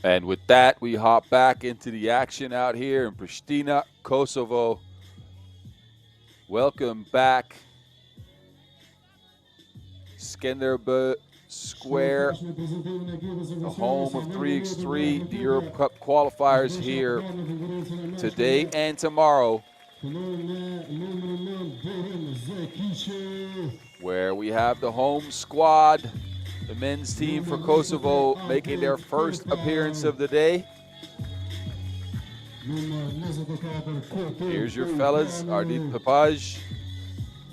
And with that, we hop back into the action out here in Pristina, Kosovo. Welcome back. Skenderbe Square, the home of 3x3, the Europe Cup qualifiers here today and tomorrow, where we have the home squad, the men's team for Kosovo, making their first appearance of the day. Here's your fellas: Ardit Papaj,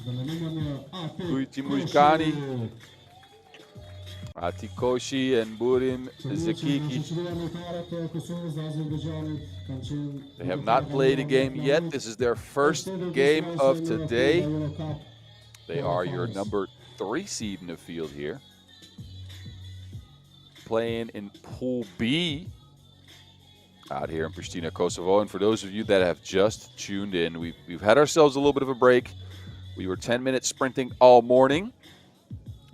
Uyti Mujkani, Atikoshi, and Burim Zekiki. They have not played a game yet. This is their first game of today. They are your number 3 seed in the field here, playing in Pool B out here in Pristina, Kosovo. And for those of you that have just tuned in, we've had ourselves a little bit of a break. We were 10 minutes sprinting all morning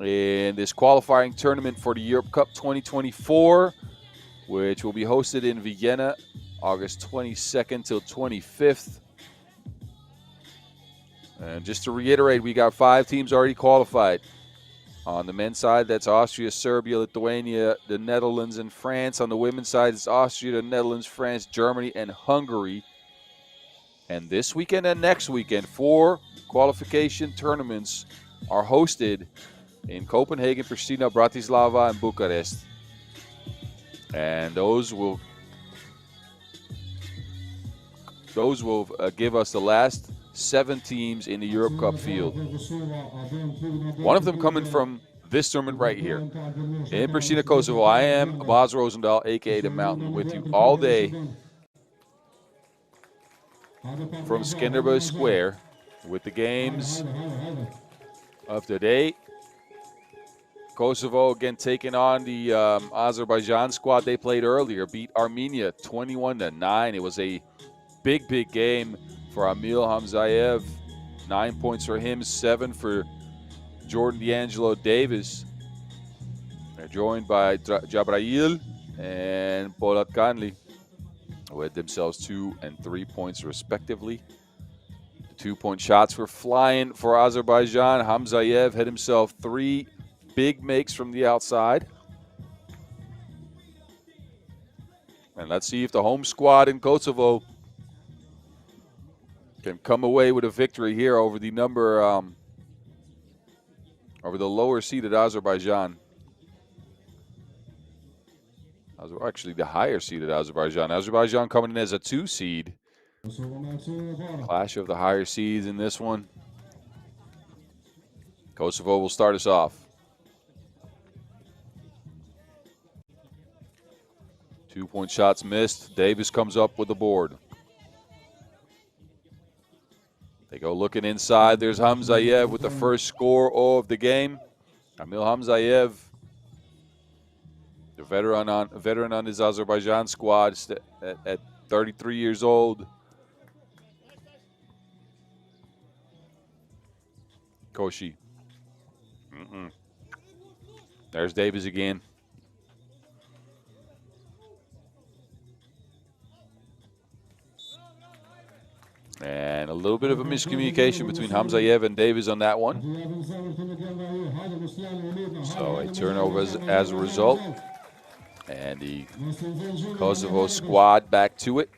in this qualifying tournament for the Europe Cup 2024, which will be hosted in Vienna August 22nd till 25th. And just to reiterate, we got 5 teams already qualified. On the men's side, that's Austria, Serbia, Lithuania, the Netherlands, and France. On the women's side, it's Austria, the Netherlands, France, Germany, and Hungary. And this weekend and next weekend, 4 qualification tournaments are hosted in Copenhagen, Pristina, Bratislava, and Bucharest. And those will give us the last 7 teams in the Europe Cup field. One of them coming from this tournament right here in Pristina, Kosovo. I am Baz Rosendahl, aka The Mountain, with you all day from Skenderbe Square with the games of today. Kosovo again taking on the Azerbaijan squad they played earlier, beat Armenia 21-9. It was a big game for Amil Hamzayev. 9 points for him, 7 for Jordan D'Angelo Davis. They're joined by Jabrail and Polat Kanli with themselves 2 and 3 points respectively. The 2-point shots were flying for Azerbaijan. Hamzayev had himself 3 big makes from the outside. And let's see if the home squad in Kosovo can come away with a victory here over the over the lower seeded Azerbaijan. Actually, the higher seeded Azerbaijan. Azerbaijan coming in as a 2 seed. Clash of the higher seeds in this one. Kosovo will start us off. 2-point shots missed. Davis comes up with the board. They go looking inside. There's Hamzayev with the first score of the game. Amil Hamzayev, the veteran on his Azerbaijan squad at 33 years old. Koshi. There's Davis again. And a little bit of a miscommunication between Hamzayev and Davis on that one. So a turnover as a result. And the Kosovo squad back to it.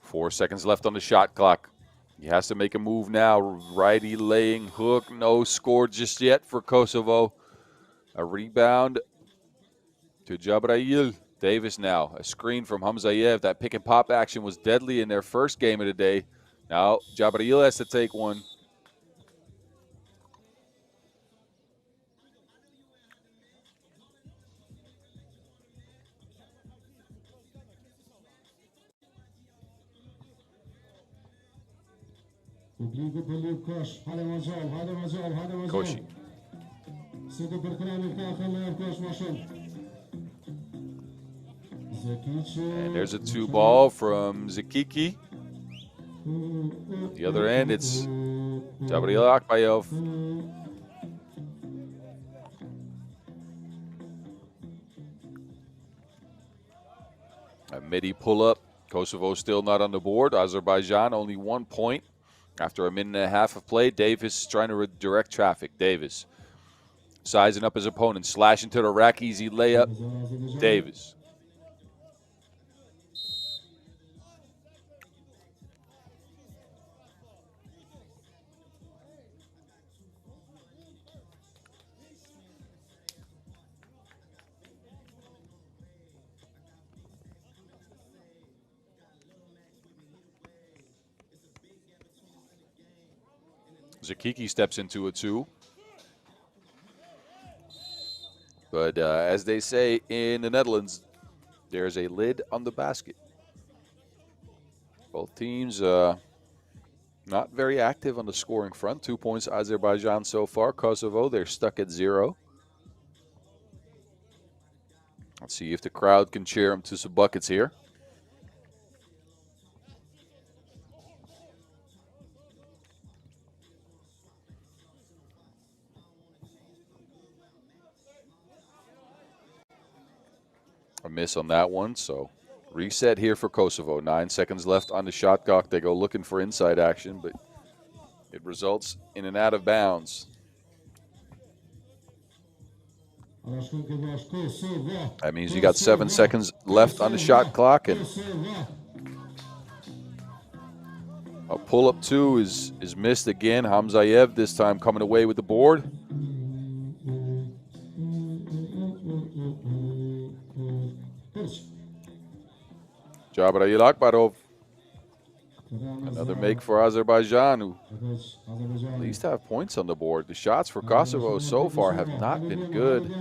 Four seconds left on the shot clock. He has to make a move now. Righty laying hook. No score just yet for Kosovo. A rebound to Jabrail. Davis now. A screen from Hamzayev. That pick and pop action was deadly in their first game of the day. Now Jabrail has to take one. Koshi. And there's a 2 ball from Zekiki. The other end, it's Gabriel Akbayov. A midi pull-up. Kosovo still not on the board. Azerbaijan only 1 point after a minute and a half of play. Davis trying to redirect traffic. Davis sizing up his opponent. Slashing to the rack. Easy layup. Davis. Zakiki steps into a 2. But as they say in the Netherlands, there's a lid on the basket. Both teams not very active on the scoring front. 2 points Azerbaijan so far. Kosovo, they're stuck at 0. Let's see if the crowd can cheer them to some buckets here. A miss on that one, so reset here for Kosovo. 9 seconds left on the shot clock. They go looking for inside action, but it results in an out of bounds. That means you got 7 seconds left on the shot clock, and a pull-up 2 is missed again. Hamzayev this time coming away with the board. Jabrail Akbarov. Another make for Azerbaijan, who at least have points on the board. The shots for Kosovo so far have not been good.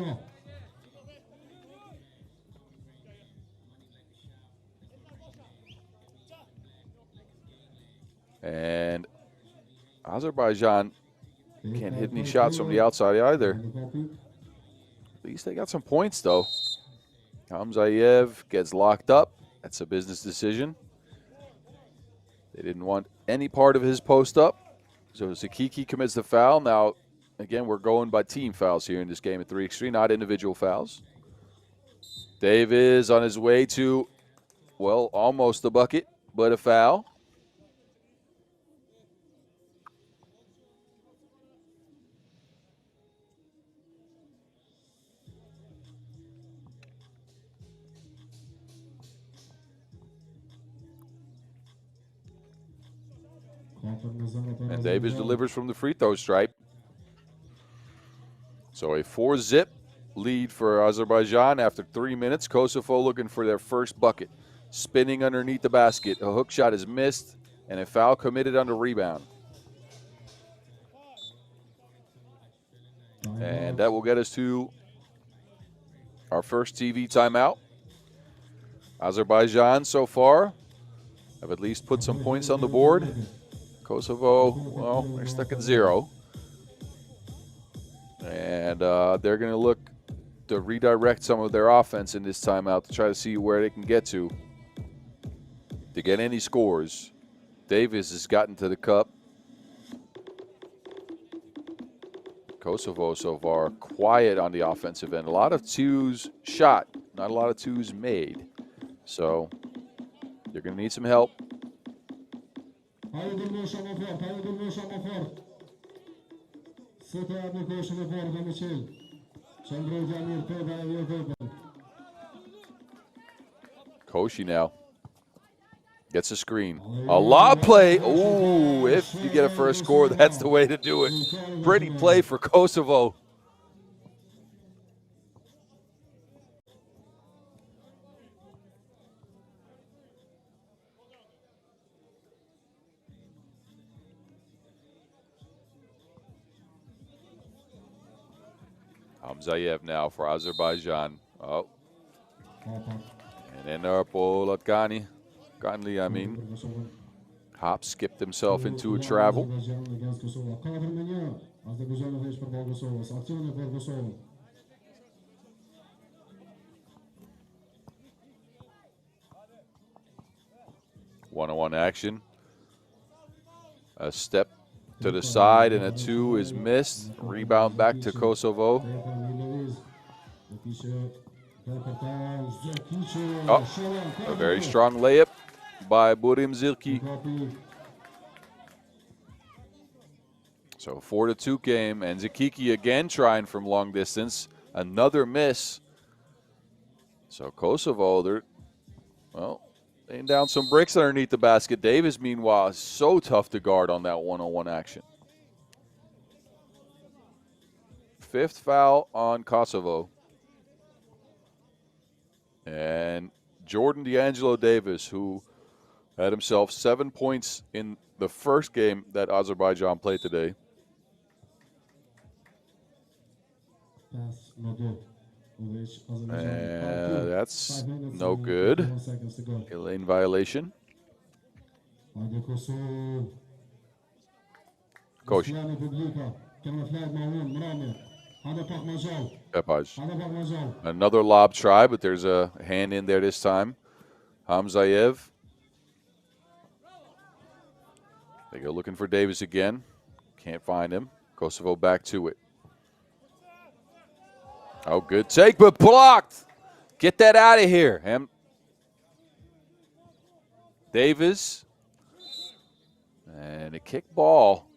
And Azerbaijan can't hit any shots from the outside either. At least they got some points, though. Hamzayev gets locked up. That's a business decision. They didn't want any part of his post up. So Zakiki commits the foul. Now, again, we're going by team fouls here in this game at 3x3, not individual fouls. Davis on his way to, well, almost a bucket, but a foul. And Davis delivers from the free throw stripe. So a 4-zip lead for Azerbaijan after 3 minutes. Kosovo looking for their first bucket. Spinning underneath the basket. A hook shot is missed, and a foul committed on the rebound. And that will get us to our first TV timeout. Azerbaijan so far have at least put some points on the board. Kosovo, well, they're stuck at 0. And they're going to look to redirect some of their offense in this timeout to try to see where they can get to get any scores. Davis has gotten to the cup. Kosovo so far quiet on the offensive end. A lot of 2s shot, not a lot of 2s made. So they're going to need some help. Koshi now gets a screen. A lob play. Ooh, if you get a first score, that's the way to do it. Pretty play for Kosovo. Hamzayev now for Azerbaijan. Oh. And then Ganli, I mean. Hop skipped himself into a travel. One-on-one action. A step to the side and a 2 is missed. Rebound back to Kosovo. Oh, a very strong layup by Burim Zilki. So 4-2 game, and Zikiki again trying from long distance. Another miss. So Kosovo, they're, well, laying down some bricks underneath the basket. Davis, meanwhile, is so tough to guard on that one-on-one action. 5th foul on Kosovo. And Jordan D'Angelo Davis, who had himself 7 points in the first game that Azerbaijan played today. And that's no good. A lane violation. Coach. Another lob try, but there's a hand in there this time. Hamzayev. They go looking for Davis again. Can't find him. Kosovo back to it. Oh, good take, but blocked. Get that out of here. Davis. And a kick ball.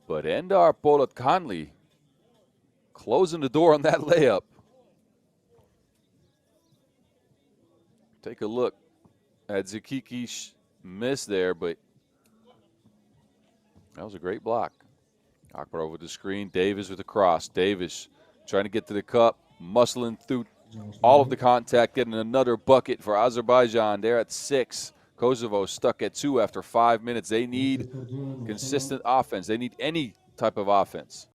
But Endar Polatkanli closing the door on that layup. Take a look at Zikiki's miss there, but that was a great block. Akbarov with the screen. Davis with the cross. Davis trying to get to the cup, muscling through all of the contact, getting another bucket for Azerbaijan. They're at 6. Kosovo stuck at 2 after 5 minutes. They need consistent offense. They need any type of offense.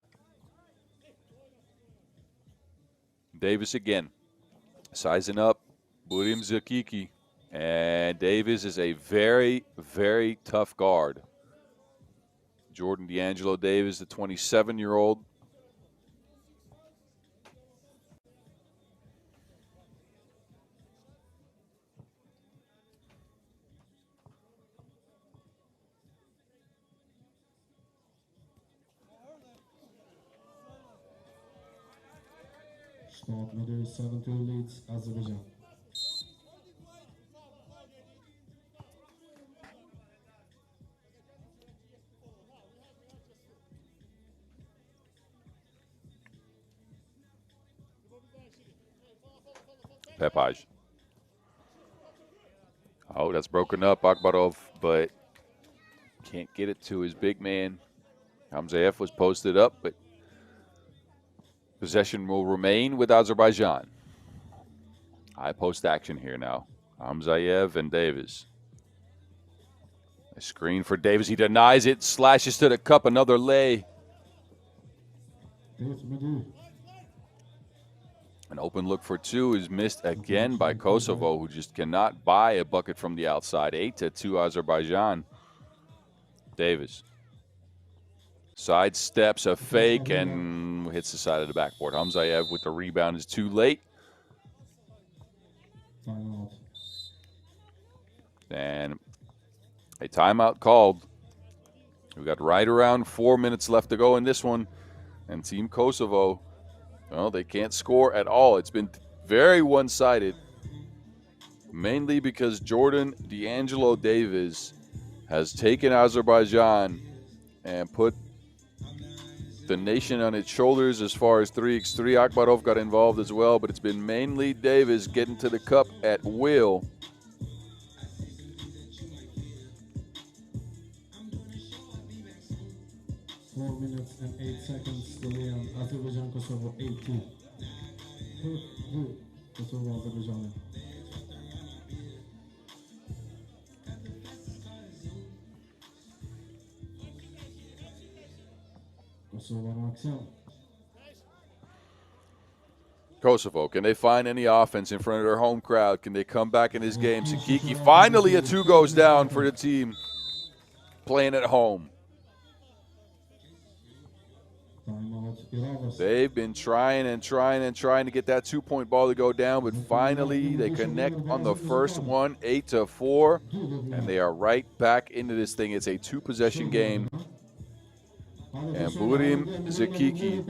Davis again, sizing up Burim Zikiki. And Davis is a very, very tough guard. Jordan D'Angelo Davis, the 27-year-old. Start med 7-2 leads Azerbaijan. Pepaj. Oh, that's broken up, Akbarov, but can't get it to his big man. Hamzayev was posted up, but possession will remain with Azerbaijan. High post action here now. Hamzayev and Davis. A screen for Davis. He denies it, slashes to the cup, another lay. An open look for 2 is missed again by Kosovo, who just cannot buy a bucket from the outside. 8-2 Azerbaijan. Davis. Side steps a fake and hits the side of the backboard. Hamzayev with the rebound is too late. Timeout. And a timeout called. We got right around 4 minutes left to go in this one. And Team Kosovo, well, they can't score at all. It's been very one-sided, mainly because Jordan D'Angelo Davis has taken Azerbaijan and put the nation on its shoulders as far as 3x3. Akbarov got involved as well, but it's been mainly Davis getting to the cup at will. Four minutes and 8 seconds to Leon. Azerbaijan, Kosovo 8-2. Kosovo, Azerbaijan. Kosovo en action. Kosovo, can they find any offense in front of their home crowd? Can they come back in this game? Sikiki, finally a 2 goes down for the team playing at home. Timeout. They've been trying and trying and trying to get that 2-point ball to go down, but finally they connect on the first one, 8-4, and they are right back into this thing. It's a 2-possession game, and Burim Zekiki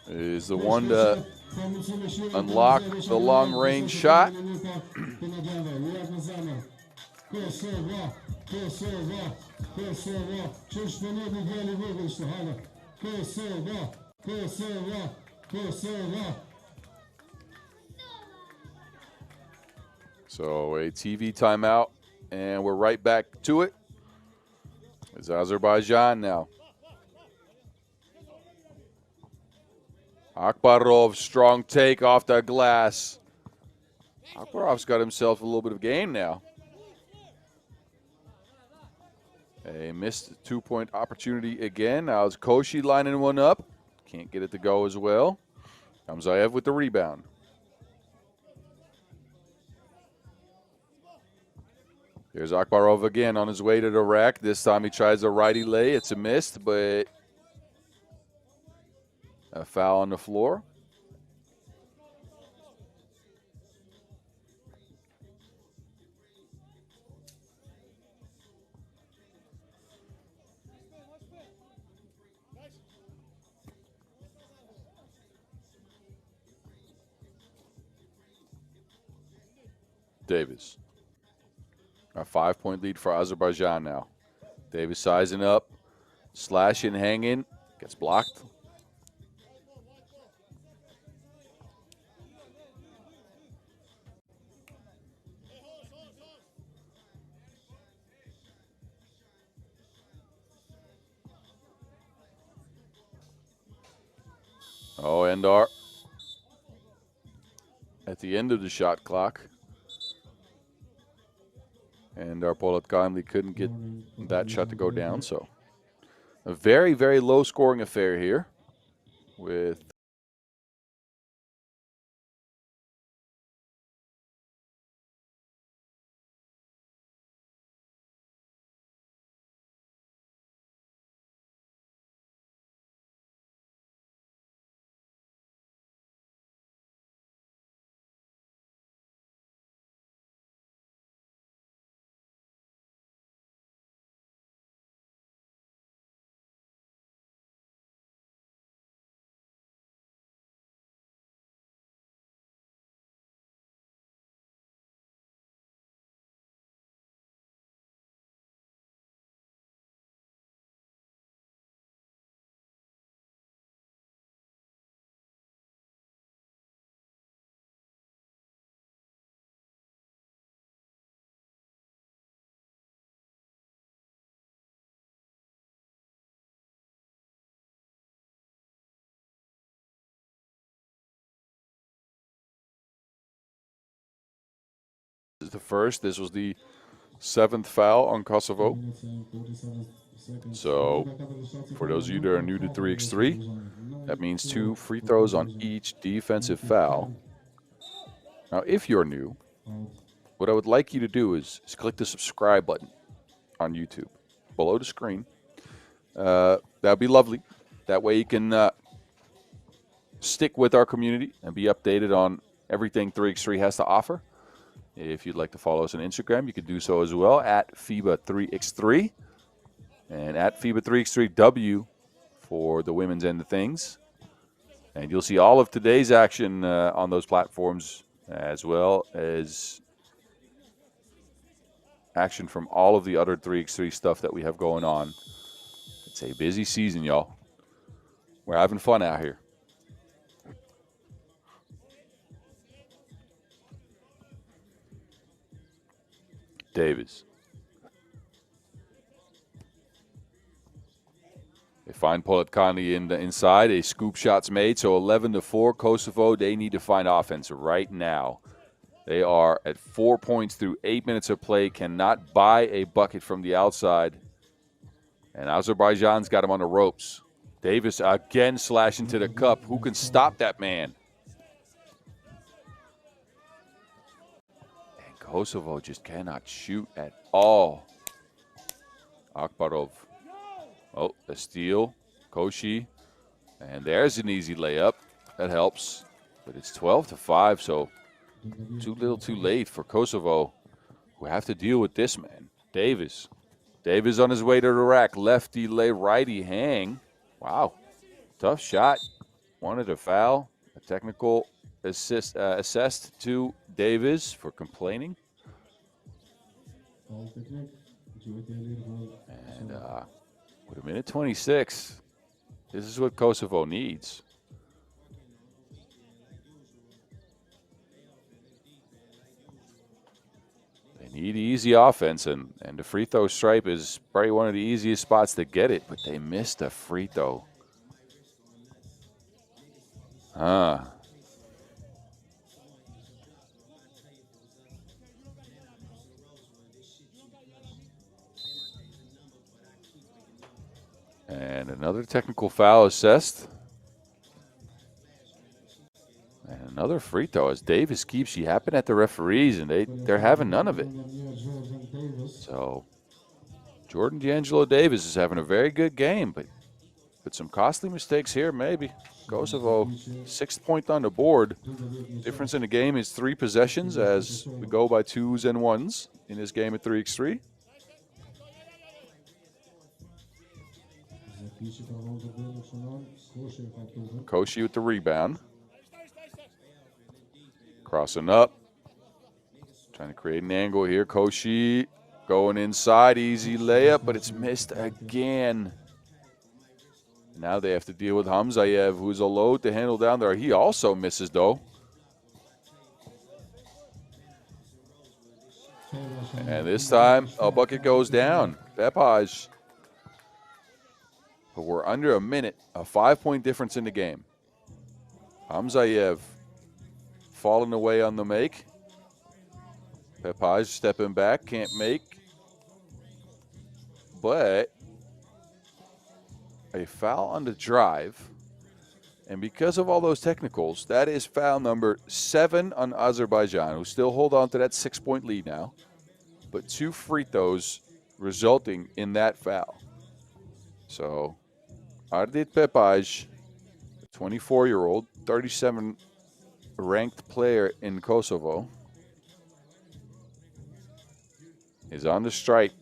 is the one to unlock the long-range shot. So a TV timeout, and we're right back to it. It's Azerbaijan now. Akbarov, strong take off the glass. Akbarov's got himself a little bit of game now. A missed 2-point opportunity again. Now it's Koshi lining one up. Can't get it to go as well. Hamzaev with the rebound. Here's Akbarov again on his way to the rack. This time he tries a righty lay. It's a miss, but a foul on the floor. Davis. A 5-point lead for Azerbaijan now. Davis sizing up, slashing, hanging, gets blocked. Oh, Andorra at the end of the shot clock. And our Polat kindly couldn't get that shot to go down. So a very, very low scoring affair here with the first. This was the 7th foul on Kosovo. So for those of you that are new to 3x3, that means 2 free throws on each defensive foul. Now, if you're new, what I would like you to do is click the subscribe button on YouTube below the screen. That'd be lovely. That way you can stick with our community and be updated on everything 3x3 has to offer. If you'd like to follow us on Instagram, you can do so as well at FIBA 3x3 and at FIBA 3x3W for the women's end of things. And you'll see all of today's action on those platforms, as well as action from all of the other 3x3 stuff that we have going on. It's a busy season, y'all. We're having fun out here. Davis. They find Polatcani in the inside. A scoop shot's made, so 11-4. Kosovo, they need to find offense right now. They are at 4 points through 8 minutes of play, cannot buy a bucket from the outside. And Azerbaijan's got him on the ropes. Davis again slashing to the cup. Who can stop that man? And Kosovo just cannot shoot at all. Akbarov Oh, a steal. Koshi. And there's an easy layup. That helps. But it's 12-5, so too little too late for Kosovo, who have to deal with this man. Davis. Davis on his way to the rack. Lefty lay, righty hang. Wow. Tough shot. Wanted a foul. A technical assessed to Davis for complaining. And with a minute 26, this is what Kosovo needs. They need easy offense, and the free throw stripe is probably one of the easiest spots to get it, but they missed a free throw. And another technical foul assessed. And another free throw as Davis keeps yapping at the referees, and they're having none of it. So Jordan D'Angelo Davis is having a very good game, but some costly mistakes here maybe. Kosovo, 6th point on the board. Difference in the game is 3 possessions as we go by 2s and 1s in this game at 3x3. Koshi with the rebound. Crossing up. Trying to create an angle here. Koshi going inside. Easy layup, but it's missed again. Now they have to deal with Hamzayev, who's a load to handle down there. He also misses, though. And this time, a bucket goes down. Pepaj. But we're under a minute, a 5-point difference in the game. Hamzayev falling away on the make. Pepaj stepping back, can't make. But a foul on the drive. And because of all those technicals, that is foul number 7 on Azerbaijan, who still hold on to that 6-point lead now. But 2 free throws resulting in that foul. So Ardit Pepaj, a 24-year-old, 37 ranked player in Kosovo, is on the strike.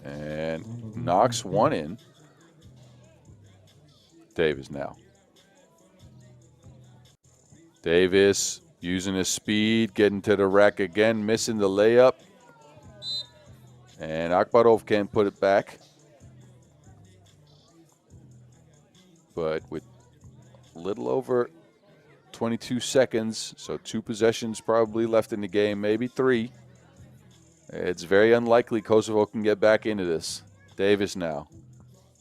And knocks one in. Davis now. Davis using his speed, getting to the rack again, missing the layup. And Akbarov can't put it back. But with a little over 22 seconds, so 2 possessions probably left in the game, maybe 3. It's very unlikely Kosovo can get back into this. Davis now.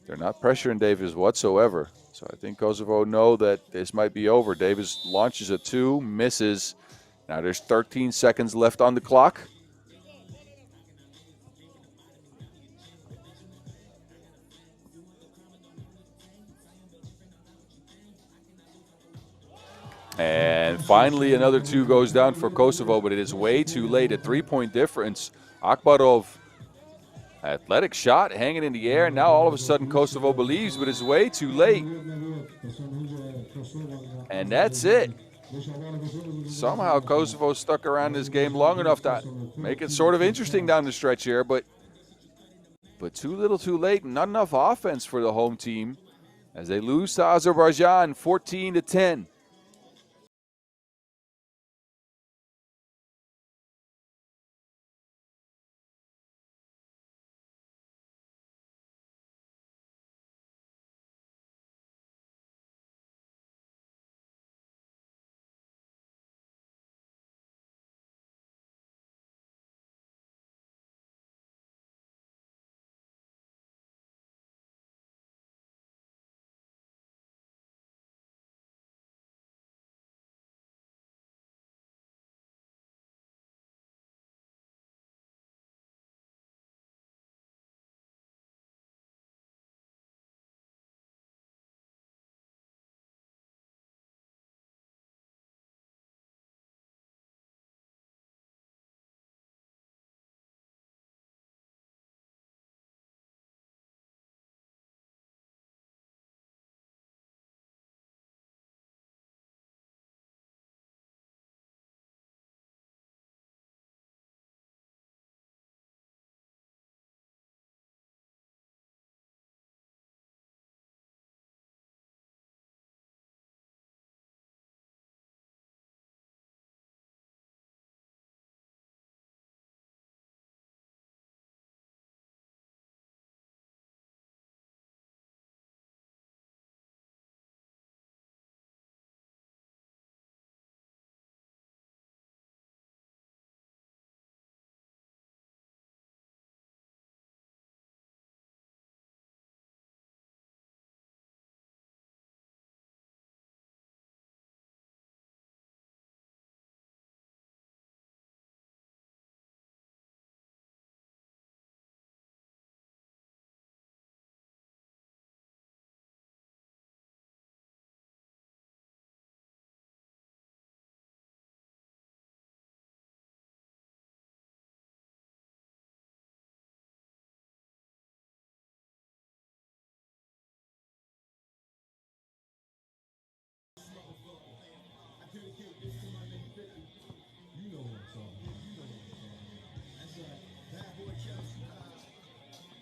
They're not pressuring Davis whatsoever. So I think Kosovo know that this might be over. Davis launches a 2, misses. Now there's 13 seconds left on the clock. And finally, another 2 goes down for Kosovo, but it is way too late. A 3-point difference. Akbarov, athletic shot, hanging in the air. Now all of a sudden Kosovo believes, but it's way too late. And that's it. Somehow Kosovo stuck around this game long enough to make it sort of interesting down the stretch here, but too little too late. Not enough offense for the home team as they lose to Azerbaijan 14-10.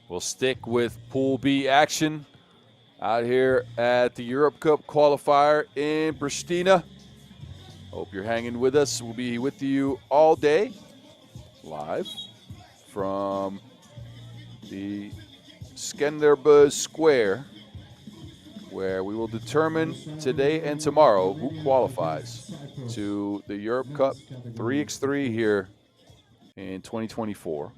We'll stick with Pool B action out here at the Europe Cup Qualifier in Pristina. Hope you're hanging with us. We'll be with you all day, live from the Skenderbos Square, where we will determine today and tomorrow who qualifies to the Europe Cup 3x3 here in 2024.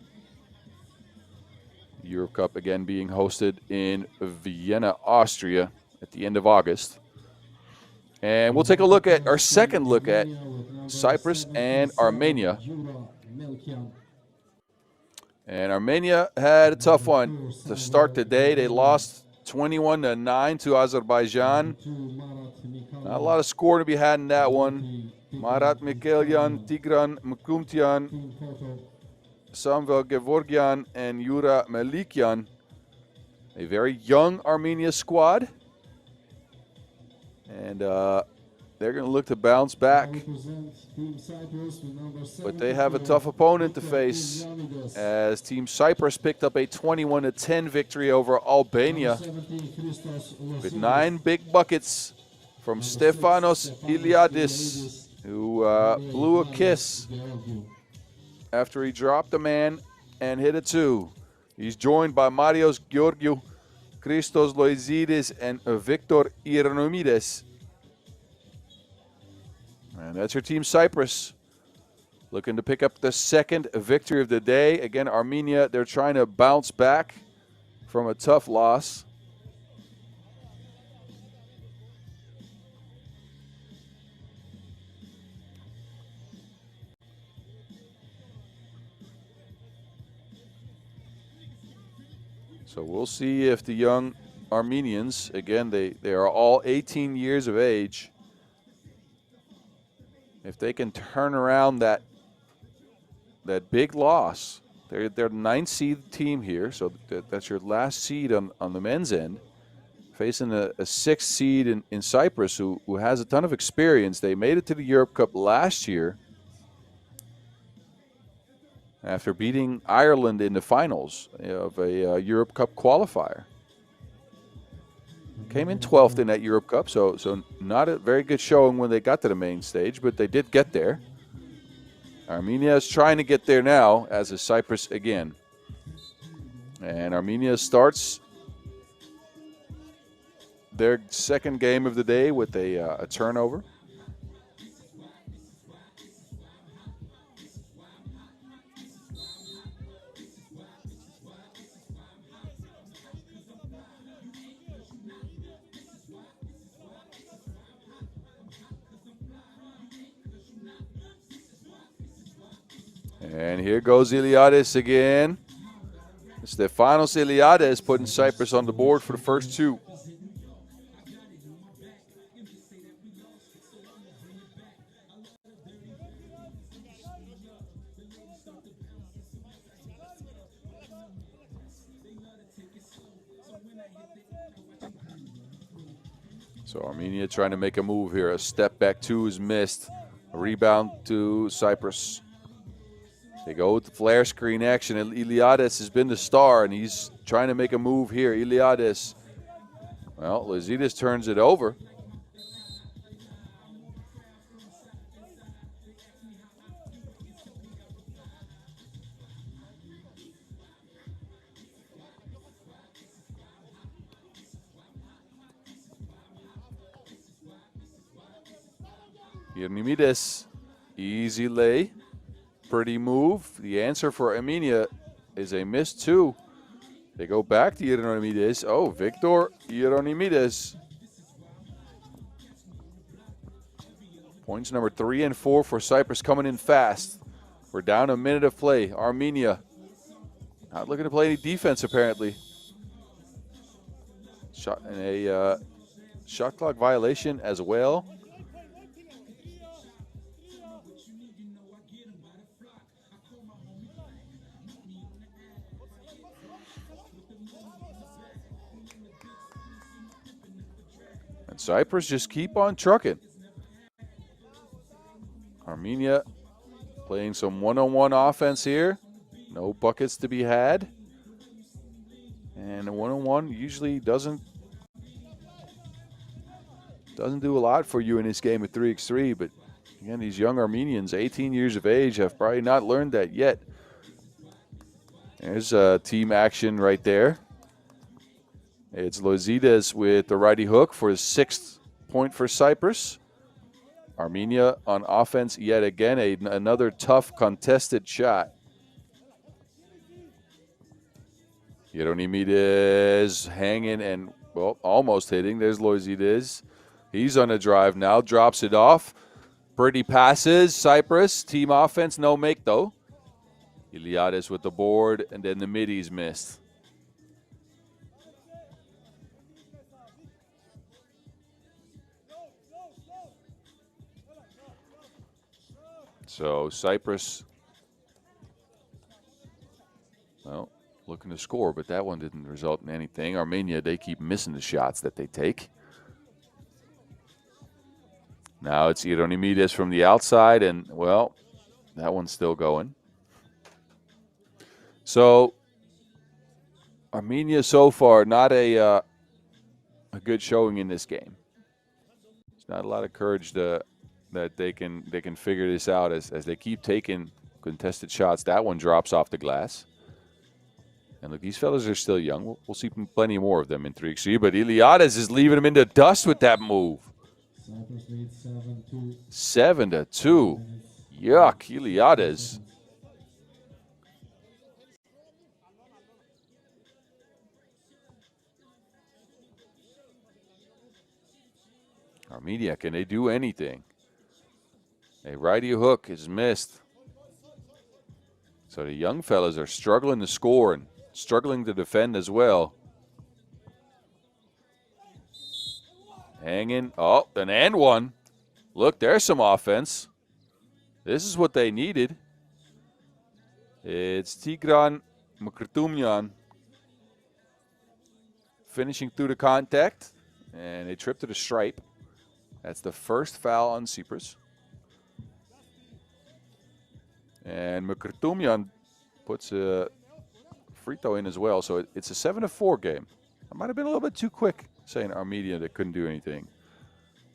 Europe Cup again being hosted in Vienna, Austria at the end of August. And we'll take a look at our second look at Cyprus and Armenia. And Armenia had a tough one to start the day. They lost 21-9 to Azerbaijan. Not a lot of score to be had in that one. Marat Mikhailyan, Tigran Mkumtian, Samvel Gevorgyan, and Yura Melikyan. A very young Armenia squad. And they're going to look to bounce back. But they have a tough opponent to face, as Team Cyprus picked up a 21-10 victory over Albania with 9 big buckets from Stefanos Iliadis, who blew a kiss after he dropped a man and hit a 2. He's joined by Marios Georgiou, Christos Loizidis, and Victor Ionomides. And that's your Team Cyprus, looking to pick up the second victory of the day. Again, Armenia, they're trying to bounce back from a tough loss. So we'll see if the young Armenians, again, they are all 18 years of age, if they can turn around that big loss. They're the 9th seed team here, so that's your last seed on the men's end, facing a 6th seed in Cyprus, who has a ton of experience. They made it to the Europe Cup last year after beating Ireland in the finals of a Europe Cup qualifier. Came in 12th in that Europe Cup, so not a very good showing when they got to the main stage, but they did get there. Armenia is trying to get there now, as is Cyprus again. And Armenia starts their second game of the day with a turnover. And here goes Iliadis again. Stefanos Iliadis putting Cyprus on the board for the first 2. So Armenia trying to make a move here. A step back 2 is missed. A rebound to Cyprus. They go with the flare screen action, and Iliadis has been the star, and he's trying to make a move here. Iliadis, well, Lazidis turns it over. Ionomides, easy lay. Pretty move. The answer for Armenia is a miss 2. They go back to Ionomides. Oh, Victor Ionomides. Points number 3 and 4 for Cyprus, coming in fast. We're down a minute of play. Armenia not looking to play any defense, apparently. Shot in a shot clock violation as well. Cyprus just keep on trucking. Armenia playing some one-on-one offense here. No buckets to be had. And a one-on-one usually doesn't do a lot for you in this game at 3x3. But again, these young Armenians, 18 years of age, have probably not learned that yet. There's team action right there. It's Lozides with the righty hook for his 6th point for Cyprus. Armenia on offense yet again, another tough contested shot. Hieronymides hanging and, well, almost hitting. There's Lozides. He's on a drive now, drops it off. Pretty passes, Cyprus. Team offense, no make though. Iliadis with the board, and then the middies missed. So Cyprus, well, looking to score, but that one didn't result in anything. Armenia, they keep missing the shots that they take. Now it's Hieronymides from the outside, and, well, that one's still going. So Armenia so far, not a good showing in this game. There's not a lot of courage that they can figure this out as they keep taking contested shots. That one drops off the glass. And look, these fellas are still young. We'll see plenty more of them in 3x3. But Iliadis is leaving them in the dust with that move. Cyprus leads 7-2. 7-2. Yuck, Iliadis. Armenia, can they do anything? A righty hook is missed. So the young fellas are struggling to score and struggling to defend as well. Hanging. Oh, an and one. Look, there's some offense. This is what they needed. It's Tigran Mkrtumyan finishing through the contact, and a trip to the stripe. That's the first foul on Cyprus. And Mkrtumyan puts a free throw in as well, so it's a 7-4 game. I might have been a little bit too quick saying Armenia that couldn't do anything.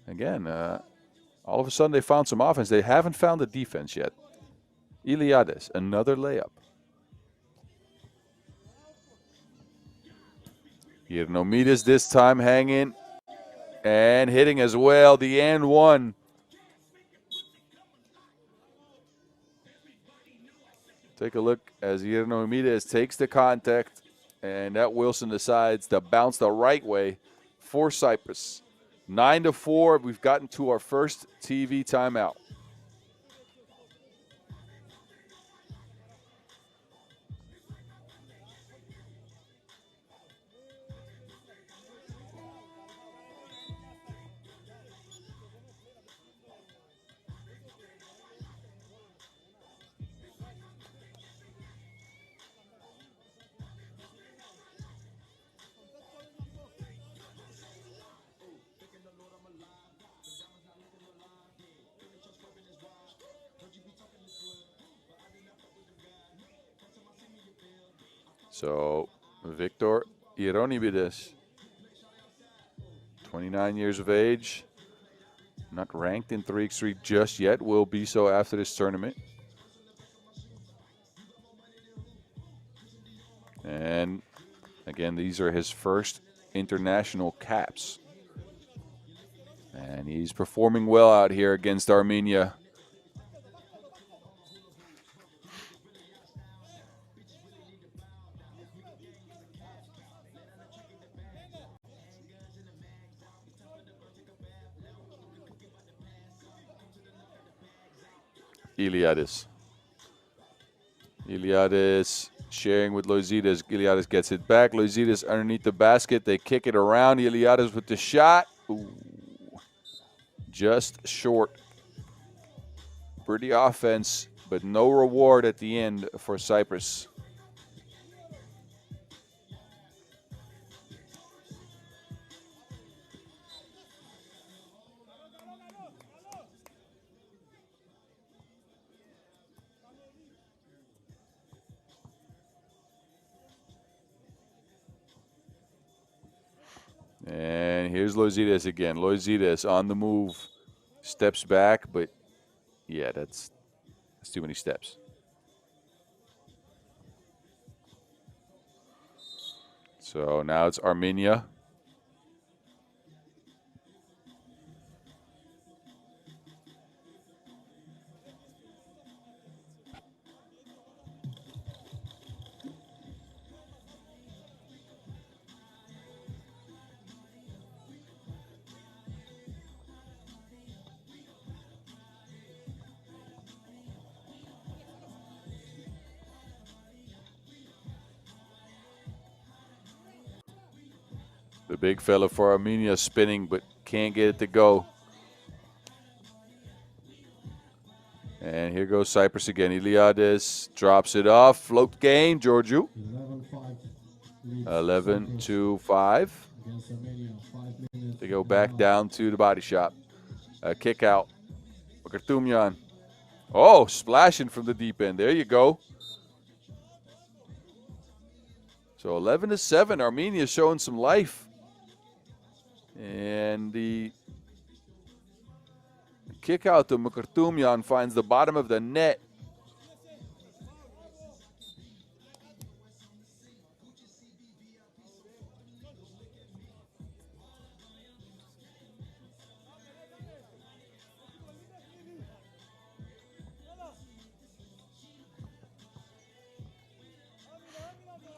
Again, all of a sudden they found some offense. They haven't found the defense yet. Iliadis, another layup. Hieronymides this time hanging and hitting as well. The and one. Take a look as Hieronymides takes the contact, and that Wilson decides to bounce the right way for Cyprus. 9-4, we've gotten to our first TV timeout. So, Victor Hieronymides, 29 years of age, not ranked in 3x3 just yet, will be so after this tournament. And again, these are his first international caps. And he's performing well out here against Armenia. Iliadis sharing with Lozides. Iliadis gets it back. Lozides underneath the basket. They kick it around. Iliadis with the shot. Ooh. Just short. Pretty offense, but no reward at the end for Cyprus. here's Loizides again. Loizides on the move. Steps back, but yeah, that's too many steps. So now it's Armenia. The big fella for Armenia spinning, but can't get it to go. And here goes Cyprus again. Iliades drops it off. Float game, Georgiou. 11-5. They go back down to the body shop. Kick out. Kartumyan. Oh, splashing from the deep end. There you go. So 11-7. Armenia showing some life. And the kick out to Mkartumyan finds the bottom of the net.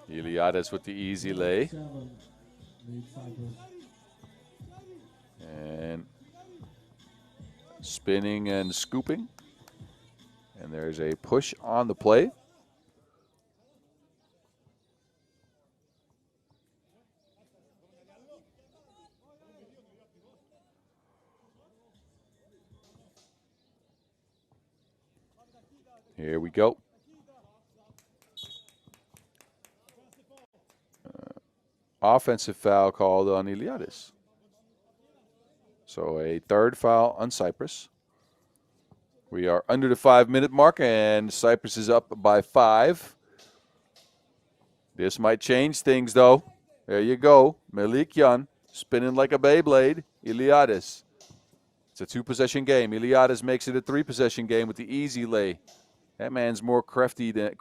Iliades with the easy lay. And spinning and scooping. And there's a push on the play. Here we go. Offensive foul called on Iliades. So a third foul on Cyprus. We are under the 5-minute mark, and Cyprus is up by 5. This might change things, though. There you go. Melikyan spinning like a Beyblade. Iliades. It's a 2-possession game. Iliades makes it a 3-possession game with the easy lay. That man's more crafty than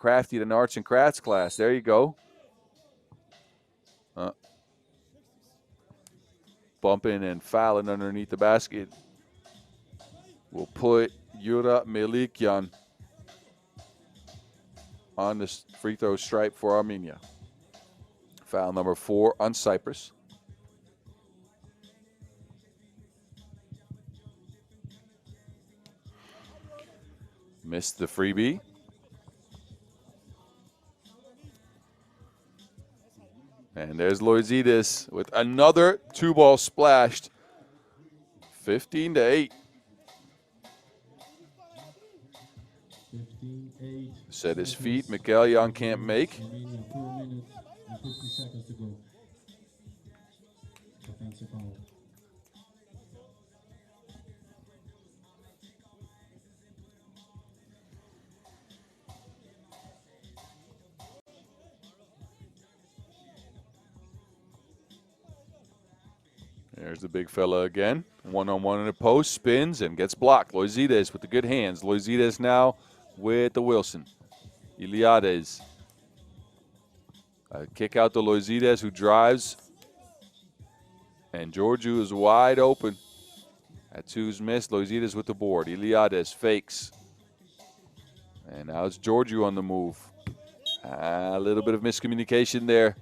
arts and crafts class. There you go. Bumping and fouling underneath the basket. We'll put Yura Melikyan on the free throw stripe for Armenia. Foul number 4 on Cyprus. Missed the freebie. And there's Loizides with another 2-ball splashed. 15-8. Set his feet. Mikhailyan can't make. 4 minutes and 50 seconds to go. Offensive foul. There's the big fella again. One-on-one in the post, spins and gets blocked. Loizides with the good hands. Loizides now with the Wilson. Iliades. Kick out to Loizides, who drives. And Georgiou is wide open. That 2's missed. Loizides with the board. Iliades fakes. And now it's Georgiou on the move. A little bit of miscommunication there.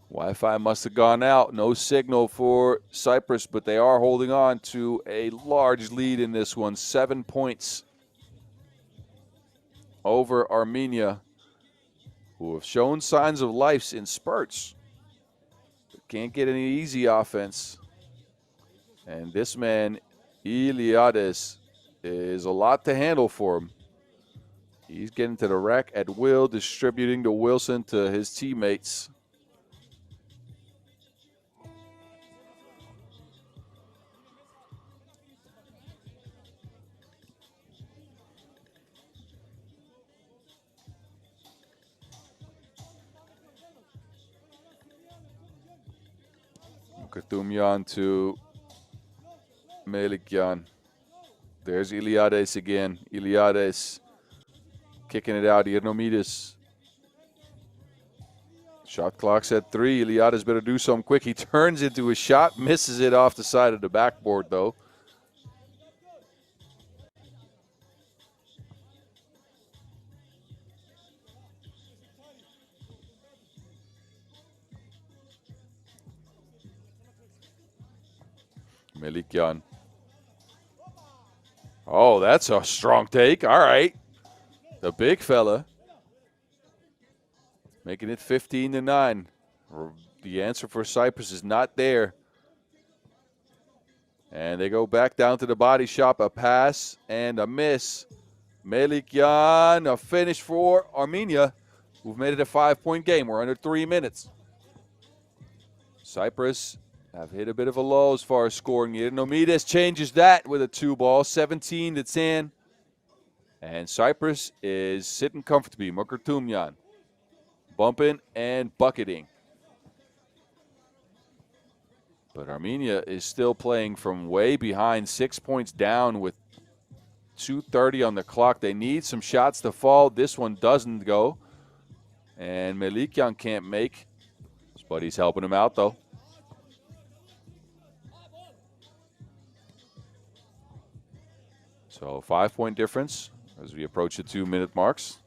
Wi-Fi must have gone out. No signal for Cyprus, but they are holding on to a large lead in this one. 7 points over Armenia, who have shown signs of life in spurts, but can't get any easy offense. And this man, Iliades, is a lot to handle for him. He's getting to the rack at will, distributing to Wilson to his teammates. Mkhitaryan to Melikyan. There's Iliades again. Iliades kicking it out. Iernomides. Shot clock's at 3. Iliades better do something quick. He turns into a shot, misses it off the side of the backboard, though. Melikyan. Oh, that's a strong take. All right. The big fella. Making it 15-9. The answer for Cyprus is not there. And they go back down to the body shop. A pass and a miss. Melikyan, a finish for Armenia, who've made it a 5-point game. We're under 3 minutes. Cyprus have hit a bit of a low as far as scoring. Iernomides changes that with a 2-ball, 17-10. And Cyprus is sitting comfortably. Mkhitaryan bumping and bucketing. But Armenia is still playing from way behind, 6 points down with 2:30 on the clock. They need some shots to fall. This one doesn't go. And Melikyan can't make. His buddy's helping him out, though. So 5-point difference as we approach the 2-minute marks.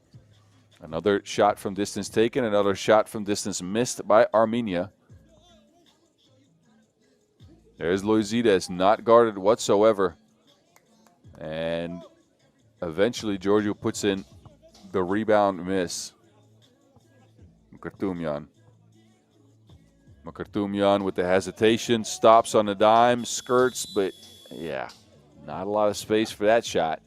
Another shot from distance taken, another shot from distance missed by Armenia. There's Loizides, not guarded whatsoever. And eventually Giorgio puts in the rebound miss. Mkhitaryan. Mkhitaryan with the hesitation, stops on the dime, skirts, but yeah, not a lot of space for that shot.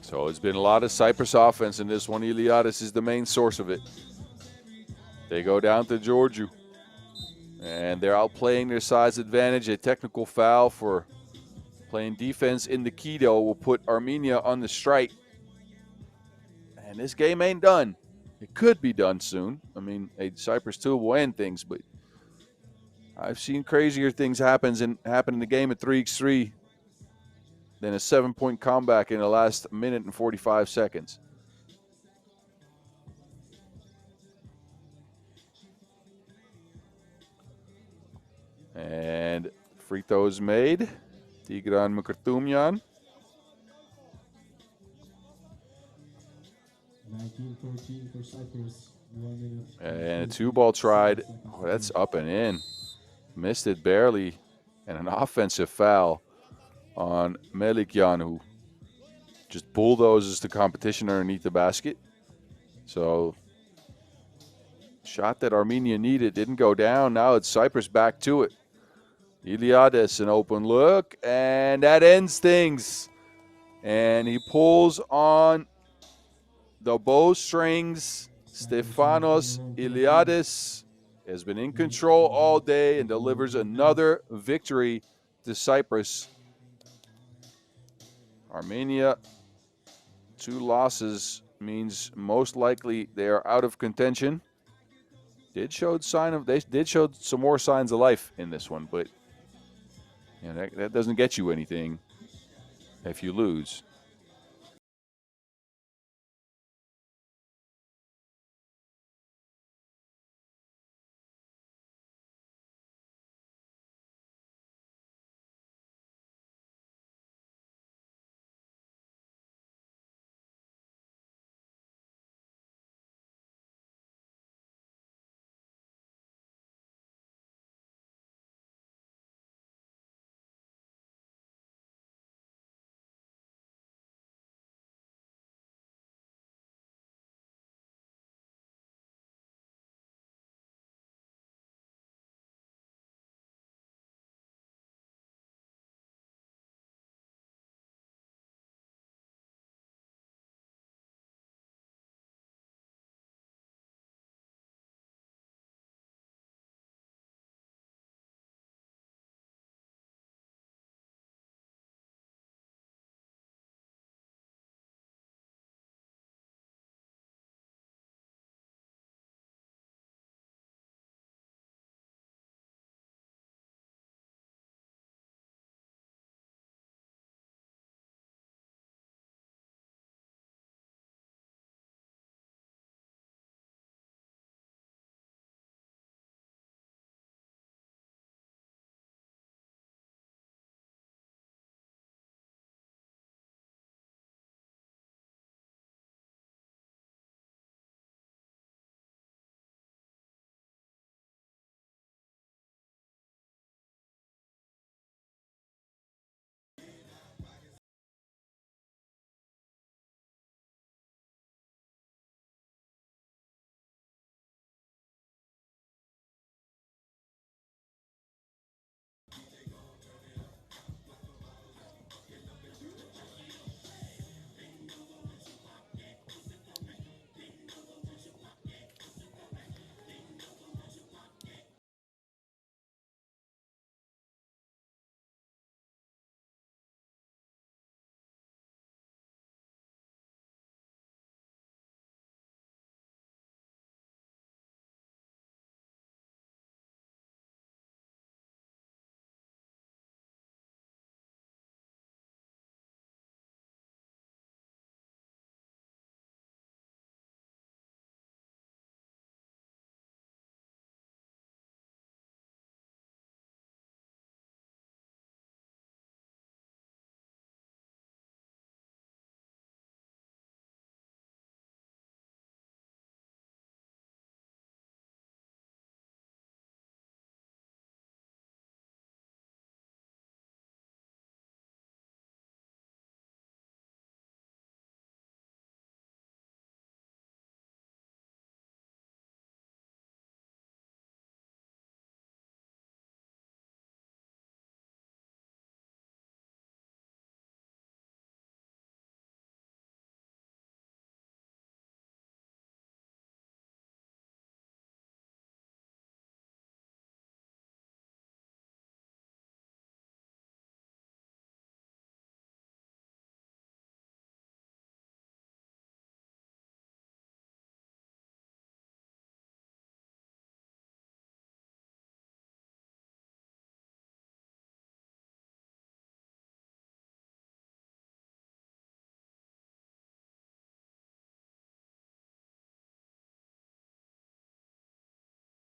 So it's been a lot of Cyprus offense in this one. Iliades is the main source of it. They go down to Giorgio. And they're outplaying their size advantage. A technical foul for playing defense in the Kido will put Armenia on the strike. And this game ain't done. It could be done soon. I mean, Cyprus too will end things, but I've seen crazier things happen in the game at 3x3 than a 7-point comeback in the last minute and 45 seconds. And free throw is made. Tigran Mkhitaryan. 19-14 for Cyprus. 1 minute. And a 2-ball tried. Oh, that's up and in. Missed it barely. And an offensive foul on Melikyan, who just bulldozes the competition underneath the basket. So, shot that Armenia needed didn't go down. Now it's Cyprus back to it. Iliades, an open look, and that ends things. And he pulls on the bowstrings. Stefanos Iliades has been in control all day and delivers another victory to Cyprus. Armenia, 2 losses means most likely they are out of contention. They did show some more signs of life in this one, but you know, that doesn't get you anything if you lose.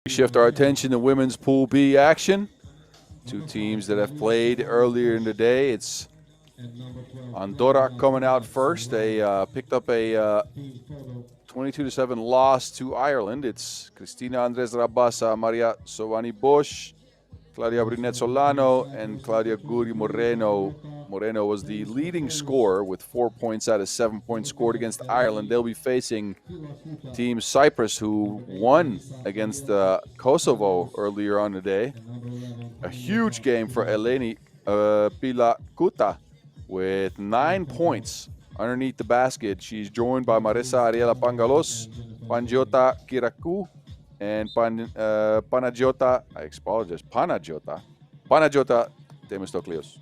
Shift our attention to women's Pool B action. Two teams that have played earlier in the day. It's Andorra coming out first. They picked up a 22-7 loss to Ireland. It's Pristina Andres Rabasa, Maria Sovani Bosch, Claudia Brunet Solano, and Claudia Guri Moreno. Moreno was the leading scorer with 4 points out of 7 points scored against Ireland. They'll be facing Team Cyprus, who won against Kosovo earlier on today. A huge game for Eleni Pilakuta with 9 points underneath the basket. She's joined by Marisa Ariela Pangalos, Panjota Kiraku, and Panagiota Themistoklios.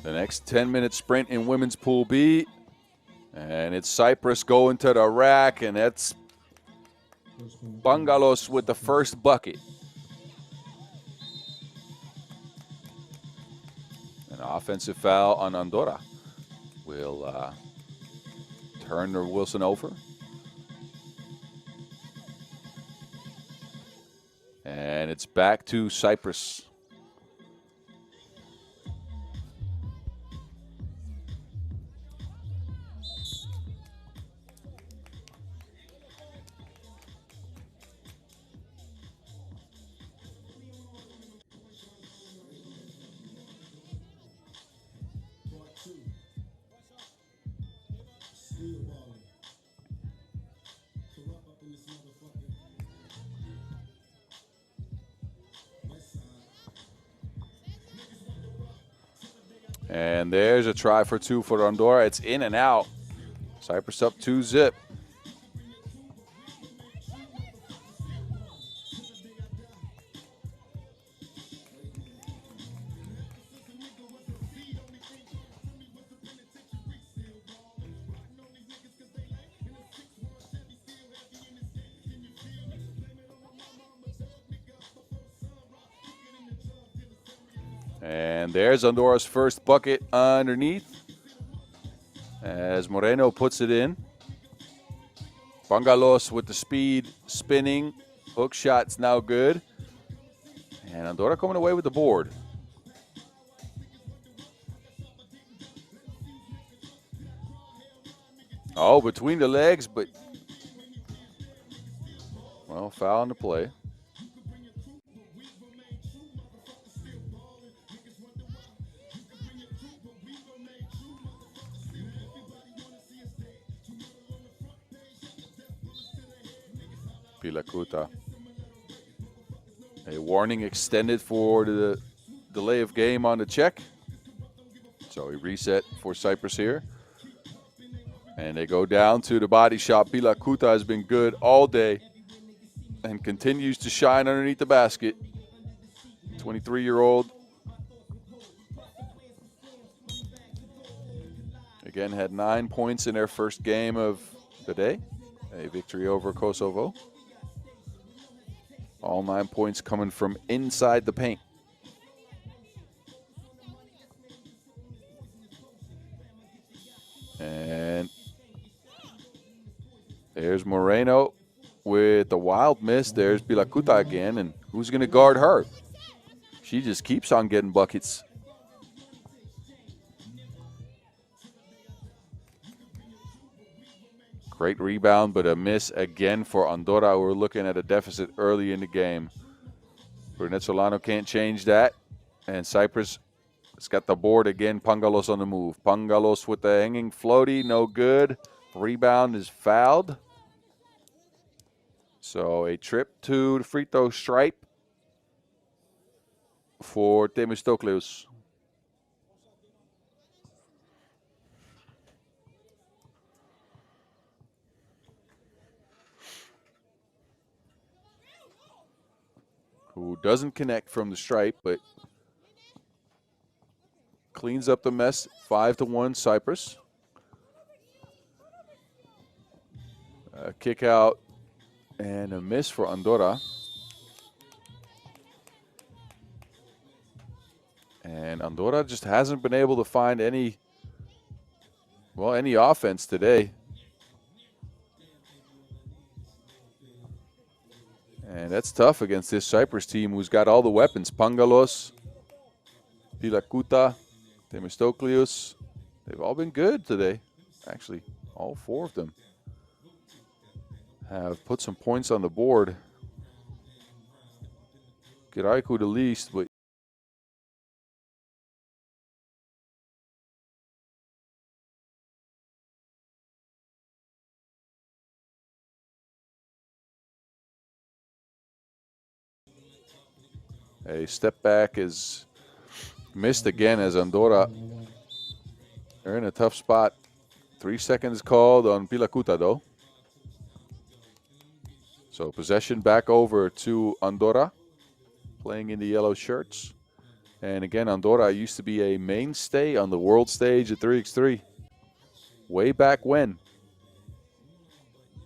The next 10-minute sprint in women's Pool B. And it's Cyprus going to the rack, and that's Bangalos with the first bucket. An offensive foul on Andorra will turn Wilson over. And it's back to Cyprus. And there's a try for two for Andorra. It's in and out. Cyprus up 2-0. And there's Andorra's first bucket underneath as Moreno puts it in. Bangalos with the speed, spinning. Hook shot's now good. And Andorra coming away with the board. Oh, between the legs, but, well, foul on the play. Pilakuta. A warning extended for the delay of game on the check. So he reset for Cyprus here. And they go down to the body shot. Pilakuta has been good all day and continues to shine underneath the basket. 23-year-old. Again, had 9 points in their first game of the day. A victory over Kosovo. All 9 points coming from inside the paint. And there's Moreno with the wild miss. There's Pilakuta again, and who's going to guard her? She just keeps on getting buckets. Great rebound, but a miss again for Andorra. We're looking at a deficit early in the game. Brunet Solano can't change that. And Cyprus has got the board again. Pangalos on the move. Pangalos with the hanging floaty, no good. Rebound is fouled. So a trip to the free throw stripe for Themistoklios. who doesn't connect from the stripe, but cleans up the mess. 5-1 Cyprus. A kick out and a miss for Andorra. And Andorra just hasn't been able to find any offense today. And that's tough against this Cyprus team who's got all the weapons. Pangalos, Pilakuta, Themistoklius. They've all been good today. Actually, all four of them have put some points on the board. Kiraiku the least, but a step back is missed again as Andorra. They're in a tough spot. 3 seconds called on Pilakuta though. So possession back over to Andorra, playing in the yellow shirts. And again, Andorra used to be a mainstay on the world stage at 3x3. Way back when.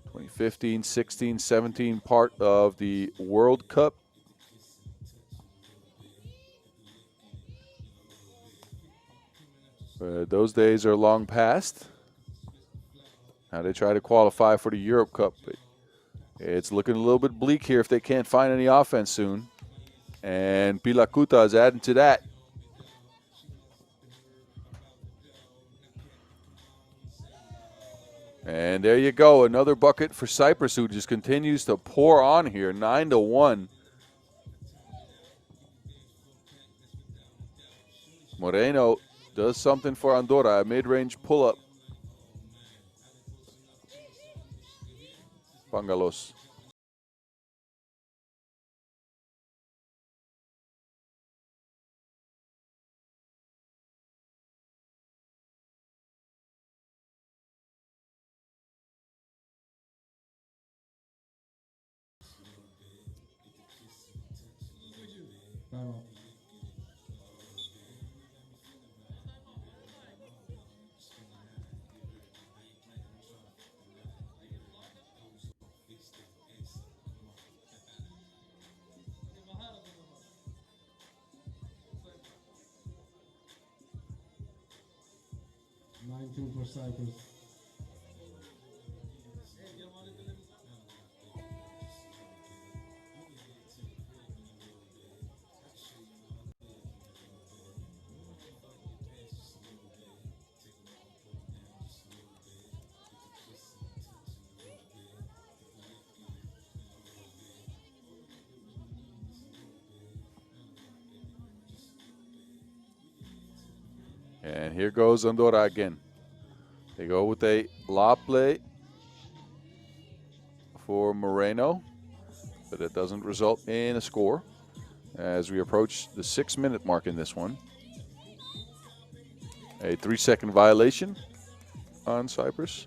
2015, 16, 17, part of the World Cup. Those days are long past. Now they try to qualify for the Europe Cup, but it's looking a little bit bleak here if they can't find any offense soon. And Pilakuta is adding to that. And there you go, another bucket for Cyprus, who just continues to pour on here, 9-1. Moreno does something for Andorra, a mid-range pull-up. Pangalos. Bravo. Two for Cyprus. And here goes Andorra again. They go with a lob play for Moreno, but it doesn't result in a score as we approach the 6-minute mark in this one. A 3-second violation on Cyprus.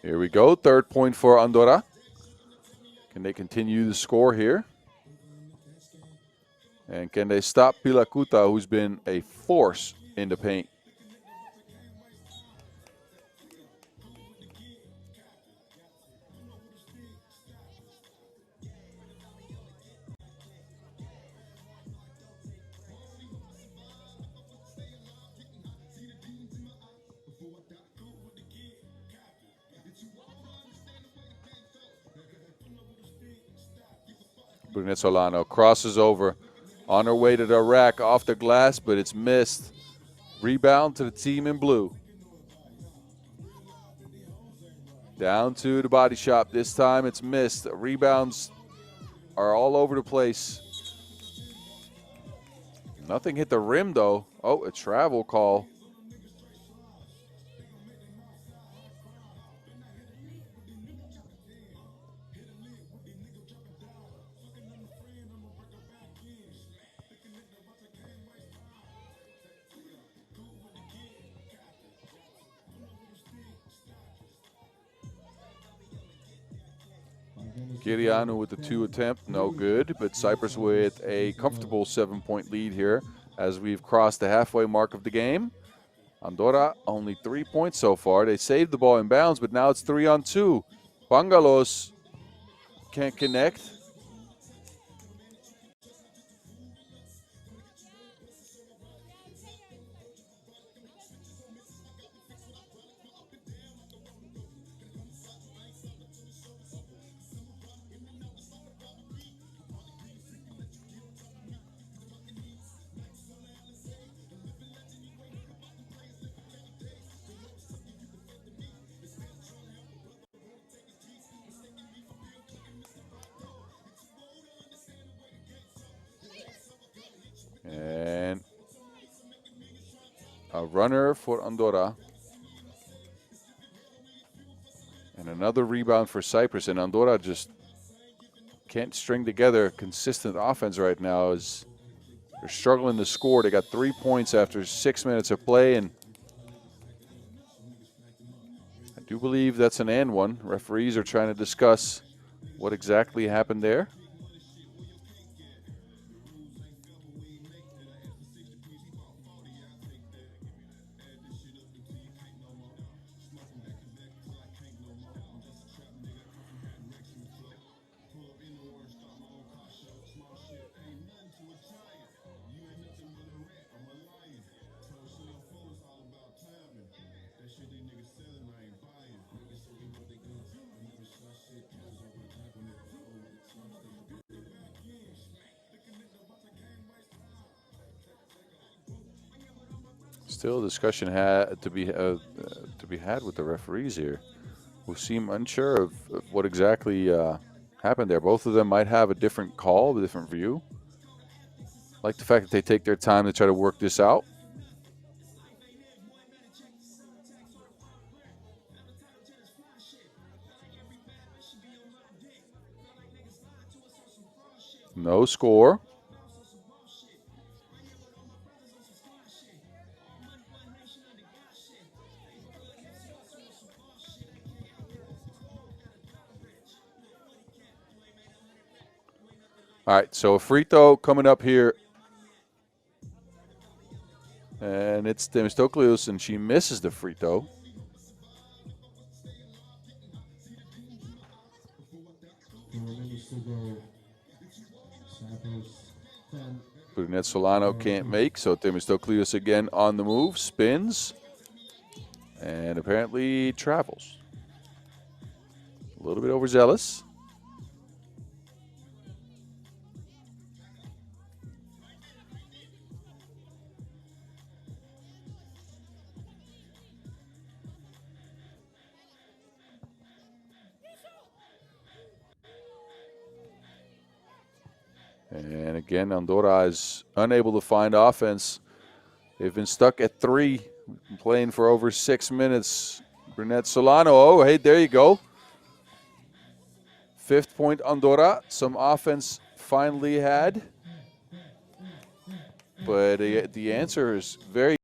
Here we go, third point for Andorra. Can they continue the score here? And can they stop Pilakuta, who's been a force in the paint? Brunetsolano crosses over on her way to the rack off the glass, but it's missed. Rebound to the team in blue. Down to the body shop. This time it's missed. Rebounds are all over the place. Nothing hit the rim, though. Oh, a travel call. Kirianu with the 2 attempt, no good. But Cyprus with a comfortable 7-point lead here as we've crossed the halfway mark of the game. Andorra only 3 points so far. They saved the ball in bounds, but now it's 3-on-2. Bangalos can't connect. And a runner for Andorra. And another rebound for Cyprus. And Andorra just can't string together consistent offense right now as they're struggling to score. They got 3 points after 6 minutes of play. And I do believe that's an and one. Referees are trying to discuss what exactly happened there. Still, discussion had to be had with the referees here, who seem unsure of what exactly happened there. Both of them might have a different call, a different view. I like the fact that they take their time to try to work this out. No score. All right, so a free throw coming up here. And it's Themistokliou, and she misses the free throw. Brunette Solano can't make, so Themistokliou again on the move, spins, and apparently travels. A little bit overzealous. And again, Andorra is unable to find offense. They've been stuck at 3, playing for over 6 minutes. Brunette Solano, oh, hey, there you go. 5th point Andorra. Some offense finally had. But the answer is very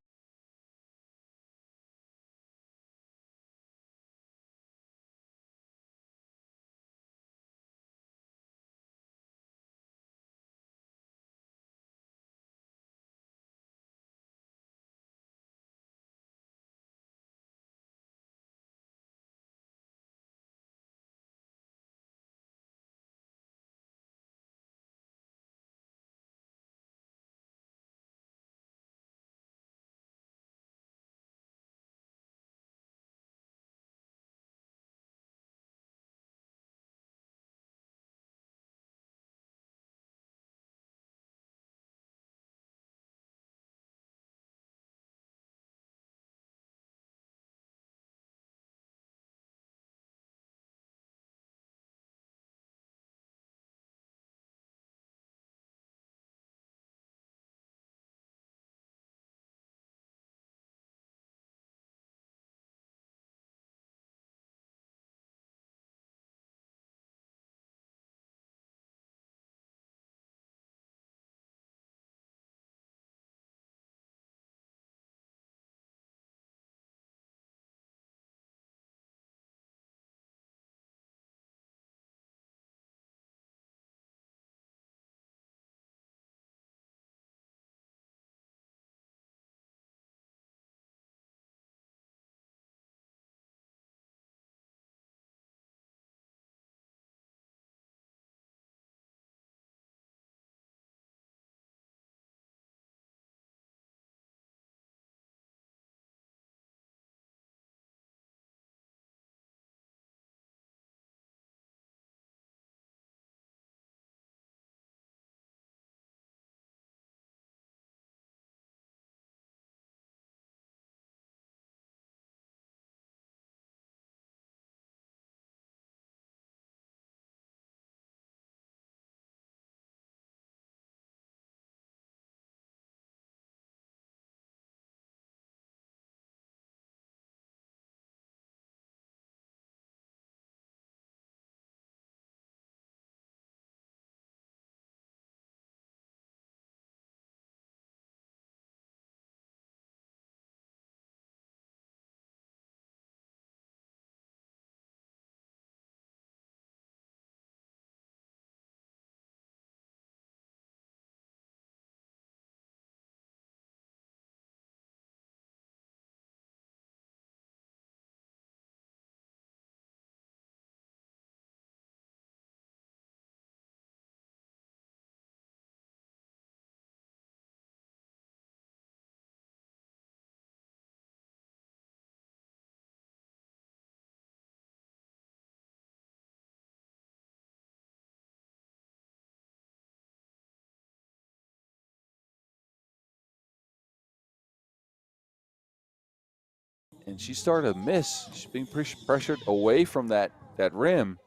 and she started to miss. She's being pressured away from that rim.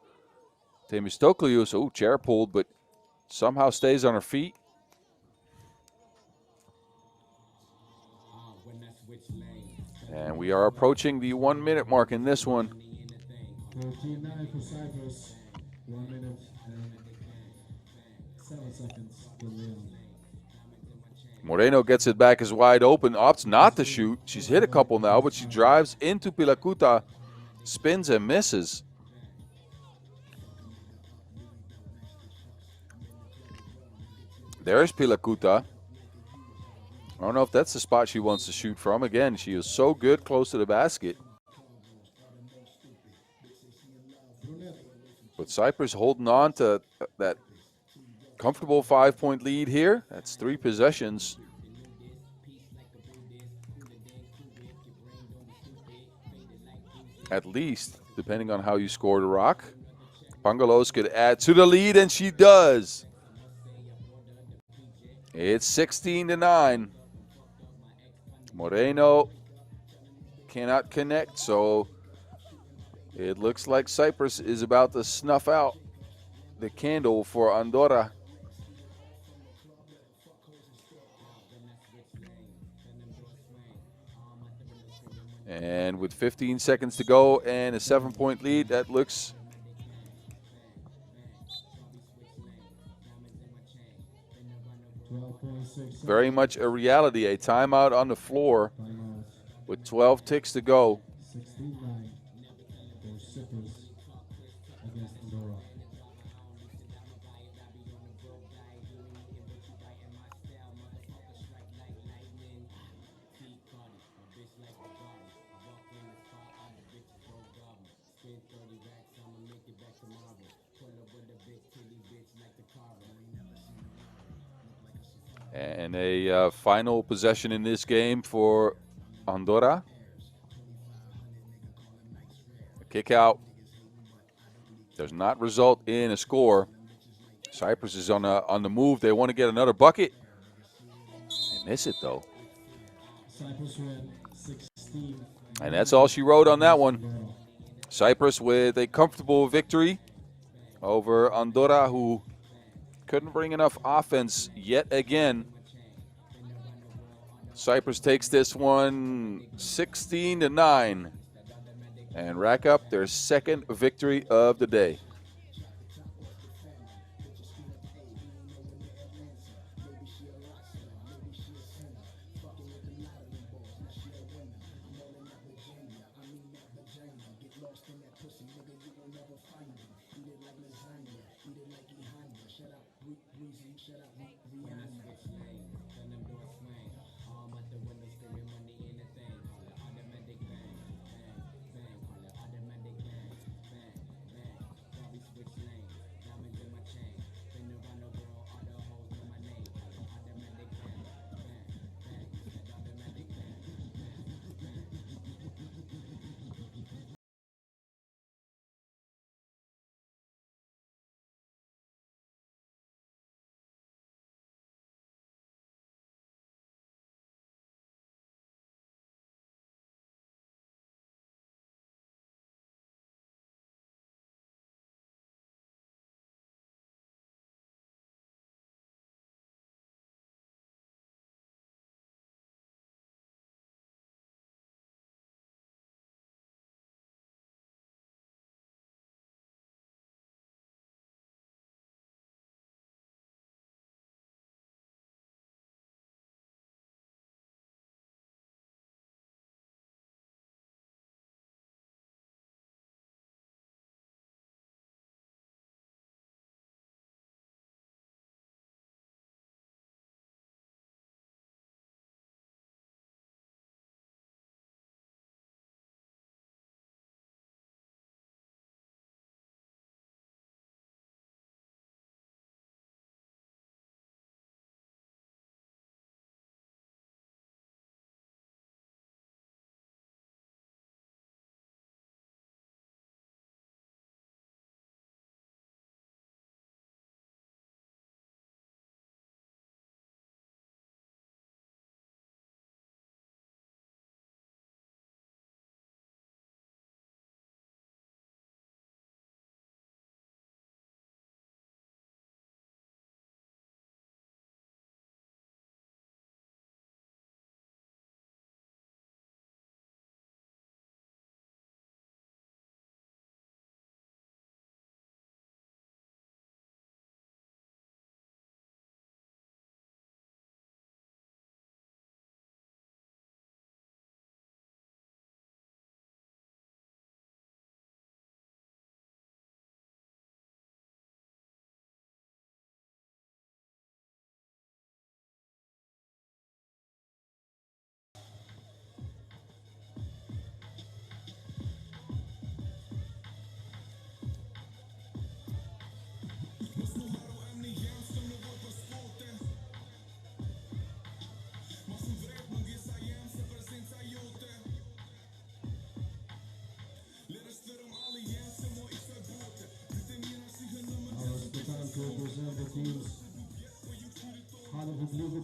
Temistokliou, chair pulled, but somehow stays on her feet. And we are approaching the 1 minute mark in this one. 14-9 for Cyprus. 1 minute and 7 seconds for Leon. Moreno gets it back as wide open, opts not to shoot. She's hit a couple now, but she drives into Pilacuta, spins and misses. There's Pilacuta. I don't know if that's the spot she wants to shoot from. Again, she is so good close to the basket. But Cyprus holding on to that comfortable 5-point lead here. That's 3 possessions. At least, depending on how you score the rock. Pangalos could add to the lead, and she does. It's 16-9. Moreno cannot connect, so it looks like Cyprus is about to snuff out the candle for Andorra. And with 15 seconds to go and a 7-point lead, that looks very much a reality. A timeout on the floor with 12 ticks to go. 16-9 for Cyprus against Andorra. And a final possession in this game for Andorra. A kick out does not result in a score. Cyprus is on the move. They want to get another bucket. They miss it though. Cyprus win 16. And that's all she wrote on that one. Cyprus with a comfortable victory over Andorra, who couldn't bring enough offense yet again. Cyprus takes this one 16-9 and rack up their second victory of the day.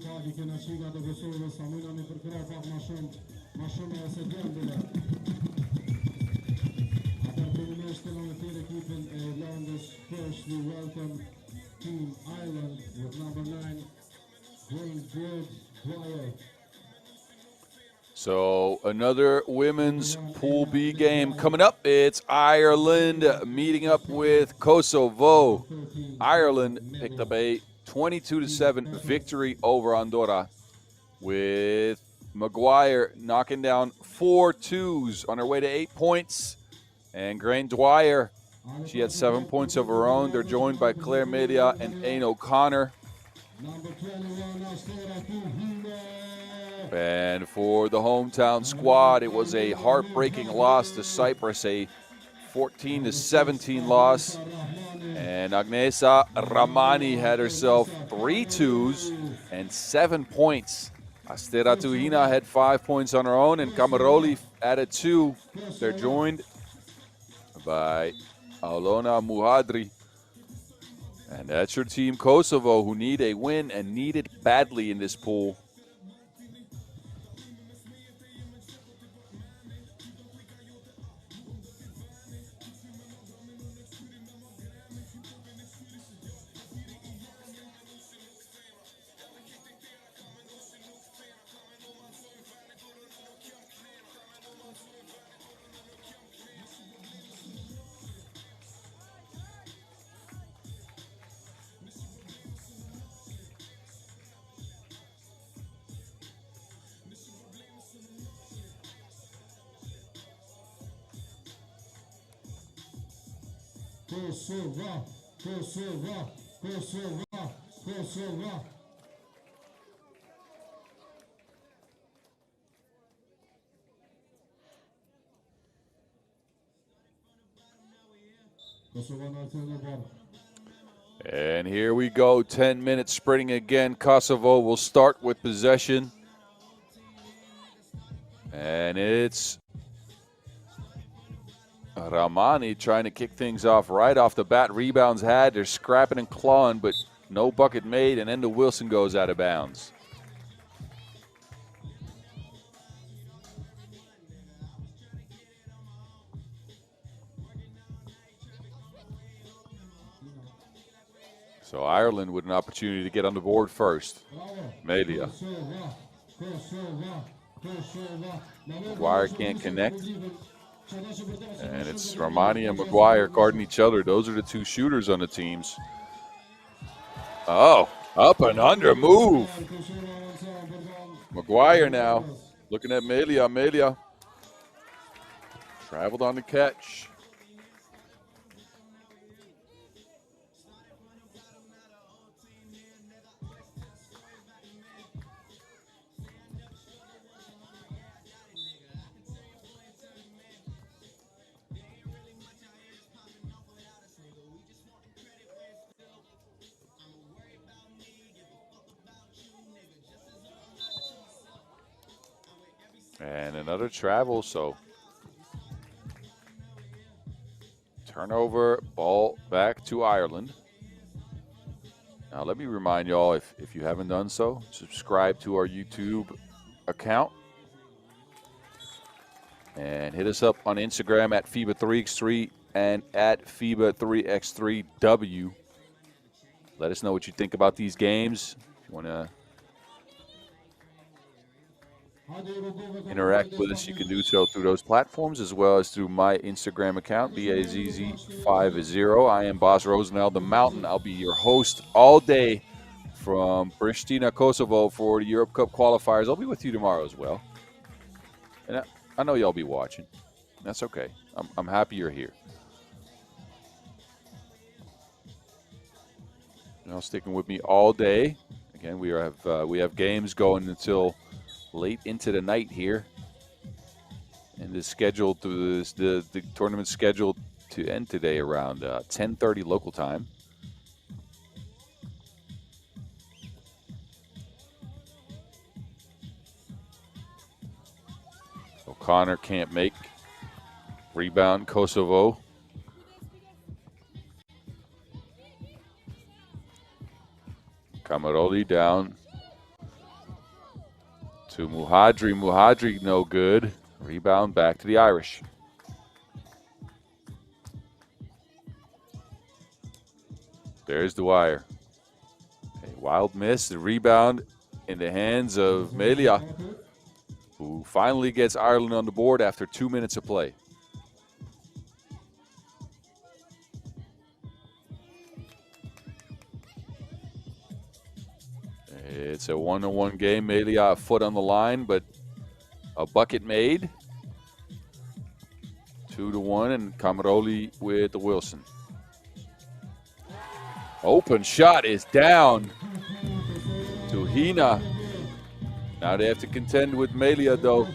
Fadi që na shiga të Kosovës, sa mundani për krah pak më shumë se dëmbële. Atër fillimisht në të ekipin e Irlandës, first we welcome Team Ireland with number 9, Dwyer. So another women's Pool B game coming up. It's Ireland meeting up with Kosovo. Ireland picked up a 22-7 victory over Andorra, with Maguire knocking down 4 twos on her way to 8 points. And Grain Dwyer, she had 7 points of her own. They're joined by Claire Media and Aine O'Connor. And for the hometown squad, it was a heartbreaking loss to Cyprus, a 14-17 loss. And Agnesa Ramani had herself 3 twos and 7 points. Astera Tuhina had 5 points on her own, and Camaroli added 2. They're joined by Alona Muhadri. And that's your team, Kosovo, who need a win and need it badly in this pool. Kosovo, Kosovo, Kosovo, Kosovo. And here we go, 10 minutes sprinting again. Kosovo will start with possession. And it's Ramani trying to kick things off right off the bat. Rebounds had, they're scrapping and clawing, but no bucket made, and Enda Wilson goes out of bounds. So Ireland with an opportunity to get on the board first. Media. Maguire can't connect. And it's Ramani and Maguire guarding each other. Those are the two shooters on the teams. Oh, up and under move. Maguire now looking at Melia. Melia traveled on the catch. And another travel, so turnover, ball back to Ireland. Now let me remind y'all, if you haven't done so, subscribe to our YouTube account. And hit us up on Instagram at FIBA 3x3 and at FIBA 3x3W. Let us know what you think about these games. If you want to interact with us, you can do so through those platforms as well as through my Instagram account, BAZZ50. I am Boss Rosenel, the Mountain. I'll be your host all day from Pristina, Kosovo for the Europe Cup Qualifiers. I'll be with you tomorrow as well. And I know y'all be watching. That's okay. I'm happy you're here. You know, sticking with me all day. Again, we have games going until late into the night here, and the tournament scheduled to end today around 10:30 local time. O'Connor can't make. Rebound Kosovo. Camaroli down To Muhadri. Muhadri, no good. Rebound back to the Irish. There's Dwyer. A wild miss. The rebound in the hands of Melia, who finally gets Ireland on the board after 2 minutes of play. It's a one-on-one game. Melia a foot on the line, but a bucket made. 2-1, and Camaroli with the Wilson. Open shot is down to Hina. Now they have to contend with Melia, though.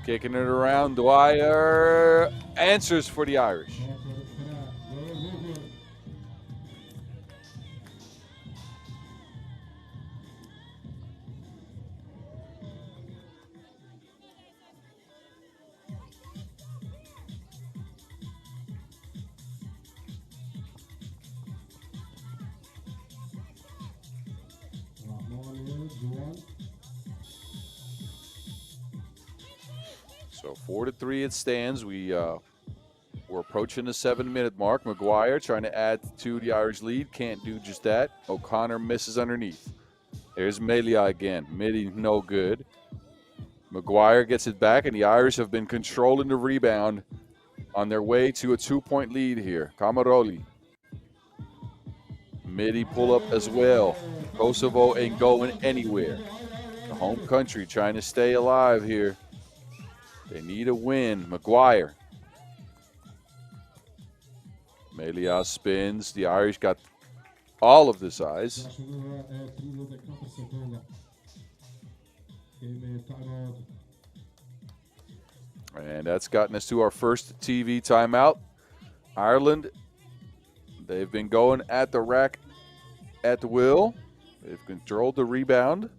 Kicking it around. Dwyer answers for the Irish. So 4-3 it stands. We're approaching the 7-minute mark. Maguire trying to add to the Irish lead. Can't do just that. O'Connor misses underneath. There's Melia again. Midi no good. Maguire gets it back, and the Irish have been controlling the rebound on their way to a 2-point lead here. Camaroli. Midi pull up as well. Kosovo ain't going anywhere. The home country trying to stay alive here. They need a win. Maguire. Melia spins. The Irish got all of the size. And that's gotten us to our first TV timeout. Ireland, they've been going at the rack at the will. They've controlled the rebound.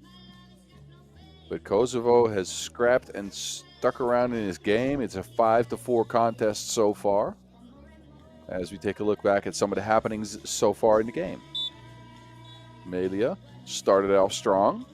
But Kosovo has scrapped and stuck around in his game. It's a 5-4 contest so far, as we take a look back at some of the happenings so far in the game. Melia started off strong.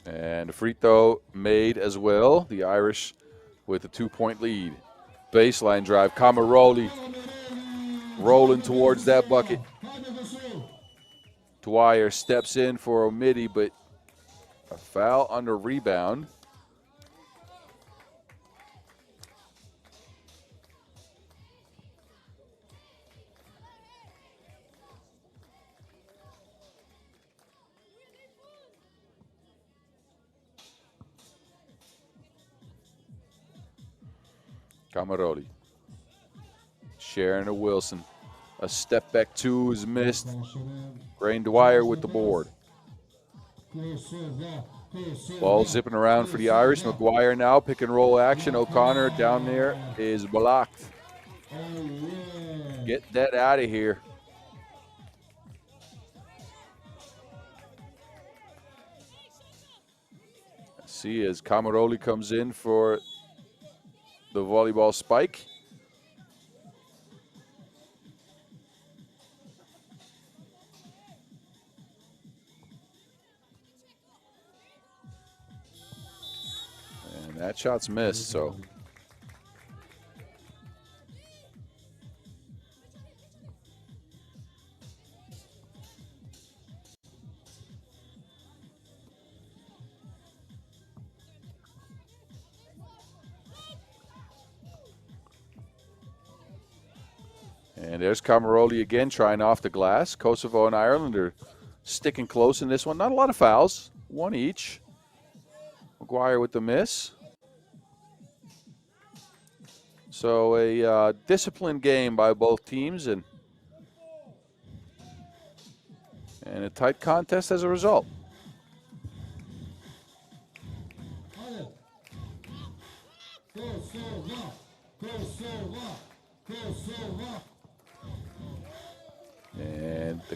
And a free throw made as well. The Irish with a 2-point lead. Baseline drive. Camaroli rolling towards that bucket. Dwyer steps in for O'Midi, but a foul on the rebound. Camaroli. Sharon to Wilson. A step back two is missed. Grain Dwyer with the board. Ball zipping around for the Irish. Maguire now, pick and roll action. O'Connor down there is blocked. Get that out of here. See as Camaroli comes in for the volleyball spike. And that shot's missed, so. And there's Camaroli again trying off the glass. Kosovo and Ireland are sticking close in this one. Not a lot of fouls, one each. Maguire with the miss. So a disciplined game by both teams and a tight contest as a result.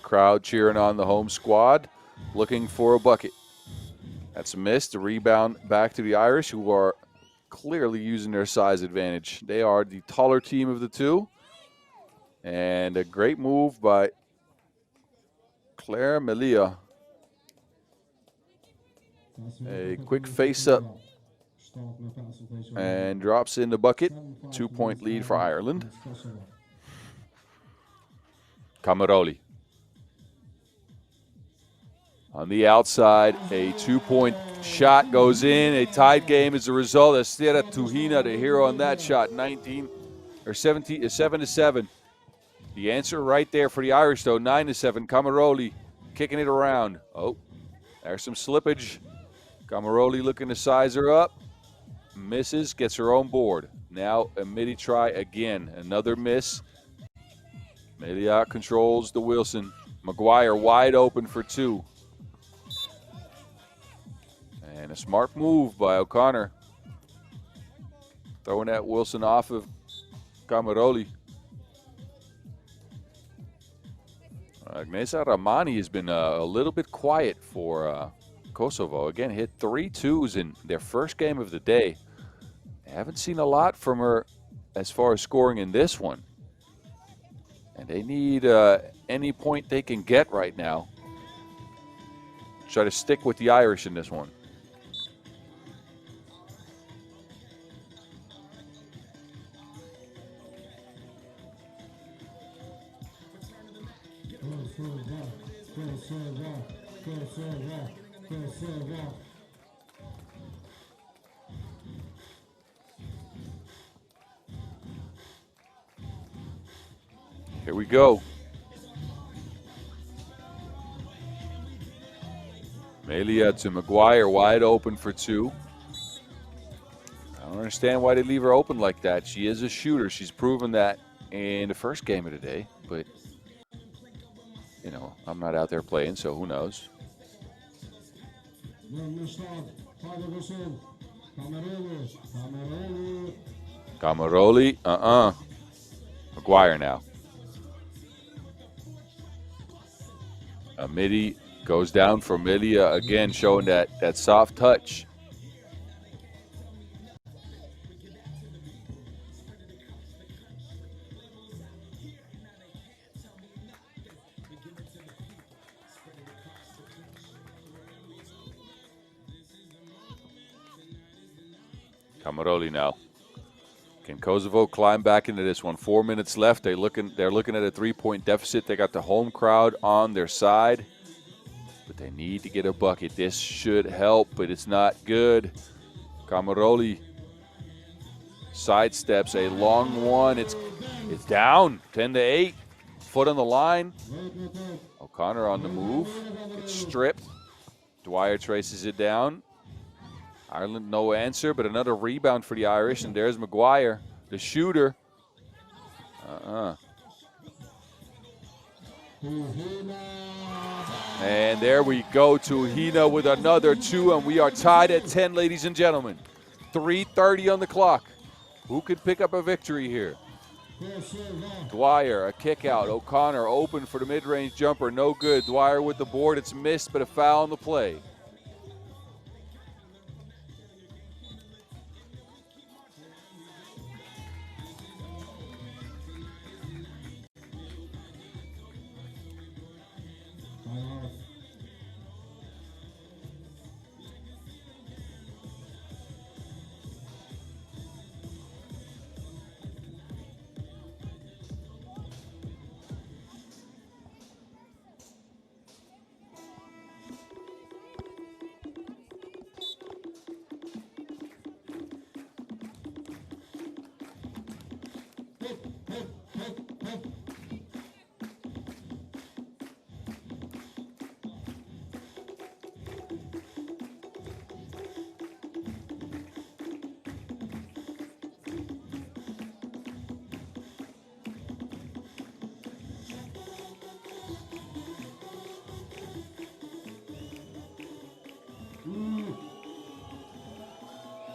crowd cheering on the home squad, looking for a bucket. That's missed. A rebound back to the Irish, who are clearly using their size advantage. They are the taller team of the two. And a great move by Claire Melia. A quick face-up and drops in the bucket. 2-point lead for Ireland. Camaroli. On the outside, a 2-point shot goes in. A tied game as a result. Estera Tuhina, the hero on that shot, 7-7. The answer right there for the Irish, though, 9-7. Camaroli kicking it around. Oh, there's some slippage. Camaroli looking to size her up. Misses, gets her own board. Now a midi try again. Another miss. Melia controls the Wilson. McGuire wide open for two. And a smart move by O'Connor. Throwing that Wilson off of Camaroli. Agnesa Ramani has been a little bit quiet for Kosovo. Again, hit 3 twos in their first game of the day. I haven't seen a lot from her as far as scoring in this one. And they need any point they can get right now. Try to stick with the Irish in this one. Here we go. Melia to McGuire, wide open for two. I don't understand why they leave her open like that. She is a shooter. She's proven that in the first game of the day. But, you know, I'm not out there playing, so who knows? Camaroli, McGuire now. A midi goes down for Melia again, showing that soft touch. Camaroli now. Can Kosovo climb back into this one? 4 minutes left. They're looking at a 3-point deficit. They got the home crowd on their side, but they need to get a bucket. This should help, but it's not good. Camaroli sidesteps a long one. It's down 10-8. Foot on the line. O'Connor on the move. It's stripped. Dwyer traces it down. Ireland, no answer, but another rebound for the Irish, and there's McGuire, the shooter. And there we go, Tuhina with another two, and we are tied at 10, ladies and gentlemen. 3:30 on the clock. Who could pick up a victory here? Dwyer, a kick out. O'Connor open for the mid-range jumper, no good. Dwyer with the board, it's missed, but a foul on the play.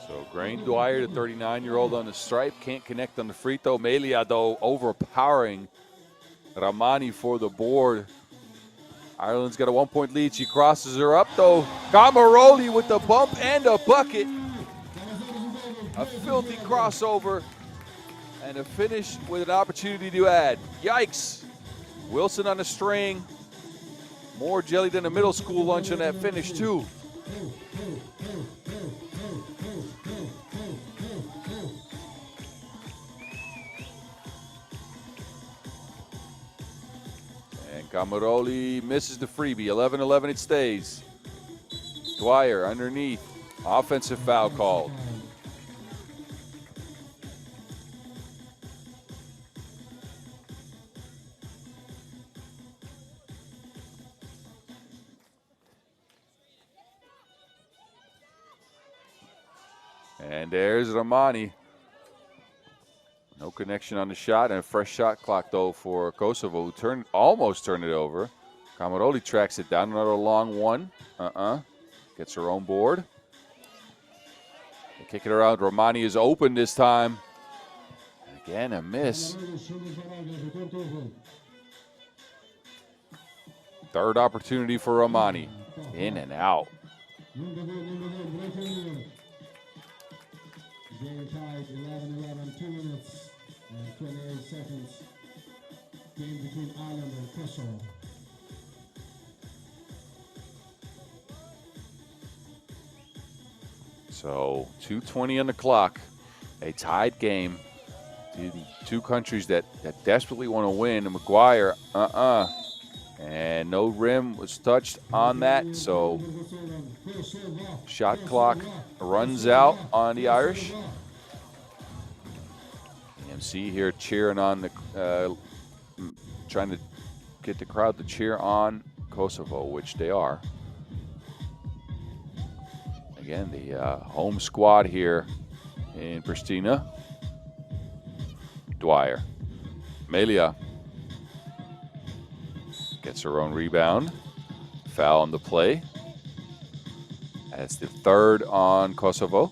So Grain Dwyer, the 39-year-old on the stripe, can't connect on the free throw. Melia, though, overpowering Ramani for the board. Ireland's got a 1-point lead. She crosses her up, though. Camaroli with the bump and a bucket. A filthy crossover. And a finish with an opportunity to add. Yikes. Wilson on the string. More jelly than a middle school lunch on that finish, too. And Camaroli misses the freebie. 11-11 it stays. Dwyer underneath. Offensive foul called. And there's Romani. No connection on the shot, and a fresh shot clock, though, for Kosovo, who almost turned it over. Camaroli tracks it down. Another long one. Gets her own board. They kick it around. Romani is open this time. Again, a miss. Third opportunity for Romani. In and out. Game tied 11-11, 2 minutes and 28 seconds. Game between Ireland and Kosovo. So 2:20 on the clock. A tied game. Two countries that desperately want to win. And McGuire, And no rim was touched on that. So shot clock runs out on the Irish. MC here cheering on the, trying to get the crowd to cheer on Kosovo, which they are. Again, the home squad here in Pristina. Dwyer. Melia gets her own rebound. Foul on the play. That's the third on Kosovo.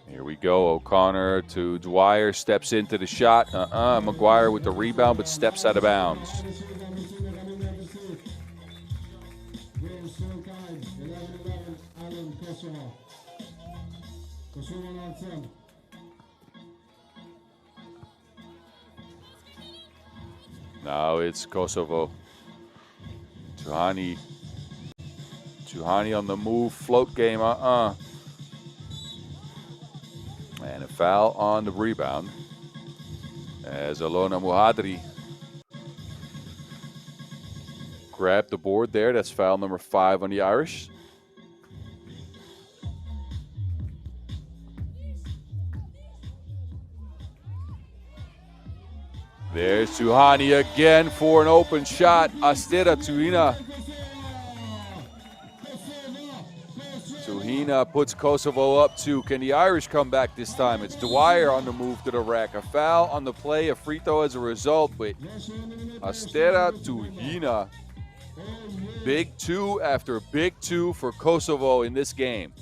Here we go. O'Connor to Dwyer, steps into the shot. McGuire with the rebound, but steps out of bounds. Now it's Kosovo. Tuhani on the move, float game, And a foul on the rebound as Alona Muhadri grabbed the board there. That's foul number 5 on the Irish. There's Tuhani again for an open shot. Astera Tuhina. Tuhina puts Kosovo up 2. Can the Irish come back this time? It's Dwyer on the move to the rack. A foul on the play, a free throw as a result, but Astera Tuhina. Big 2 after big 2 for Kosovo in this game.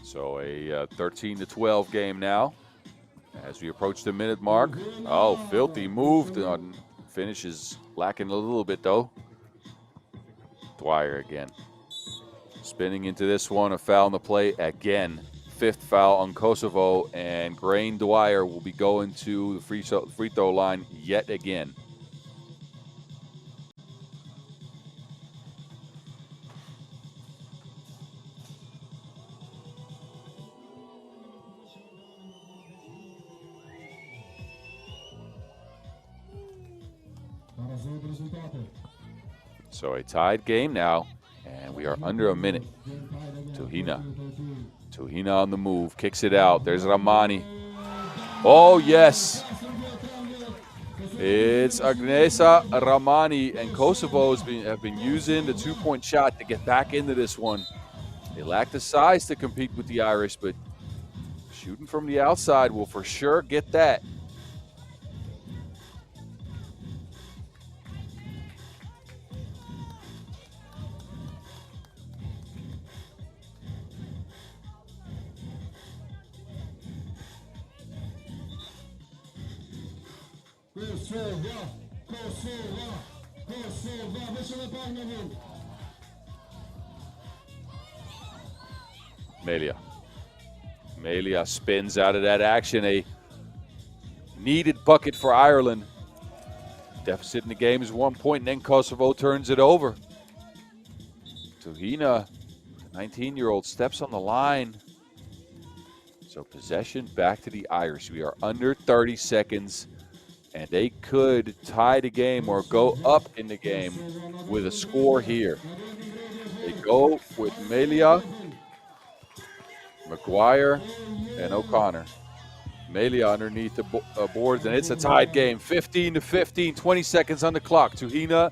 So a 13-12 game now as we approach the minute mark. Oh, filthy move. Finish is lacking a little bit, though. Dwyer again. Spinning into this one, a foul on the play again. 5th foul on Kosovo, and Grain Dwyer will be going to the free throw line yet again. So a tied game now, and we are under a minute. Tuhina on the move, kicks it out. There's Ramani. Oh, yes. It's Agnesa Ramani, and Kosovo have been using the two-point shot to get back into this one. They lack the size to compete with the Irish, but shooting from the outside will for sure get that. Melia spins out of that action. A needed bucket for Ireland. Deficit in the game is 1 point, and then Kosovo turns it over. Tuhina, 19-year-old, steps on the line. So possession back to the Irish. We are under 30 seconds, and they could tie the game or go up in the game with a score here. They go with Melia, McGuire, and O'Connor. Melia underneath the boards, and it's a tied game. 15-15, 20 seconds on the clock. Tuhina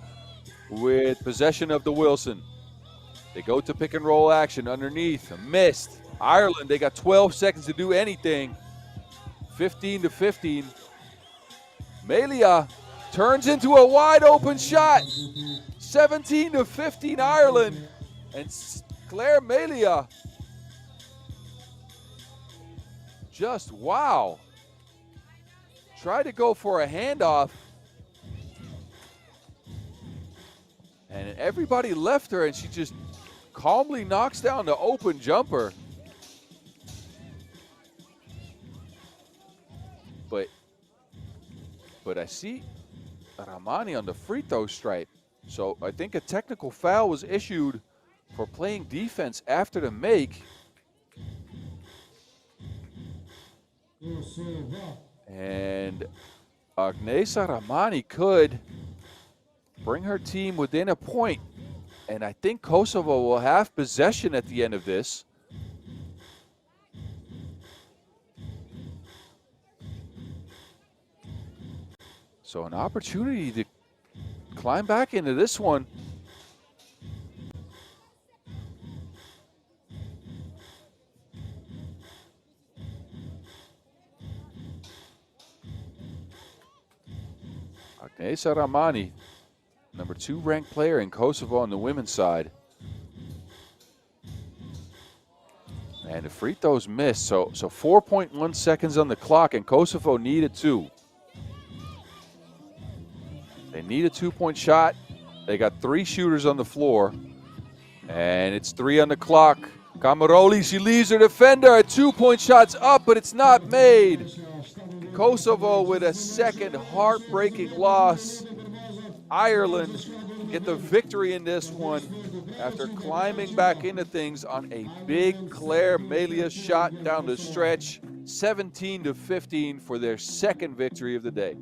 with possession of the Wilson. They go to pick and roll action underneath. Missed. Ireland, they got 12 seconds to do anything. 15-15. Melia turns into a wide open shot. 17-15 Ireland. And Claire Melia, just wow. Tried to go for a handoff. And everybody left her, and she just calmly knocks down the open jumper. But I see Ramani on the free throw stripe. So I think a technical foul was issued for playing defense after the make. And Agnesa Ramani could bring her team within a point. And I think Kosovo will have possession at the end of this. So an opportunity to climb back into this one. Agnesa Ramani, number 2 ranked player in Kosovo on the women's side. And the free throws missed, so 4.1 seconds on the clock, and Kosovo needed 2. They need a 2-point shot. They got 3 shooters on the floor, and it's 3 on the clock. Camaroli, she leaves her defender. A 2-point shot's up, but it's not made. Kosovo with a second heartbreaking loss. Ireland get the victory in this one after climbing back into things on a big Claire Melia shot down the stretch. 17-15 for their second victory of the day.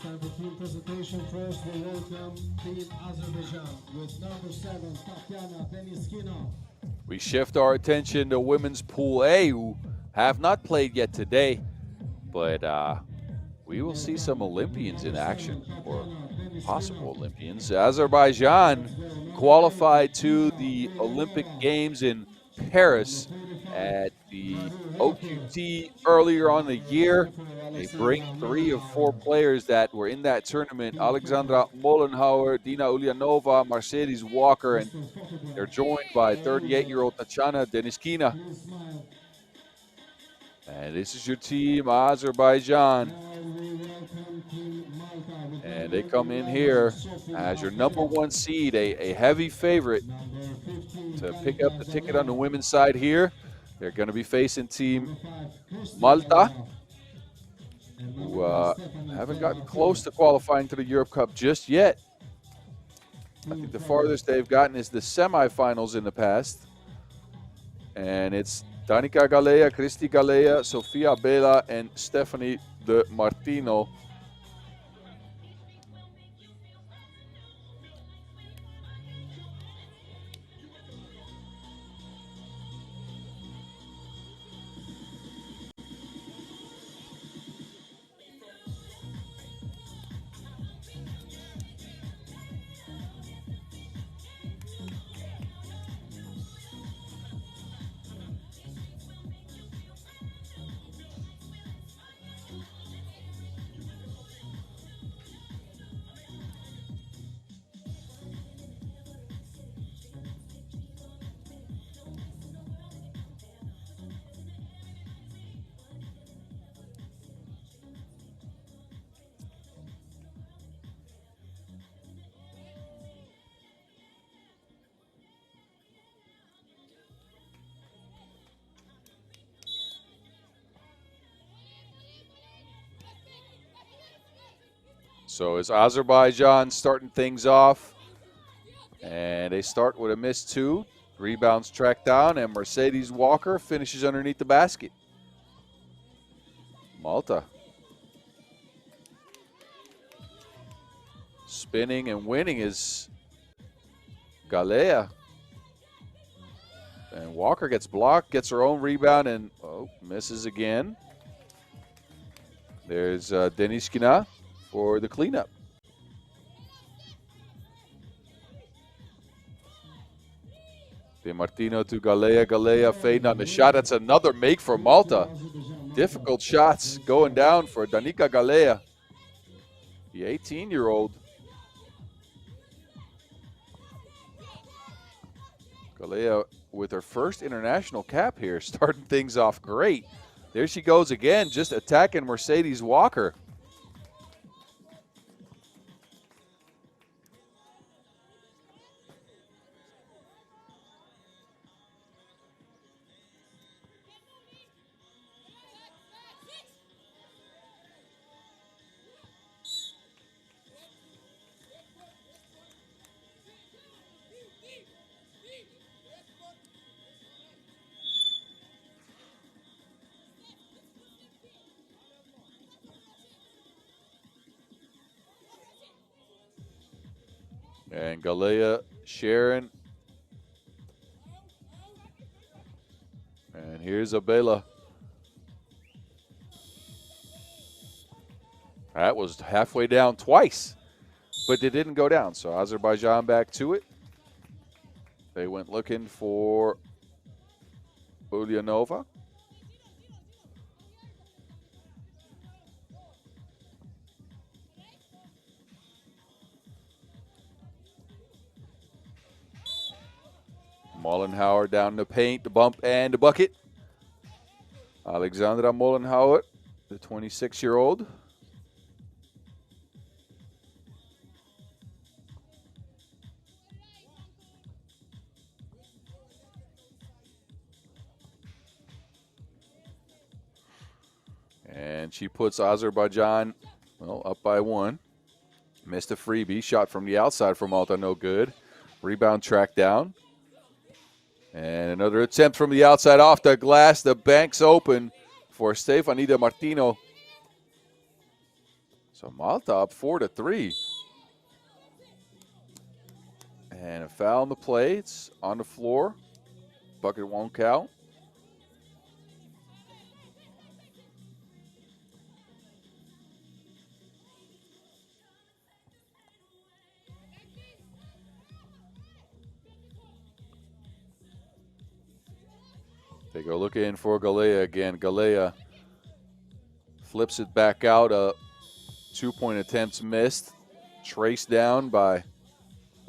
It's time for team presentation. First, we welcome Team Azerbaijan with number 7, Tatiana Deniskina. We shift our attention to women's Pool A, who have not played yet today, but we will see some Olympians in action, or possible Olympians. Azerbaijan qualified to the Olympic Games in Paris at the OQT earlier on the year. They bring 3 of 4 players that were in that tournament: Alexandra Molenhauer, Dina Ulyanova, Mercedes Walker, and they're joined by 38-year-old Tatiana Deniskina. And this is your team, Azerbaijan. And they come in here as your number 1 seed, a heavy favorite to pick up the ticket on the women's side here. They're going to be facing Team Malta, who haven't gotten close to qualifying to the Europe Cup just yet. I think the farthest they've gotten is the semifinals in the past. And it's Danica Galea, Cristi Galea, Sofia Bela, and Stephanie De Martino. So it's Azerbaijan starting things off, and they start with a missed 2. Rebounds tracked down, and Mercedes Walker finishes underneath the basket. Malta spinning and winning is Galea. And Walker gets blocked, gets her own rebound, and misses again. There's Deniskina for the cleanup. De Martino to Galea. Galea fading on the shot. That's another make for Malta. Difficult shots going down for Danica Galea, the 18-year-old. Galea with her first international cap here, starting things off great. There she goes again, just attacking Mercedes Walker. And Galea sharing. And here's Abela. That was halfway down twice, but it didn't go down. So Azerbaijan back to it. They went looking for Ulyanova. Molenhauer down the paint, the bump, and the bucket. Alexandra Molenhauer, the 26-year-old. And she puts Azerbaijan, up by 1. Missed a freebie. Shot from the outside from Malta, no good. Rebound tracked down. And another attempt from the outside off the glass. The bank's open for Stephanie De Martino. So Malta up 4-3. And a foul on the play. It's on the floor. Bucket won't count. They go looking for Galea again. Galea flips it back out. 2-point attempts missed. Traced down by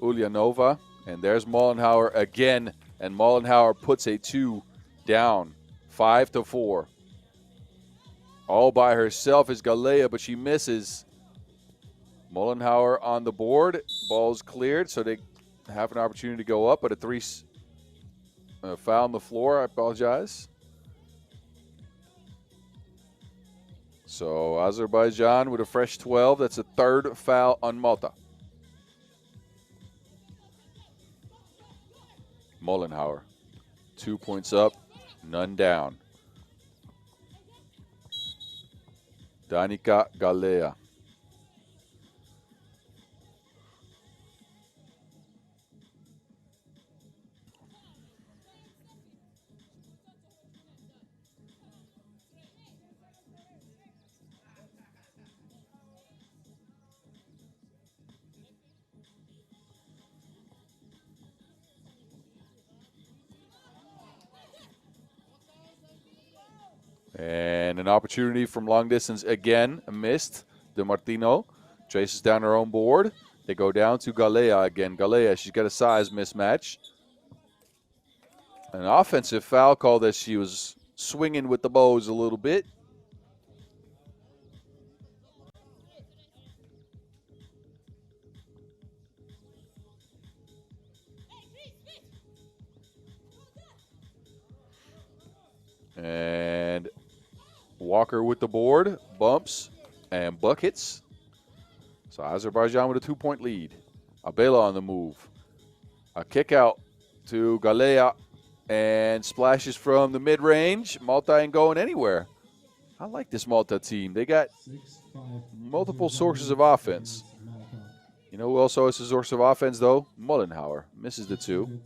Ulyanova. And there's Mollenhauer again. And Mollenhauer puts a 2 down. 5-4. All by herself is Galea, but she misses. Mollenhauer on the board. Ball's cleared, so they have an opportunity to go up, but a 3 foul on the floor. I apologize. So Azerbaijan with a fresh 12. That's a 3rd foul on Malta. Mollenhauer, 2 points up, none down. Danica Galea. And an opportunity from long distance again, missed. De Martino chases down her own board. They go down to Galea again. Galea, she's got a size mismatch. An offensive foul call that she was swinging with the bows a little bit. And Walker with the board, bumps and buckets. So Azerbaijan with a 2-point lead. Abela on the move. A kick out to Galea and splashes from the mid-range. Malta ain't going anywhere. I like this Malta team. They got multiple sources of offense. You know who also has a source of offense, though? Mollenhauer. Misses the 2.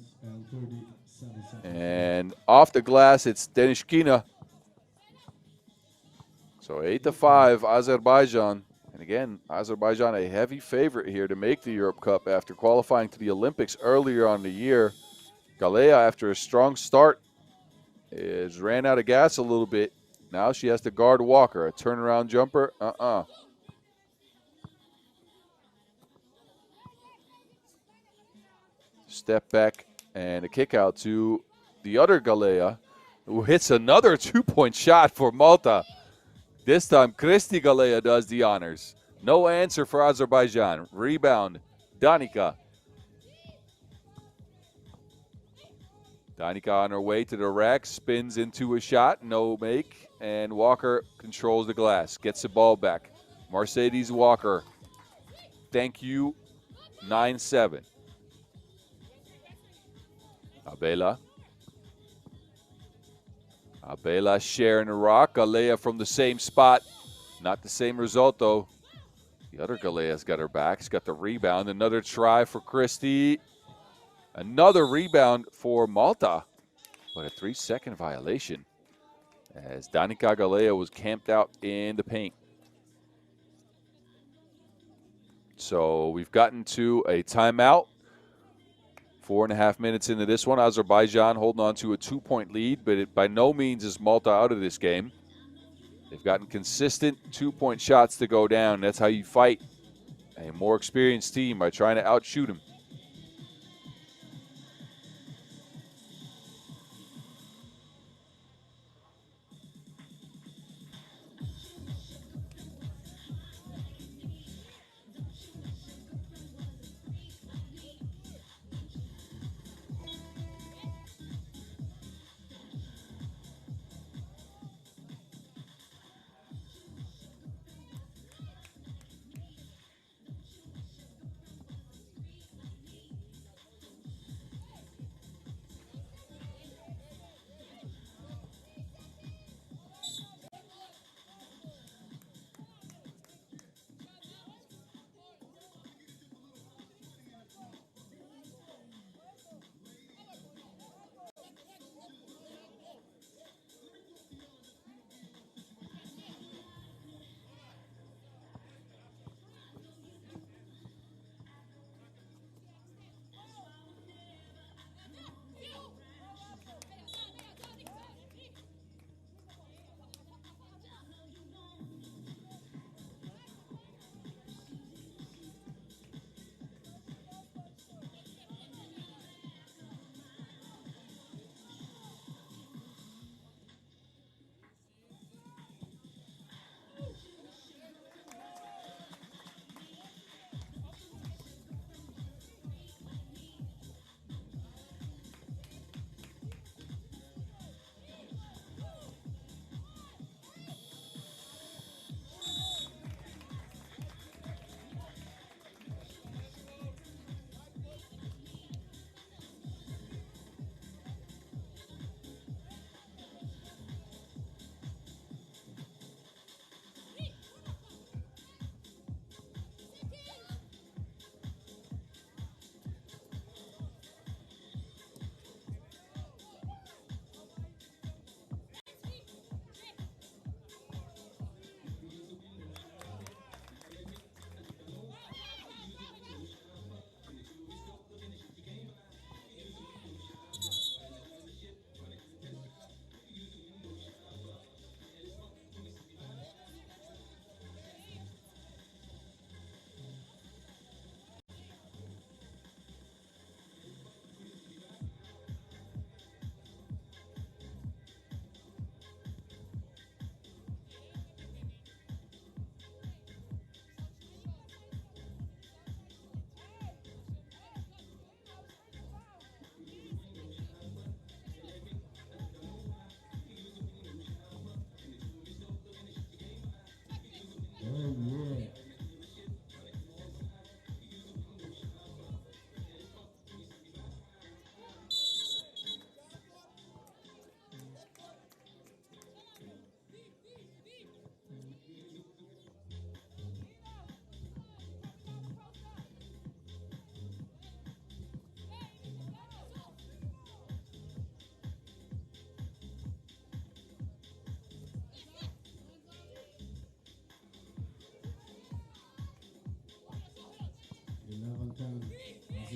And off the glass, it's Denishkina. So 8-5, Azerbaijan. And again, Azerbaijan a heavy favorite here to make the Europe Cup after qualifying to the Olympics earlier on the year. Galea, after a strong start, ran out of gas a little bit. Now she has to guard Walker. A turnaround jumper, Step back and a kick out to the other Galea, who hits another 2-point shot for Malta. This time, Kristi Galea does the honors. No answer for Azerbaijan. Rebound, Danica. Danica on her way to the rack, spins into a shot, no make, and Walker controls the glass, gets the ball back. Mercedes Walker, thank you, 9-7. Abela sharing the rock. Galea from the same spot. Not the same result, though. The other Galea's got her back. She's got the rebound. Another try for Kristi. Another rebound for Malta. But a 3-second violation as Danica Galea was camped out in the paint. So we've gotten to a timeout. 4.5 minutes into this one. Azerbaijan holding on to a 2-point lead, but it by no means is Malta out of this game. They've gotten consistent 2-point shots to go down. That's how you fight a more experienced team, by trying to outshoot them.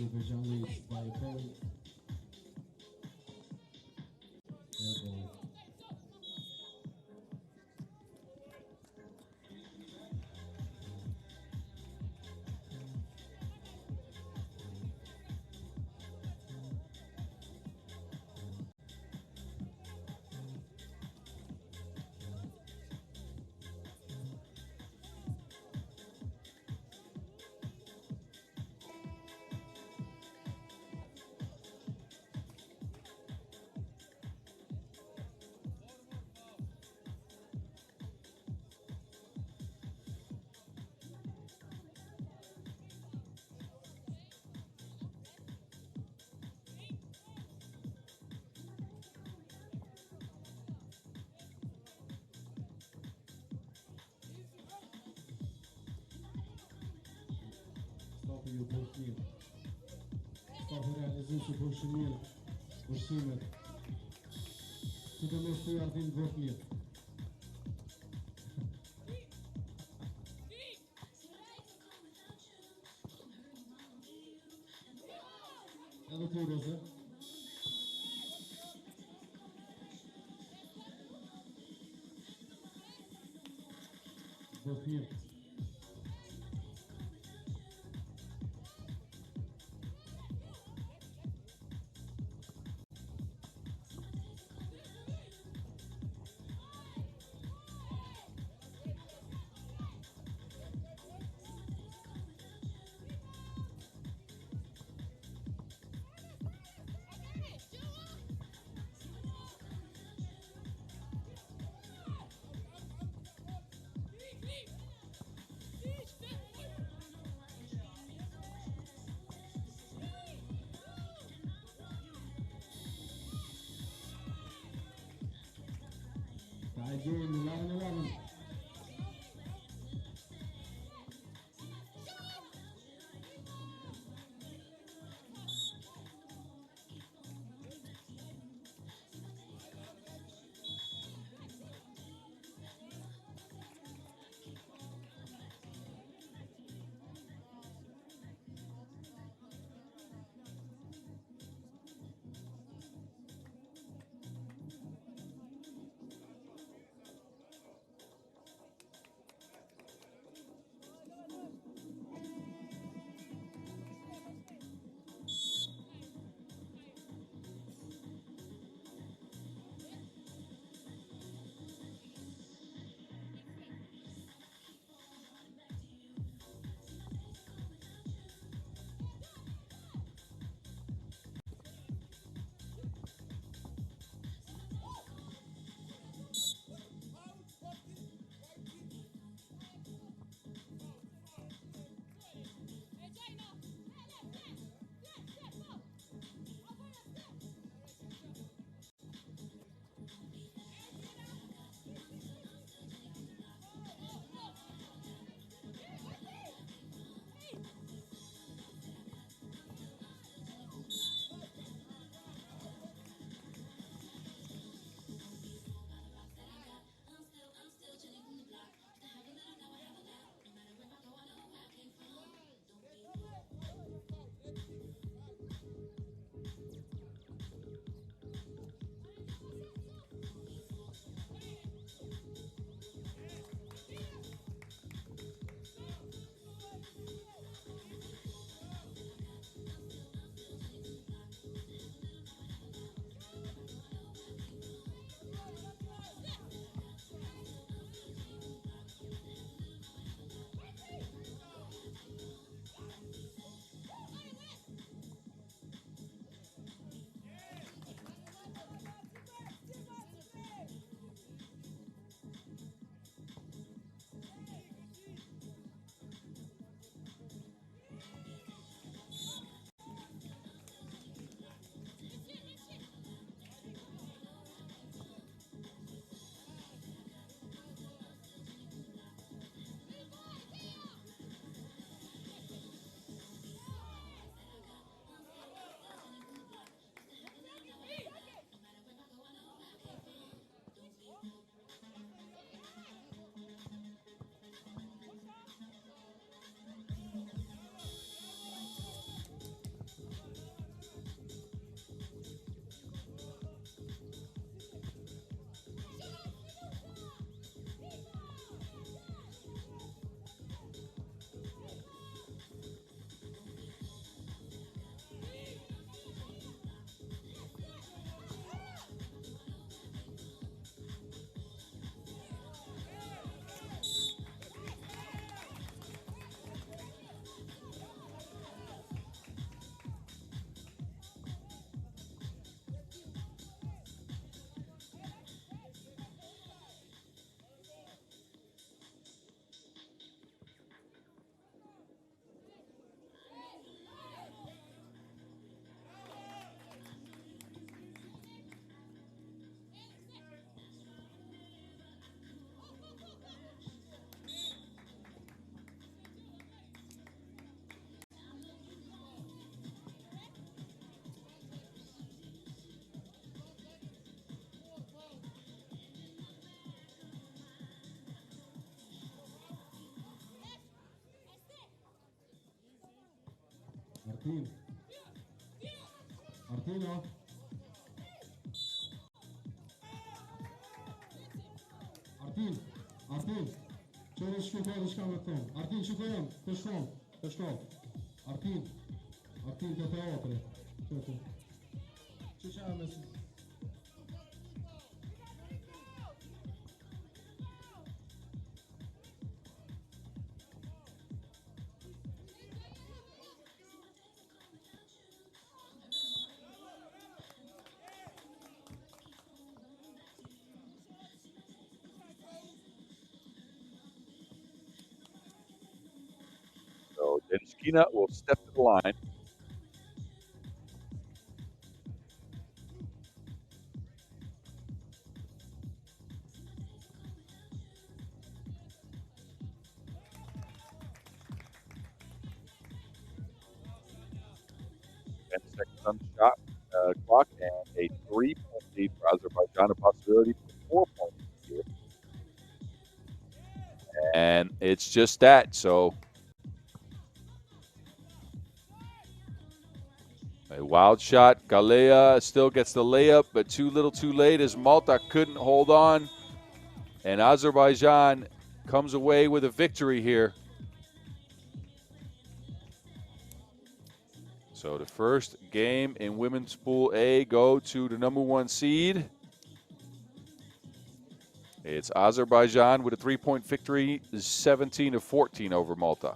Azerbaijan leads by a point. Airball. Stopping your push knee. Stop realizuesi pushimir. Pushimet. Që të me shtu ardhin vërë mirë. Edhe të urëse. Vërë mirë. Again, 11-11. Artin. Artino. Artin. Çöre şükür işkametten. Artin şükürüm. Teşkom. Artin köpeğe otur. Kötü. Çeşamesin. So Denskina will step to the line. Seconds on the shot clock, and a 3-point lead for Azerbaijan, a possibility for 4 points here. And it's just that. So a wild shot. Galea still gets the layup, but too little too late as Malta couldn't hold on. And Azerbaijan comes away with a victory here. So the first game in Women's Pool A go to the #1 seed. It's Azerbaijan with a 3-point victory, 17-14 over Malta.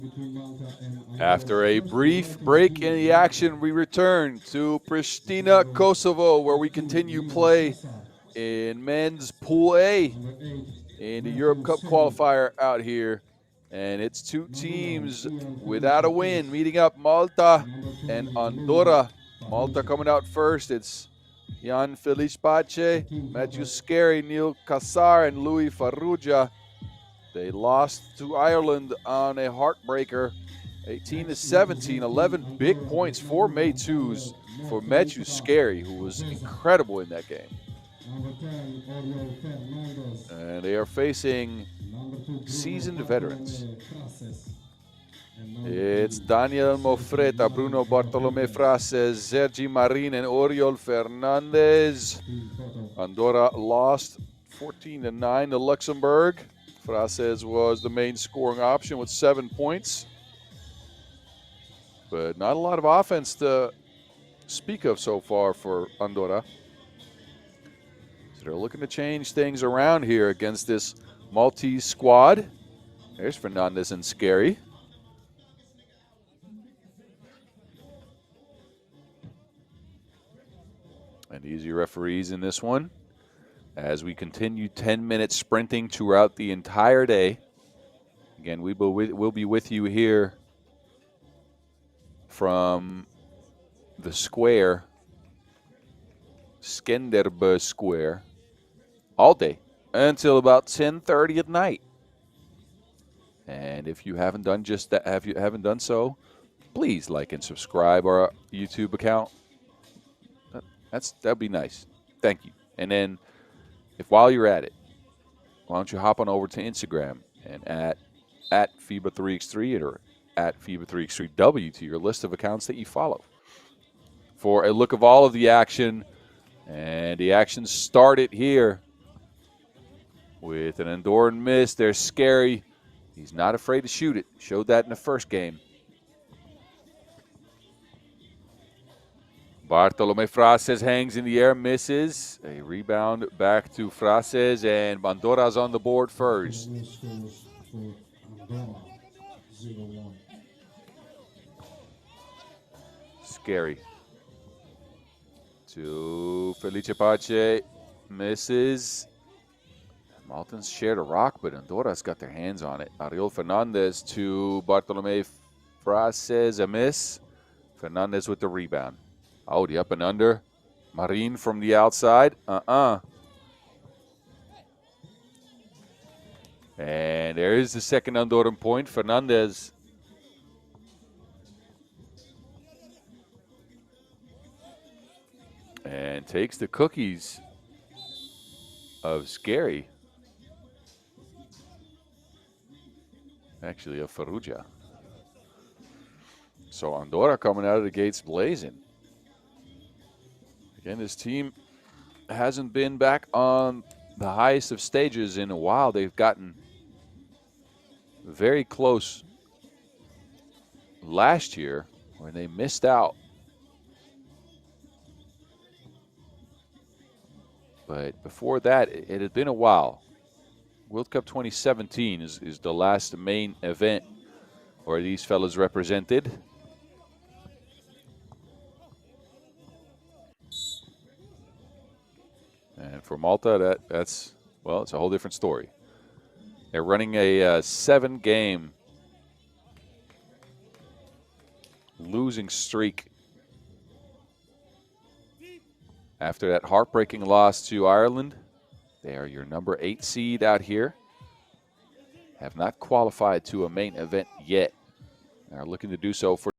between Malta and Andorra. After a brief break in the action, we return to Pristina, Kosovo, where we continue play in men's Pool A Number 8, in the Europe Cup Qualifier out here. And it's two teams without a win meeting up, Malta and Andorra. Malta coming out first. It's Jan Felispace, Matthew Scarry, Neil Kassar, and Louis Farrugia. They lost to Ireland on a heartbreaker, 18-17, 11 big points for May 2s for Matthew Scarry, who was incredible in that game. Number 10, Oriol Fernandez. And they are facing Number 2, Bruno seasoned veterans. Bartolomé Frases. And number It's 3, Daniel Mofreta, Bruno Bartolomé Frases, Sergi Marin, and Oriol Fernandez. team total. Andorra lost 14-9 to Luxembourg. Frases was the main scoring option with 7 points. But not a lot of offense to speak of so far for Andorra. So they're looking to change things around here against this Maltese squad. There's Fernandez and Scarry. And easy referees in this one as we continue 10-minute sprinting throughout the entire day. Again, we'll be with you here from the square, Skenderbeu Square, all day until about 10:30 at night. And if you haven't done just that, haven't done so, please like and subscribe our YouTube account. That'd be nice. Thank you. And then, if while you're at it, why don't you hop on over to Instagram and at FIBA 3x3 or at FIBA 3x3W to your list of accounts that you follow for a look of all of the action. And the action started here with an Andorran miss. There's Scarry. He's not afraid to shoot it. Showed that in the first game. Bartolomé Frases hangs in the air, misses. A rebound back to Frases, and Andorra's on the board first. Scores for Andorra, 0-1. Scarry to Felice Pace, misses. Maltans shared a rock, but Andorra's got their hands on it. Ariel Fernandez to Bartolomé Frases, a miss. Fernandez with the rebound. Oh, the up and under. Marin from the outside. And there is the second Andorran point. Fernandez. And takes the cookies of Scarry. Actually, of Farrugia. So Andorra coming out of the gates blazing. Again, this team hasn't been back on the highest of stages in a while. They've gotten very close last year when they missed out. But before that, it had been a while. World Cup 2017 is the last main event where these fellas represented. And for Malta, that's it's a whole different story. They're running a 7-game losing streak after that heartbreaking loss to Ireland. They are your number 8 seed out here. Have not qualified to a main event yet. They are looking to do so for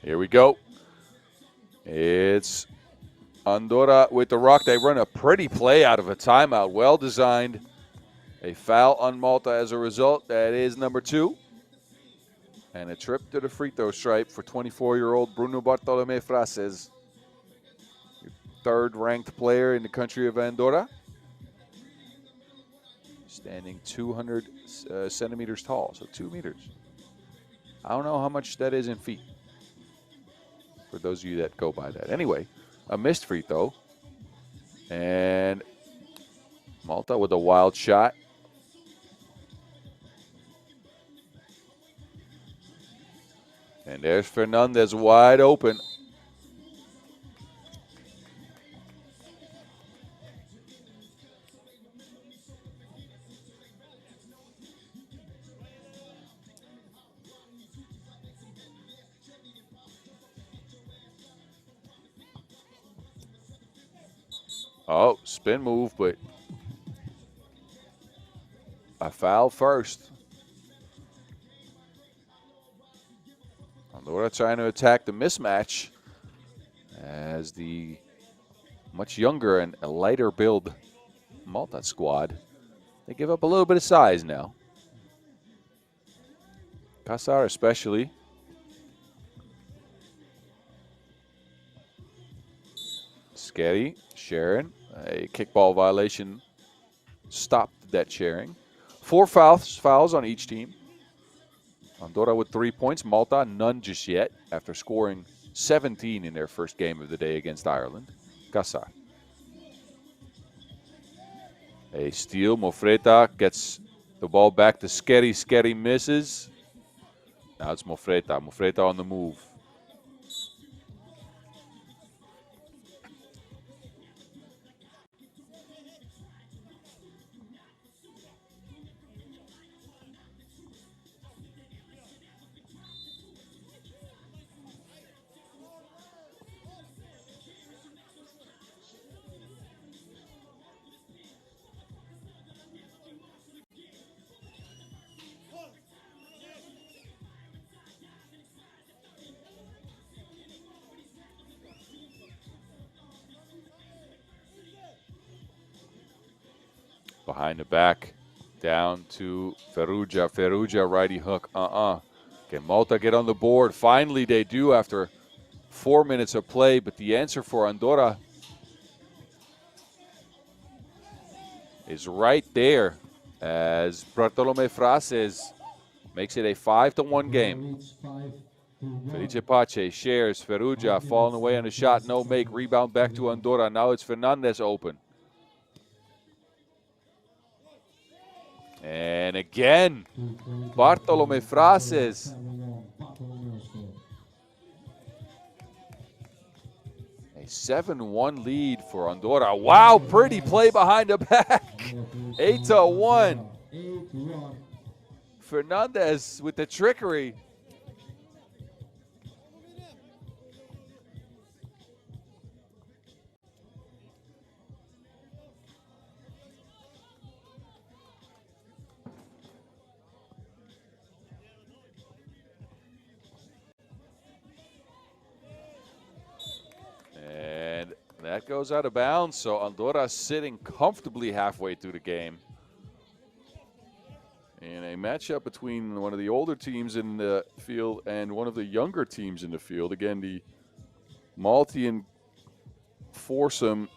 Here we go. It's Andorra with the rock. They run a pretty play out of a timeout. Well designed. A foul on Malta as a result. That is number 2. And a trip to the free throw stripe for 24-year-old Bruno Bartolomé Frases. 3rd-ranked player in the country of Andorra. Standing 200 centimeters tall, so 2 meters. I don't know how much that is in feet, for those of you that go by that. Anyway, a missed free throw. And Malta with a wild shot. And there's Fernandez wide open. Oh, spin move, but a foul first. Andorra trying to attack the mismatch as the much younger and a lighter build Malta squad. They give up a little bit of size now. Kasar especially. Scary, Sharon. A kickball violation stopped that sharing. 4 fouls on each team. Andorra with 3 points. Malta, none just yet after scoring 17 in their first game of the day against Ireland. Kasar. A steal. Mofreta gets the ball back to Scary. Scary misses. Now it's Mofreta. Mofreta on the move. Behind the back, down to Ferrugia. Ferrugia, righty hook. Can Malta get on the board? Finally, they do after 4 minutes of play. But the answer for Andorra is right there as Bartolomé Frases makes it a 5-1 game. Felice Pace shares. Ferrugia falling away on a shot. No make. Rebound back to Andorra. Now it's Fernandez open. And again, Bartolomé Frases. A 7-1 lead for Andorra. Wow, pretty play behind the back. 8-1. Fernandez with the trickery. And that goes out of bounds, so Andorra sitting comfortably halfway through the game. In a matchup between one of the older teams in the field and one of the younger teams in the field. Again, the Maltian foursome,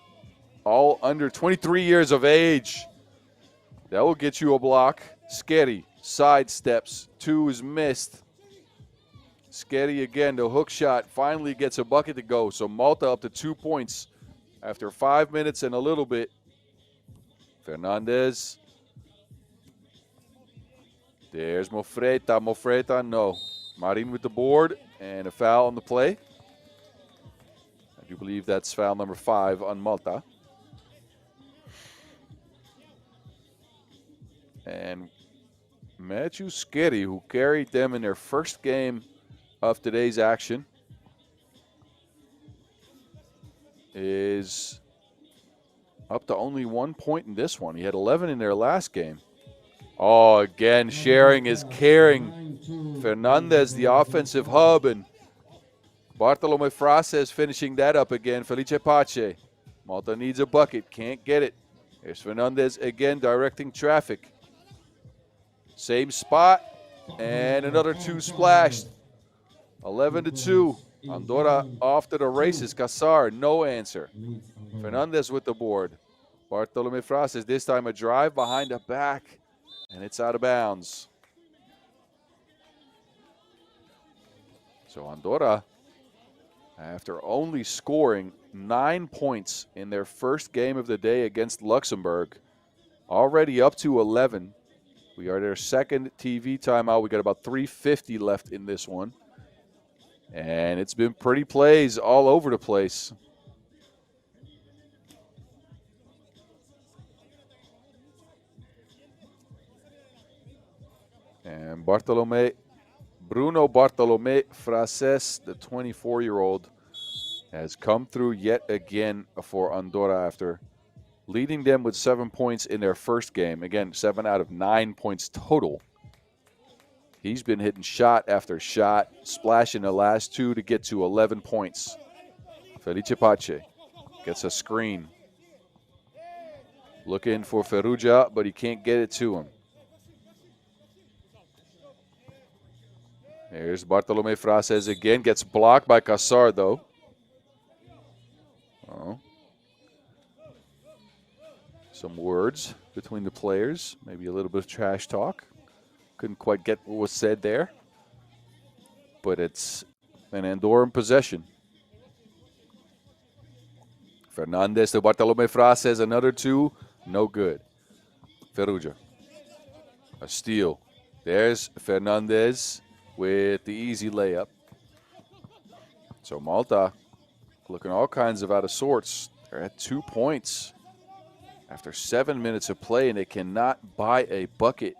all under 23 years of age. That will get you a block. Scary, side steps, 2 is missed. Scary again, the hook shot finally gets a bucket to go. So Malta up to 2 points after 5 minutes and a little bit. Fernandez. There's Mofreta. Mofreta, no. Marin with the board and a foul on the play. I do believe that's foul number 5 on Malta. And Matthew Scary, who carried them in their first game of today's action, is up to only 1 point in this one. He had 11 in their last game. Oh, again, sharing is caring. Fernandez, the offensive hub, and Bartolome Frases finishing that up again. Felice Pace. Malta needs a bucket. Can't get it. Here's Fernandez again directing traffic. Same spot. And another two splashed. 11-2. Andorra off to the races. Casar, no answer. Fernandez with the board. Bartolome Frases, this time a drive behind the back. And it's out of bounds. So Andorra, after only scoring 9 points in their first game of the day against Luxembourg, already up to 11. We are their second TV timeout. We got about 3:50 left in this one. And it's been pretty plays all over the place. And Bruno Bartolome Frases, the 24-year-old, has come through yet again for Andorra after leading them with 7 points in their first game. Again, 7 out of 9 points total. He's been hitting shot after shot, splashing the last two to get to 11 points. Felice Pace gets a screen. Looking for Ferrugia, but he can't get it to him. Here's Bartolome Frases again. Gets blocked by Casar, though. Oh. Some words between the players. Maybe a little bit of trash talk. Couldn't quite get what was said there. But it's an Andorran possession. Fernandez to Bartolome Frases. Another two. No good. Ferrugia. A steal. There's Fernandez with the easy layup. So Malta looking all kinds of out of sorts. They're at 2 points after 7 minutes of play, and they cannot buy a bucket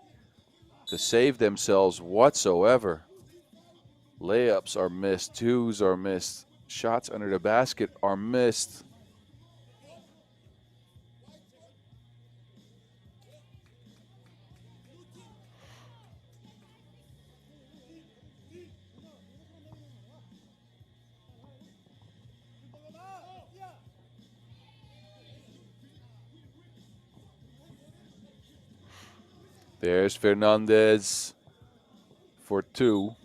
to save themselves whatsoever. Layups are missed. Twos are missed. Shots under the basket are missed. There's Fernandez for two.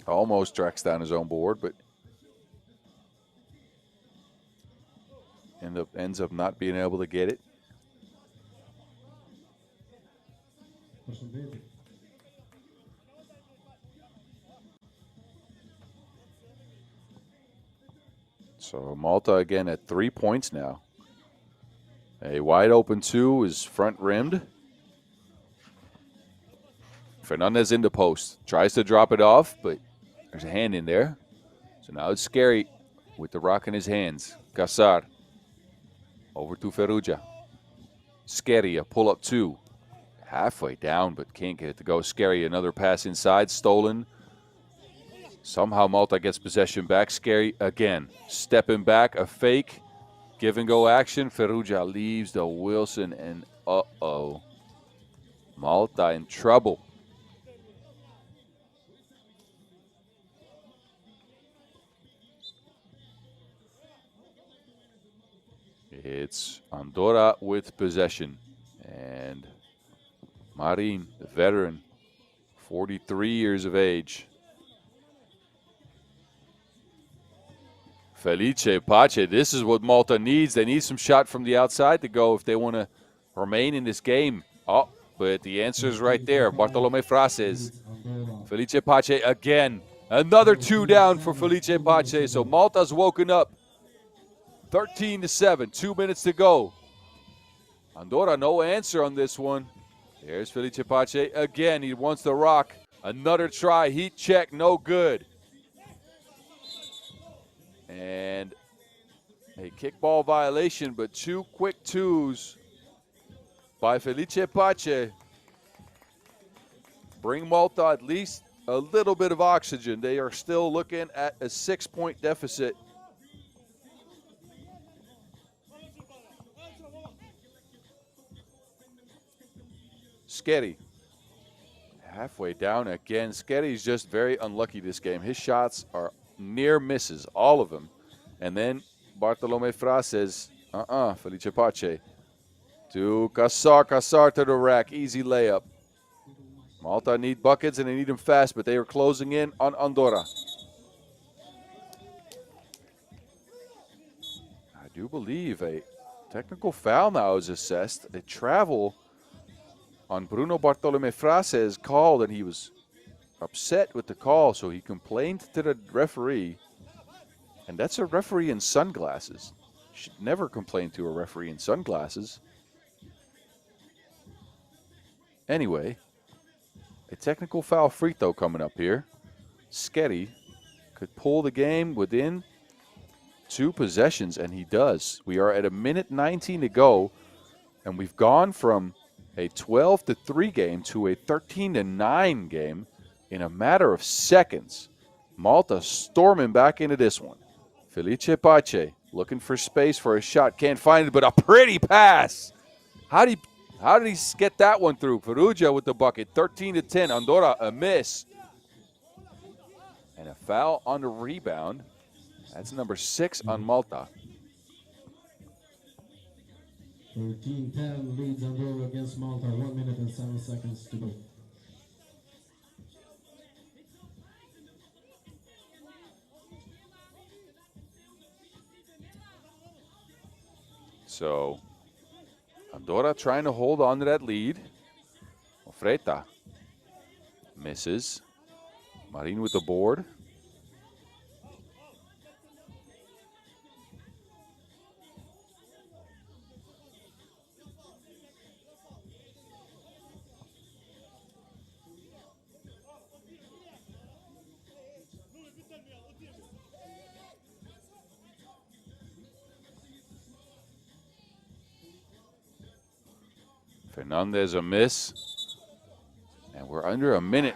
Almost tracks down his own board, but ends up not being able to get it. So Malta again at 3 points now. A wide open two is front rimmed. Fernandez in the post. Tries to drop it off, but there's a hand in there. So now it's Scary with the rock in his hands. Casar. Over to Ferrugia. Scary, a pull-up two. Halfway down, but can't get it to go. Scary, another pass inside. Stolen. Somehow Malta gets possession back. Scary again. Stepping back, a fake. Give and go action. Ferrugia leaves the Wilson, and uh-oh. Malta in trouble. It's Andorra with possession. And Marin, the veteran, 43 years of age. Felice Pace, this is what Malta needs. They need some shot from the outside to go if they want to remain in this game. Oh, but the answer is right there. Bartolome Frases. Felice Pace again. Another two down for Felice Pace. So Malta's woken up. 13-7, 2 minutes to go. Andorra, no answer on this one. There's Felice Pace again. He wants the rock. Another try, heat check, no good. And a kickball violation, but two quick twos by Felice Pace. Bring Malta at least a little bit of oxygen. They are still looking at a 6-point deficit. Scary. Halfway down again. Scari's just very unlucky this game. His shots are near misses, all of them. And then Bartolome Frases, Felice Pace to Kassar to the rack, easy layup. Malta need buckets and they need them fast, but they are closing in on Andorra. I do believe a technical foul now is assessed. A travel on Bruno Bartolome Frases called, and he was upset with the call, so he complained to the referee. And that's a referee in sunglasses. Should never complain to a referee in sunglasses. Anyway, a technical foul free throw coming up here. Sketty could pull the game within 2 possessions, and he does. We are at a minute 19 to go, and we've gone from a 12-3 game to a 13-9 game in a matter of seconds. Malta storming back into this one. Felice Pace looking for space for a shot. Can't find it, but a pretty pass. How did he get that one through? Perugia with the bucket. 13-10. Andorra, a miss. And a foul on the rebound. That's number 6 on Malta. 13-10 leads Andorra against Malta. 1 minute and 7 seconds to go. So, Andorra trying to hold on to that lead. Ofreta misses. Marin with the board. Fernandez a miss. And we're under a minute.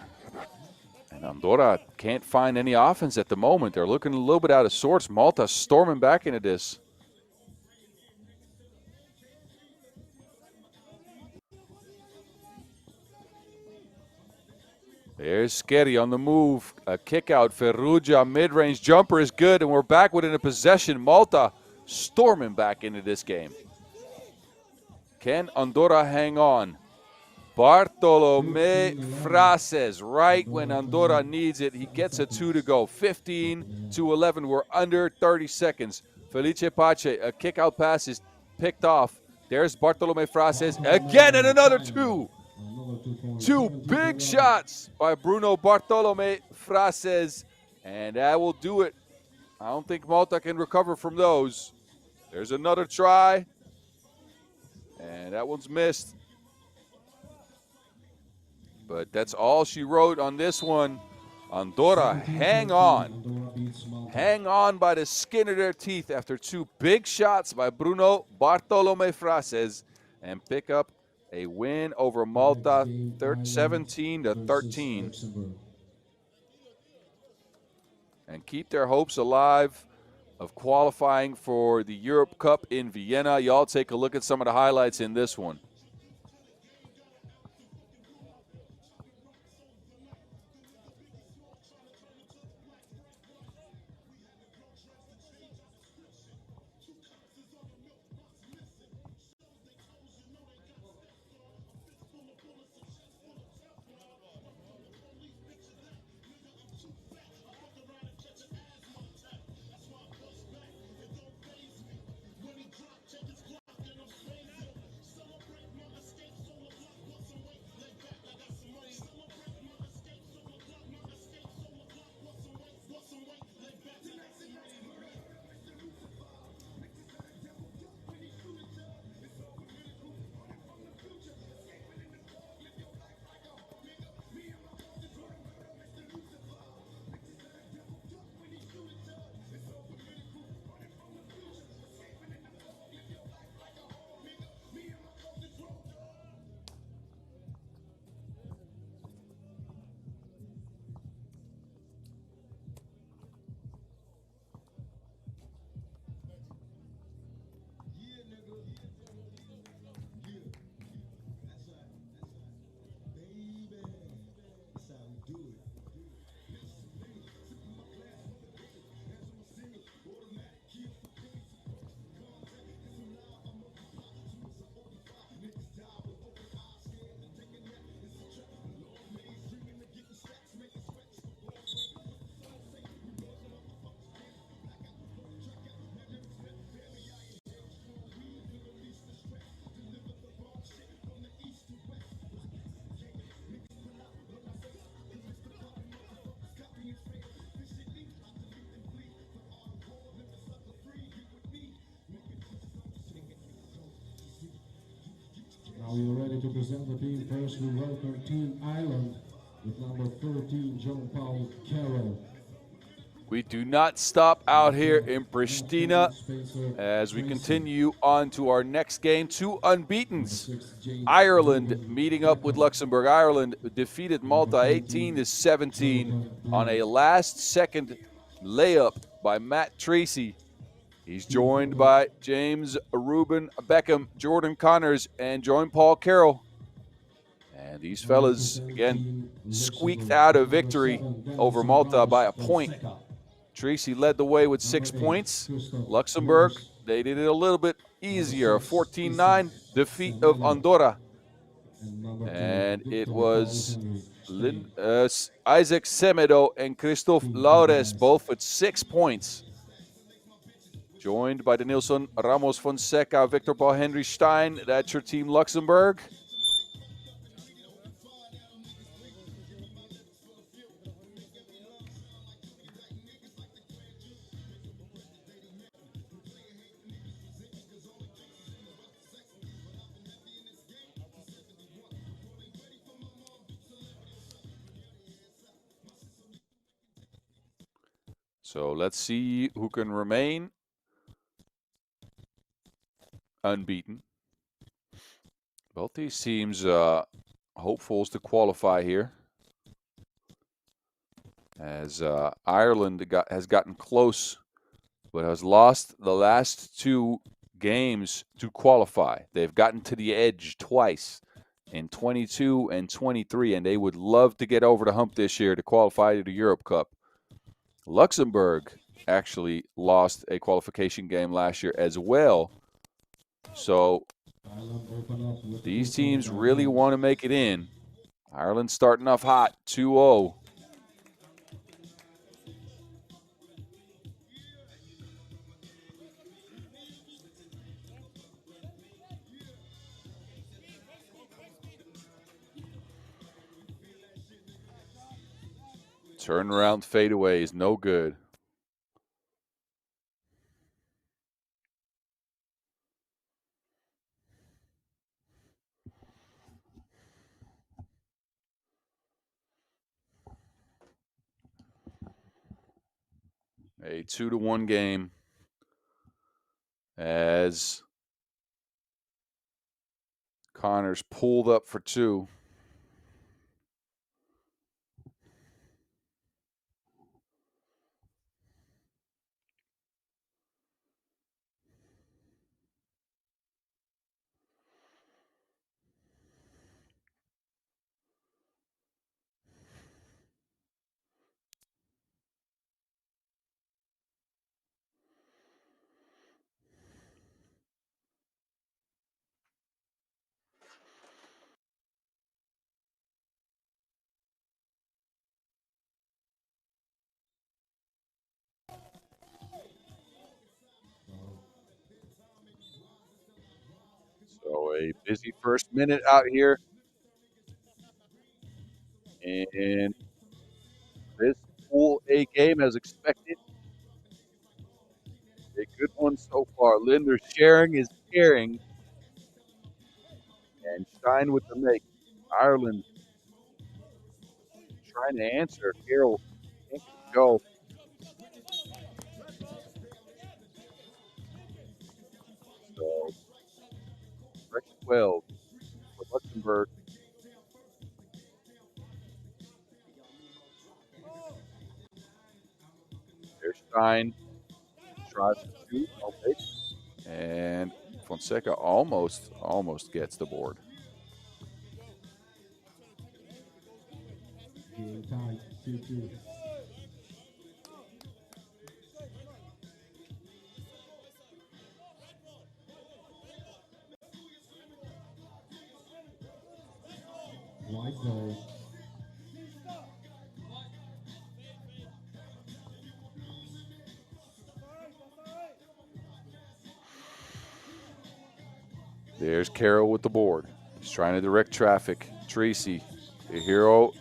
And Andorra can't find any offense at the moment. They're looking a little bit out of sorts. Malta storming back into this. There's Sketty on the move. A kick out. Ferrugia mid-range jumper is good. And we're back within a possession. Malta storming back into this game. Can Andorra hang on? Bartolome Frases, right when Andorra needs it. He gets a 2 to go. 15-11. We're under 30 seconds. Felice Pace, a kick-out pass is picked off. There's Bartolome Frases again, and another 2. 2 big shots by Bruno Bartolome Frases, and that will do it. I don't think Malta can recover from those. There's another try, and that one's missed. But that's all she wrote on this one. Andorra, hang on. Hang on by the skin of their teeth after 2 big shots by Bruno Bartolome Frases and pick up a win over Malta, 17-13. And keep their hopes alive of qualifying for the Europe Cup in Vienna. Y'all take a look at some of the highlights in this one. Now we are ready to present the team. First, we welcome Team Ireland with number 13, John Paul Carroll. We do not stop out here in Pristina as we continue on to our next game. Two unbeatens. Ireland meeting up with Luxembourg. Ireland defeated Malta 18-17 on a last-second layup by Matt Tracy. He's joined by James Reuben Beckham, Jordan Connors, and John Paul Carroll. And these fellas, again, squeaked out a victory over Malta by a point. Tracy led the way with 6 points. Luxembourg, they did it a little bit easier. A 14-9 defeat of Andorra. And it was Isaac Semedo and Christophe Laures, both with 6 points. Joined by Denilson Ramos Fonseca, Victor Paul Henry Stein. That's your team, Luxembourg. So let's see who can remain unbeaten. Both these teams hopefuls to qualify here, as Ireland has gotten close but has lost the last 2 games to qualify. They've gotten to the edge twice in 22 and 23, and they would love to get over the hump this year to qualify to the Europe Cup. Luxembourg actually lost a qualification game last year as well. So these teams really want to make it in. Ireland starting off hot, 2-0. Turnaround fadeaway is no good. A 2-1 game as Connors pulled up for 2. So a busy first minute out here. And this Pool A game as expected. A good one so far. Linder sharing is caring. And Stein with the make. Ireland trying to answer. Carroll can't go. So fresh 12 for Luxembourg. There's Stein. Tries to shoot. Okay. And Fonseca almost gets the board. Game tied, 2-2. White ball. There's Carroll with the board. He's trying to direct traffic. Tracy, the hero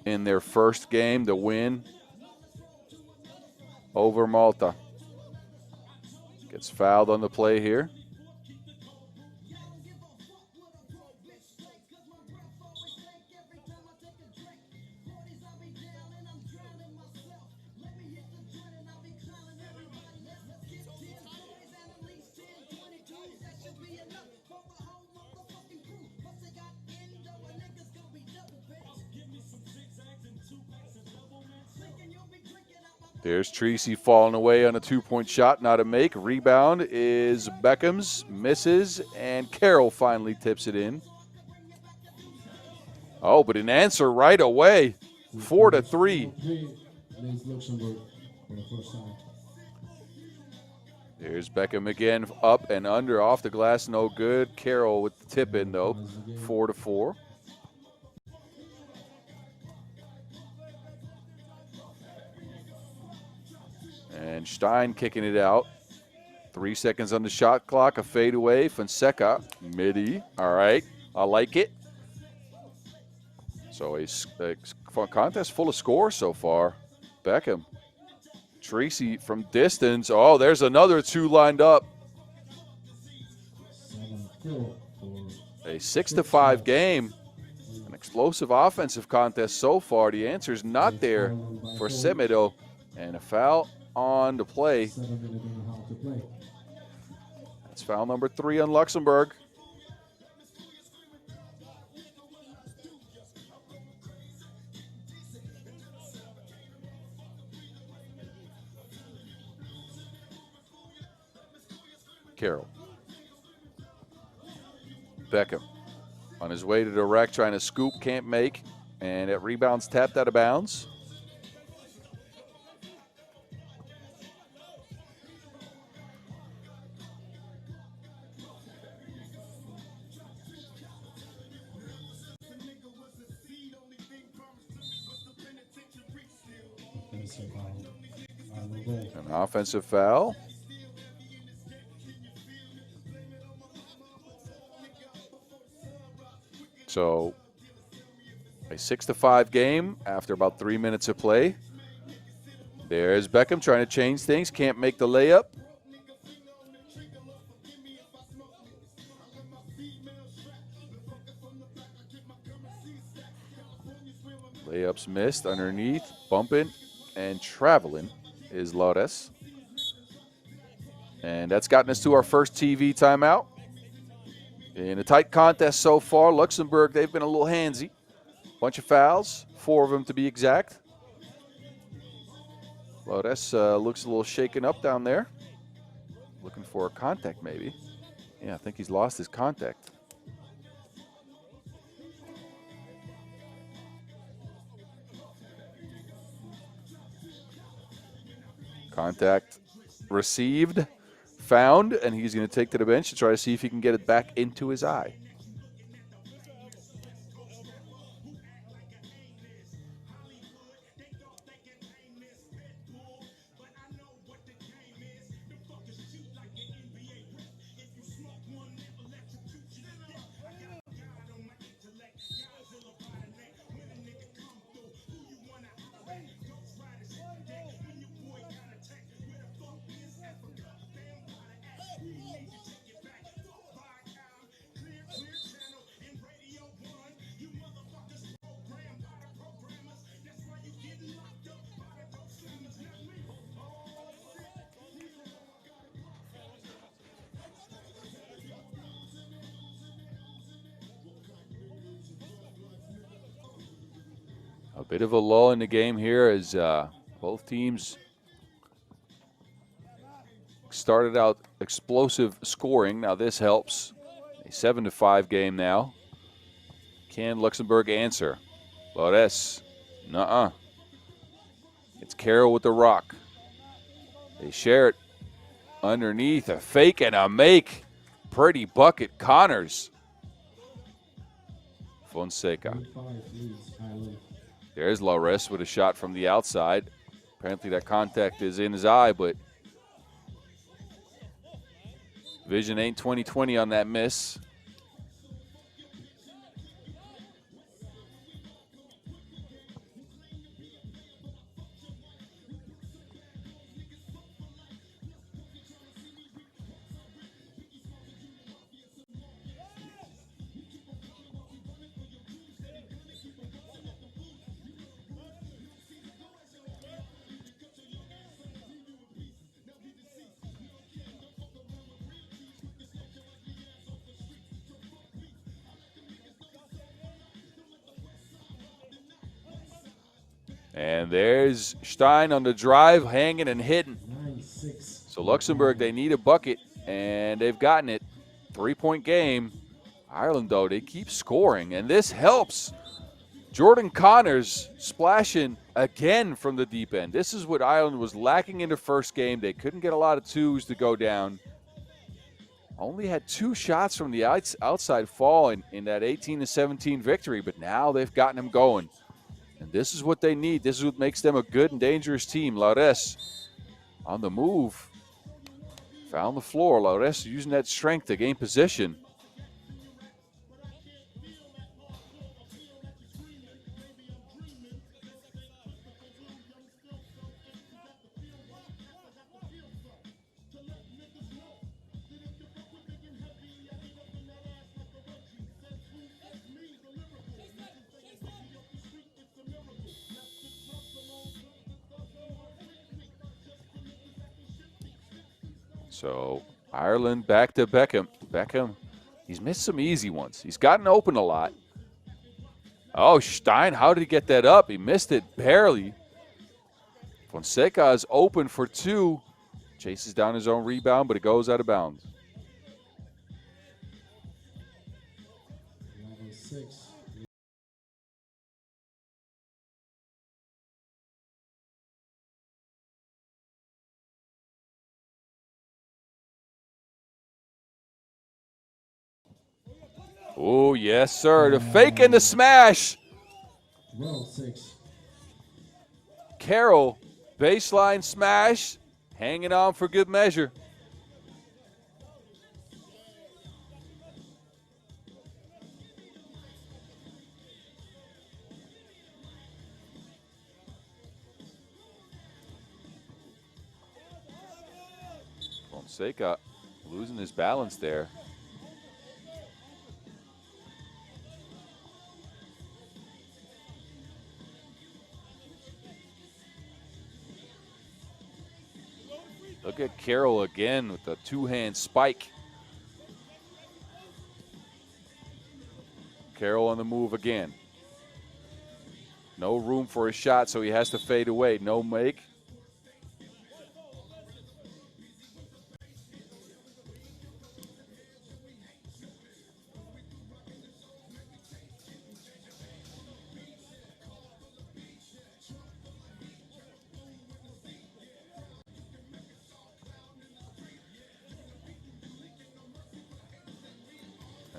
in their first game to win over Malta. Gets fouled on the play here. There's Tracy falling away on a two-point shot, not a make. Rebound is Beckham's, misses, and Carroll finally tips it in. Oh, but an answer right away. 4-3. Luxembourg for the first time. There's Beckham again, up and under, off the glass, no good. Carroll with the tip in, though, 4-4. And Stein kicking it out. 3 seconds on the shot clock, a fadeaway. Fonseca, midi. All right, I like it. So a contest full of scores so far. Beckham. Tracy from distance. Oh, there's another two lined up. A 6-5 game. An explosive offensive contest so far. The answer is not there for Semedo. And a foul on the play. That's foul number 3 on Luxembourg. Carroll. Beckham on his way to the rack, trying to scoop, can't make. And it rebounds tapped out of bounds. An offensive foul. So a 6-5 game after about 3 minutes of play. There's Beckham trying to change things. Can't make the layup. Layups missed underneath. Bumping and traveling is Lores. And that's gotten us to our first TV timeout. In a tight contest so far, Luxembourg, they've been a little handsy. Bunch of fouls, 4 of them to be exact. Lores looks a little shaken up down there. Looking for a contact maybe. Yeah, I think he's lost his contact. Contact received, found, and he's going to take to the bench to try to see if he can get it back into his eye. A bit of a lull in the game here as both teams started out explosive scoring. Now this helps. A 7-5 game now. Can Luxembourg answer? Lores. Nuh-uh. It's Carroll with the rock. They share it underneath. A fake and a make. Pretty bucket. Connors. Fonseca. There's Lores with a shot from the outside. Apparently that contact is in his eye, but vision ain't 20/20 on that miss. And there's Stein on the drive, hanging and hitting. 9-6. So Luxembourg, they need a bucket, and they've gotten it. 3-point game. Ireland, though, they keep scoring, and this helps. Jordan Connors splashing again from the deep end. This is what Ireland was lacking in the first game. They couldn't get a lot of twos to go down. Only had 2 shots from the outside fall in that 18-17 victory, but now they've gotten them going. And this is what they need. This is what makes them a good and dangerous team. Laures on the move. Found the floor. Laures using that strength to gain position. So Ireland back to Beckham. Beckham, he's missed some easy ones. He's gotten open a lot. Oh, Stein, how did he get that up? He missed it barely. Fonseca is open for 2. Chases down his own rebound, but it goes out of bounds. 11-6. Oh, yes, sir. The fake and the smash. 12-6. Carroll, baseline smash, hanging on for good measure. Fonseca losing his balance there. Look at Carroll again with the 2-hand spike. Carroll on the move again. No room for a shot, so he has to fade away. No make.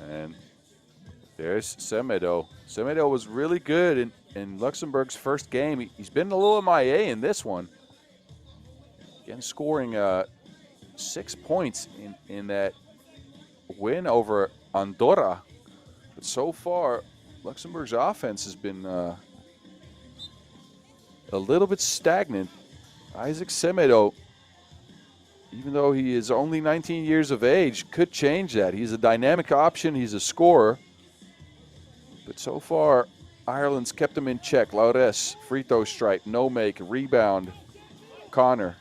And there's Semedo. Semedo was really good in Luxembourg's first game. He's been a little MIA in this one. Again, scoring 6 points in that win over Andorra. But so far, Luxembourg's offense has been a little bit stagnant. Isaac Semedo, even though he is only 19 years of age, could change that. He's a dynamic option. He's a scorer. But so far, Ireland's kept him in check. Laures, free throw strike, no make, rebound. Connor.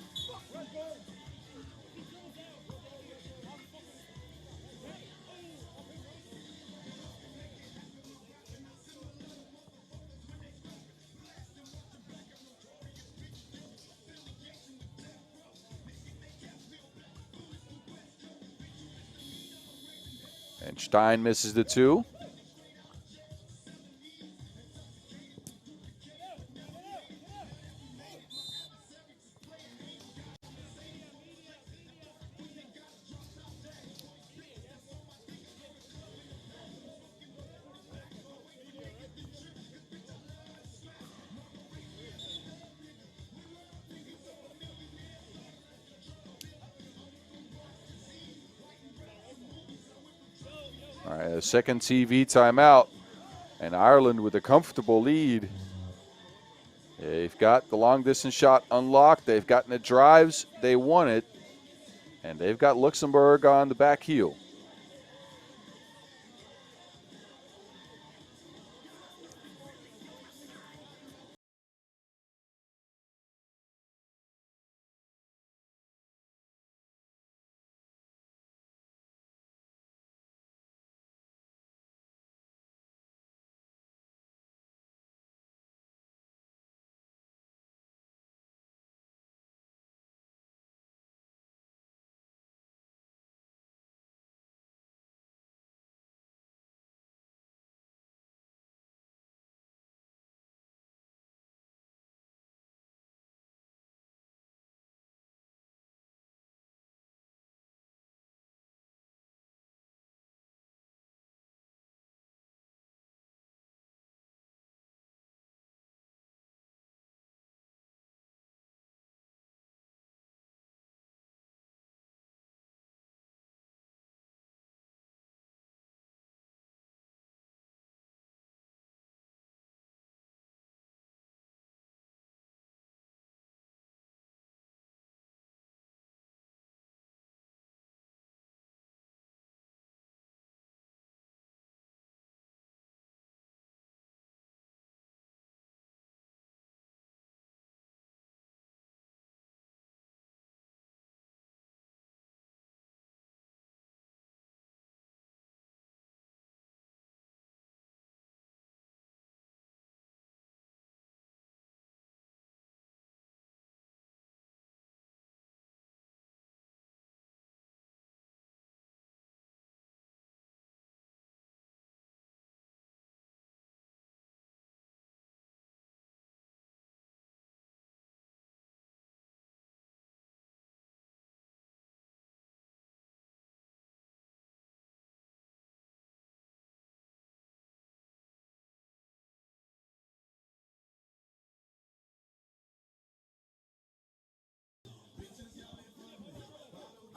And Stein misses the 2. All right, a second TV timeout. And Ireland with a comfortable lead. They've got the long distance shot unlocked. They've gotten the drives. They won it. And they've got Luxembourg on the back heel.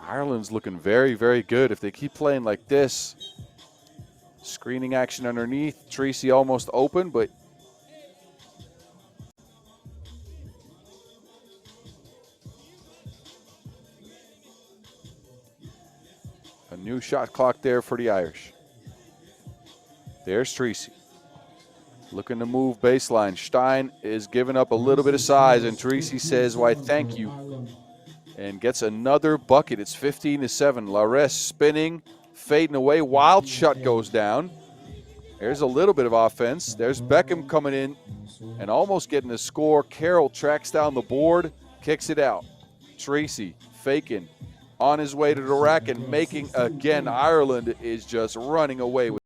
Ireland's looking very, very good. If they keep playing like this, screening action underneath. Tracy almost open, but a new shot clock there for the Irish. There's Tracy. Looking to move baseline. Stein is giving up a little bit of size, and Tracy says, why, thank you. And gets another bucket. It's 15-7. Lares spinning, fading away. Wild shot goes down. There's a little bit of offense. There's Beckham coming in and almost getting a score. Carroll tracks down the board, kicks it out. Tracy faking on his way to the rack and making again. Ireland is just running away with.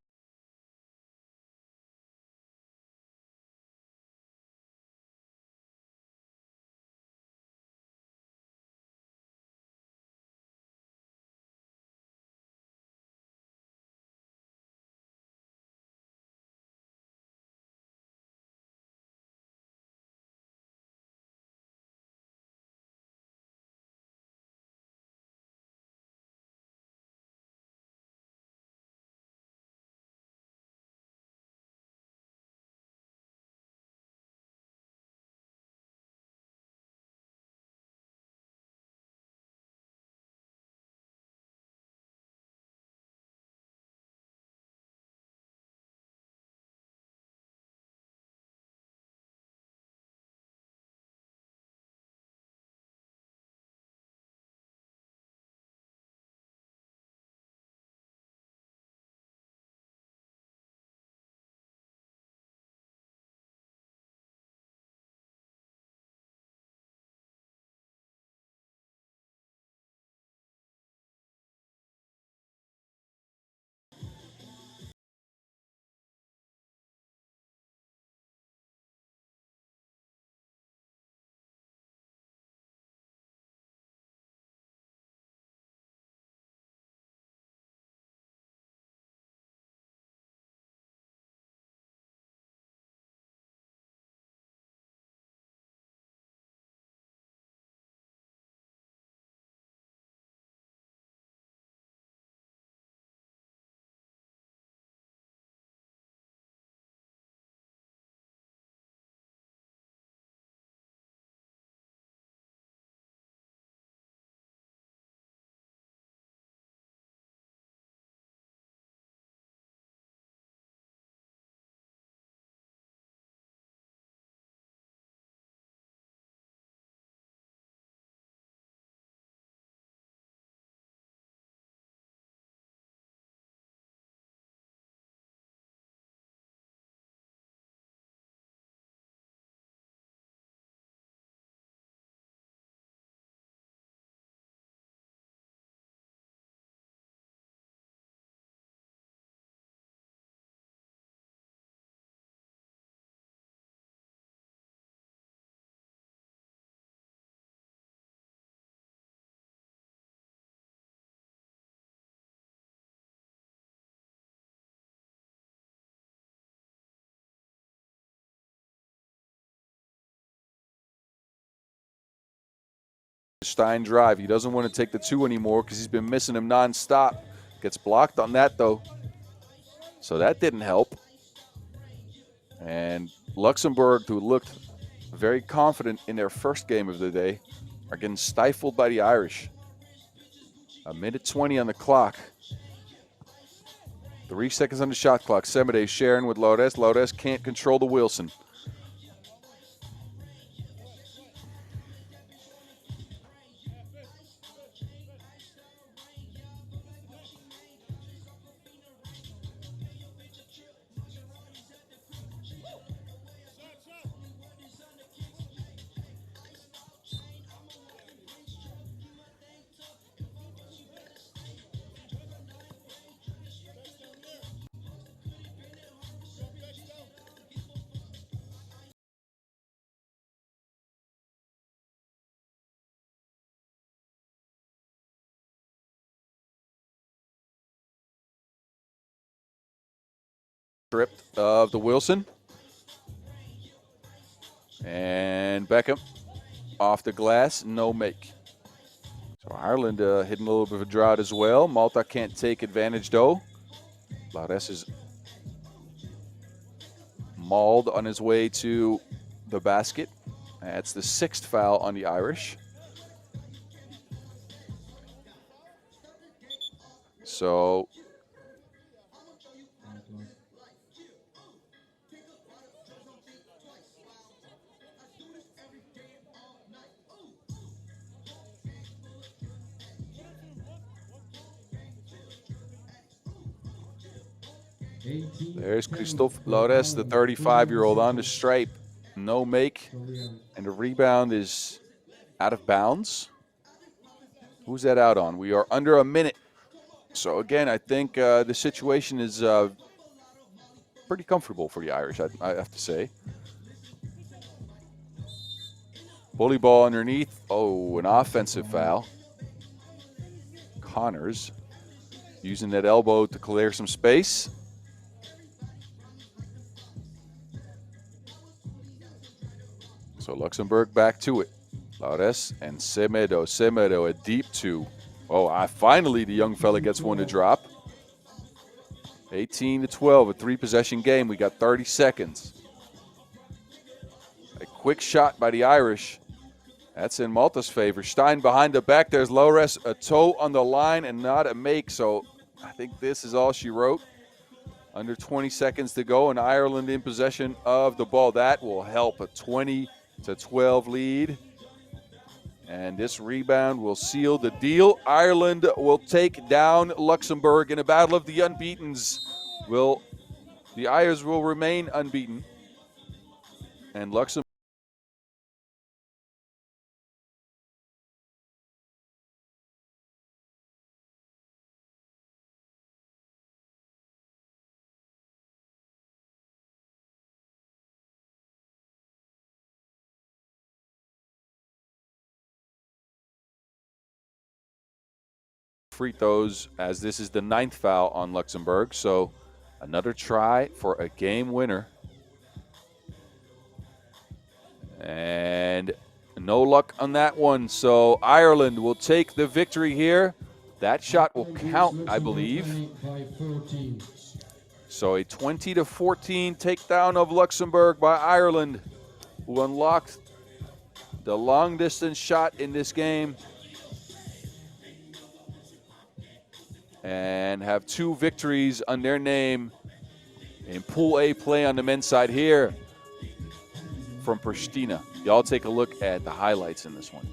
Stein drive. He doesn't want to take the two anymore because he's been missing him nonstop. Gets blocked on that though. So that didn't help. And Luxembourg, who looked very confident in their first game of the day, are getting stifled by the Irish. A minute 20 on the clock. 3 seconds on the shot clock. Semide sharing with Laures. Laures can't control the Wilson. Stripped of the Wilson. And Beckham off the glass, no make. So Ireland hitting a little bit of a drought as well. Malta can't take advantage though. Laures is mauled on his way to the basket. That's the 6th foul on the Irish. So there's Christophe Laures, the 35-year-old on the stripe. No make. And the rebound is out of bounds. Who's that out on? We are under a minute. So again, I think the situation is pretty comfortable for the Irish, I have to say. Bully ball underneath. Oh, an offensive foul. Connors using that elbow to clear some space. So Luxembourg back to it. Laures and Semedo. Semedo, a deep 2. Oh, finally the young fella gets one to drop. 18-12, a 3-possession game. We got 30 seconds. A quick shot by the Irish. That's in Malta's favor. Stein behind the back. There's Laures, a toe on the line and not a make. So I think this is all she wrote. Under 20 seconds to go, and Ireland in possession of the ball. That will help. A 20-12 lead. And this rebound will seal the deal. Ireland will take down Luxembourg in a battle of the unbeatens. The Irish will remain unbeaten. And Luxembourg free throws, as this is the 9th foul on Luxembourg. So another try for a game winner. And no luck on that one. So Ireland will take the victory here. That shot will count, I believe. So a 20-14 takedown of Luxembourg by Ireland, who unlocked the long distance shot in this game. And have 2 victories on their name in Pool A play on the men's side here from Pristina. Y'all take a look at the highlights in this one.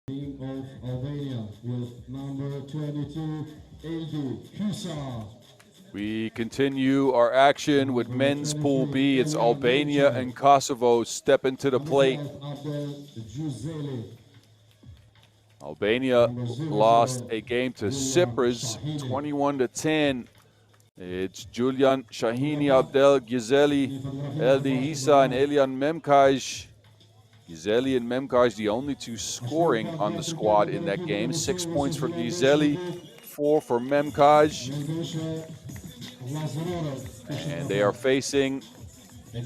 Team of Albania with number 22, Eldi Kusa. We continue our action with men's Pool B. It's Albania and Kosovo stepping to the plate. Albania lost a game to Cyprus, 21-10. It's Julian Shahini, Abdel Gizeli, Eldi Hisa, and Elian Memkaj. Gizeli and Memkaj, the only two scoring on the squad in that game. 6 points for Gizeli, 4 for Memkaj. And they are facing the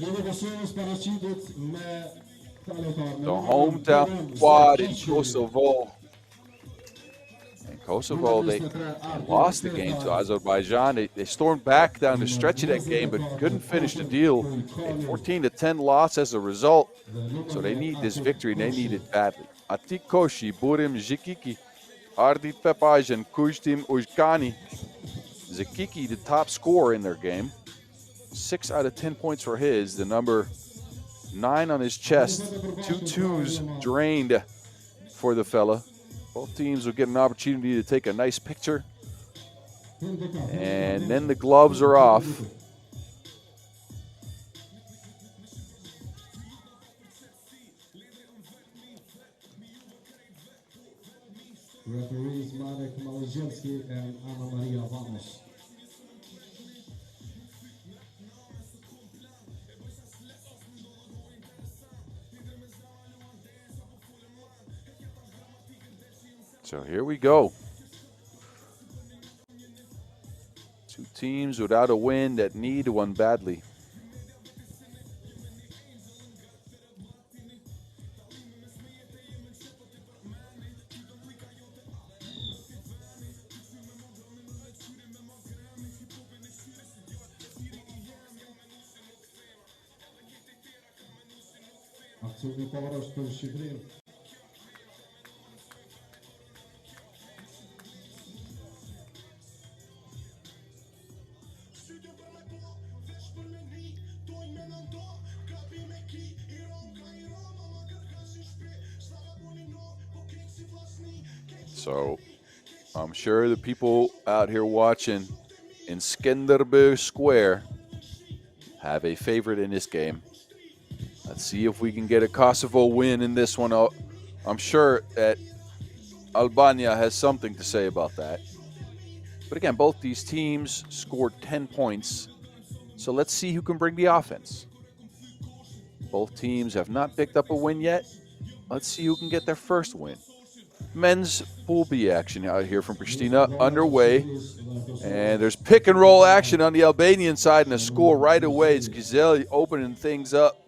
hometown squad in Kosovo. And Kosovo, they lost the game to Azerbaijan. They stormed back down the stretch of that game, but couldn't finish the deal. A 14-10 loss as a result. So they need this victory, and they need it badly. Atik Koshi, Burim Zhikiki, Ardit Pepaj, and Kujtim Ujkani. Zhikiki, the top scorer in their game. 6 out of 10 points for his. The number 9 on his chest. 2 twos drained for the fella. Both teams will get an opportunity to take a nice picture. And then the gloves are off. Referees Marek Malezielski and Anna Maria Vamos. So here we go. Two teams without a win that need one badly. Akcioni povarash për Shqipërinë. So I'm sure the people out here watching in Skenderberg Square have a favorite in this game. Let's see if we can get a Kosovo win in this one. I'm sure that Albania has something to say about that. But again, both these teams scored 10 points. So let's see who can bring the offense. Both teams have not picked up a win yet. Let's see who can get their first win. Men's Pool B action out here from Pristina underway. And there's pick and roll action on the Albanian side, and a score right away. It's Gizeli opening things up.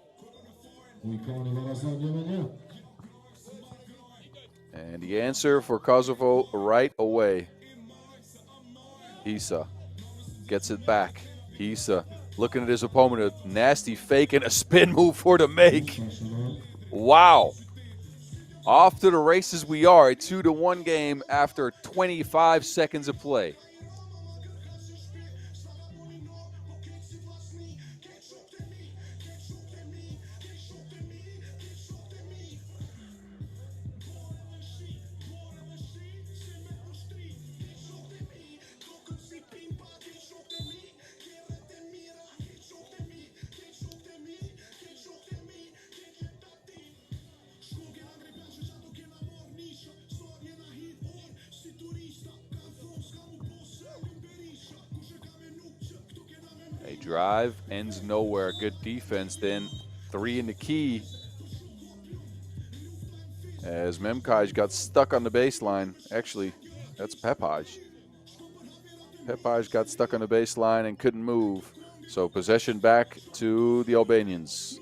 And the answer for Kosovo right away. Hisa gets it back. Hisa looking at his opponent, a nasty fake and a spin move for the make. Wow. Off to the races we are. A 2-1 game after 25 seconds of play. Drive ends nowhere. Good defense. Then 3 in the key as Memkaj got stuck on the baseline. Actually, that's Pepaj. Pepaj got stuck on the baseline and couldn't move. So possession back to the Albanians.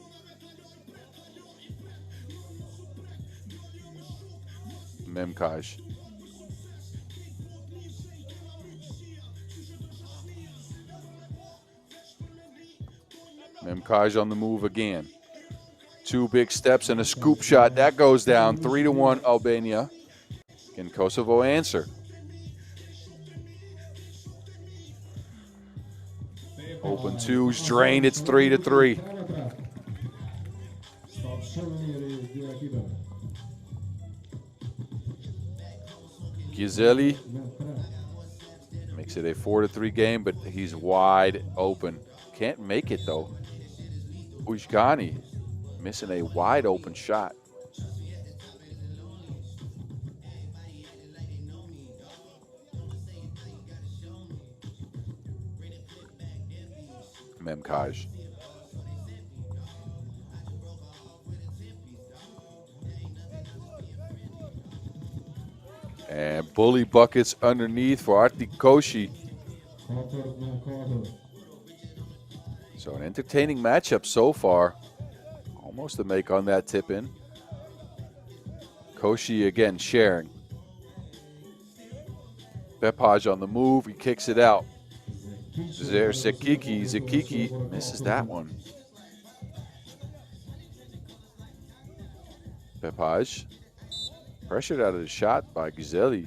Memkaj. Memkaj on the move again. 2 big steps and a scoop shot. That goes down. 3-1 Albania. Can Kosovo answer? Open twos, drained. It's 3-3. Gizeli makes it a 4-3 game, but he's wide open. Can't make it though. Ujgani missing a wide open shot. Memkaj. And bully buckets underneath for Artikoshi. So an entertaining matchup so far. Almost a make on that tip in. Koshi again sharing. Bepaj on the move. He kicks it out. Zekiki misses that one. Bepaj pressured out of the shot by Gizeli.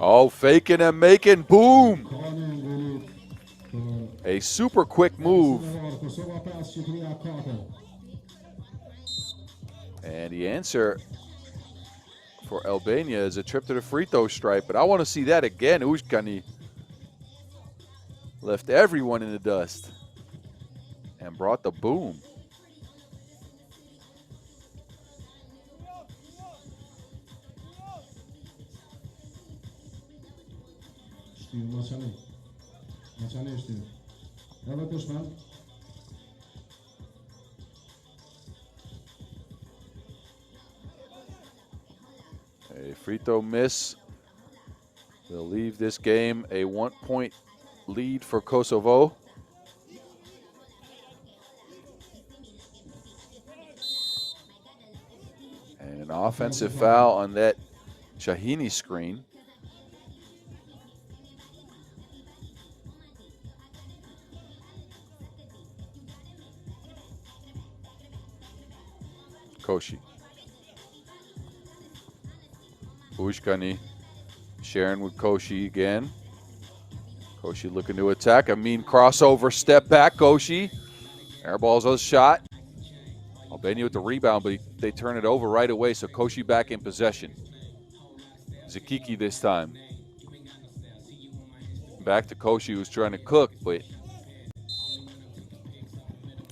Oh, faking and making, boom! A super quick move. And the answer for Albania is a trip to the free throw stripe, but I want to see that again. Ujgani left everyone in the dust and brought the boom. A free throw miss will leave this game a 1-point lead for Kosovo. And an offensive foul on that Shahini screen. Koshi. Ujgani sharing with Koshi again. Koshi looking to attack. A mean crossover, step back, Koshi. Airballs a shot. Albania with the rebound, but they turn it over right away, so Koshi back in possession. Zekiki this time. Back to Koshi, who's trying to cook, but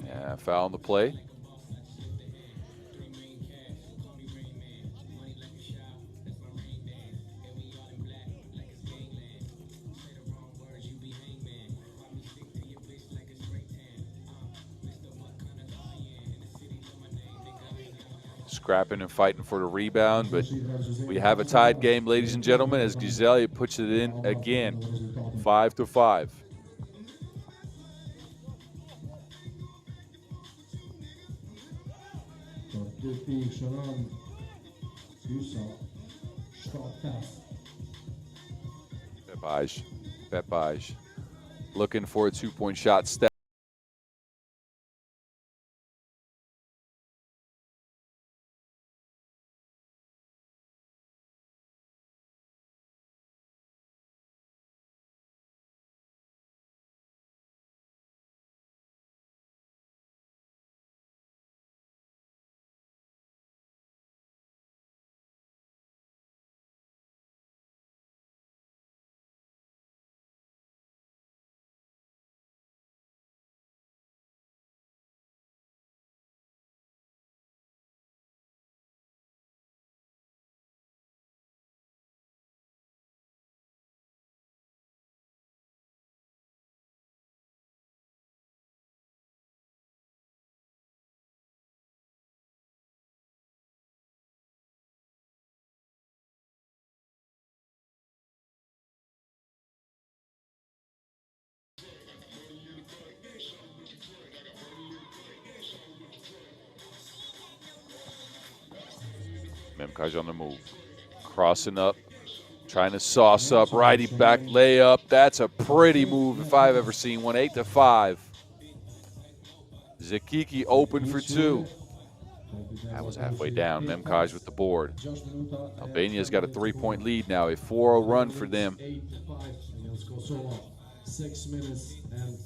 yeah, foul on the play. Scrapping and fighting for the rebound, but we have a tied game, ladies and gentlemen, as Gizeli puts it in again, 5-5. Bepaj looking for a two-point shot step. Memkaj on the move. Crossing up, trying to sauce up, righty back layup. That's a pretty move if I've ever seen one. 8-5. Zekiki open for two. That was halfway down. Memkaj with the board. Albania's got a 3-point lead now, a 4-0 run for them.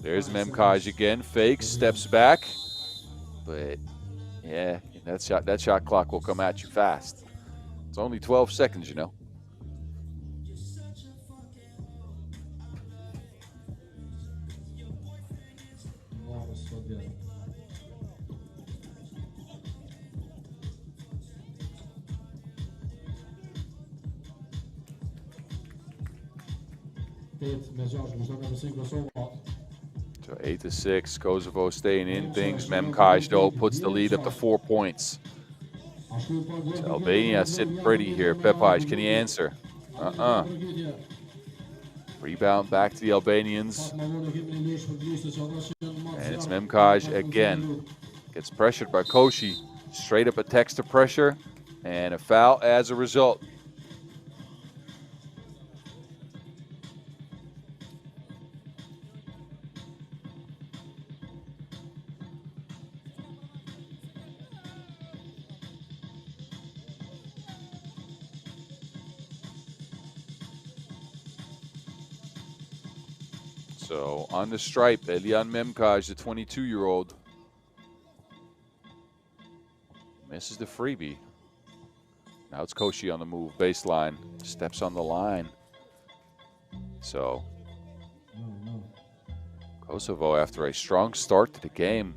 There's Memkaj again, fakes, steps back. But yeah, that shot clock will come at you fast. It's only 12 seconds, you know. So 8-6, Kosovo staying in things. Memkaj, though, puts the lead up to 4 points. So Albania sitting pretty here. Pepaj, can he answer? Rebound back to the Albanians. And it's Memkaj again. Gets pressured by Koshi. Straight up attacks to pressure. And a foul as a result. So on the stripe, Elian Memkaj, the 22-year-old, misses the freebie. Now it's Koshi on the move, baseline, steps on the line. So Kosovo, after a strong start to the game,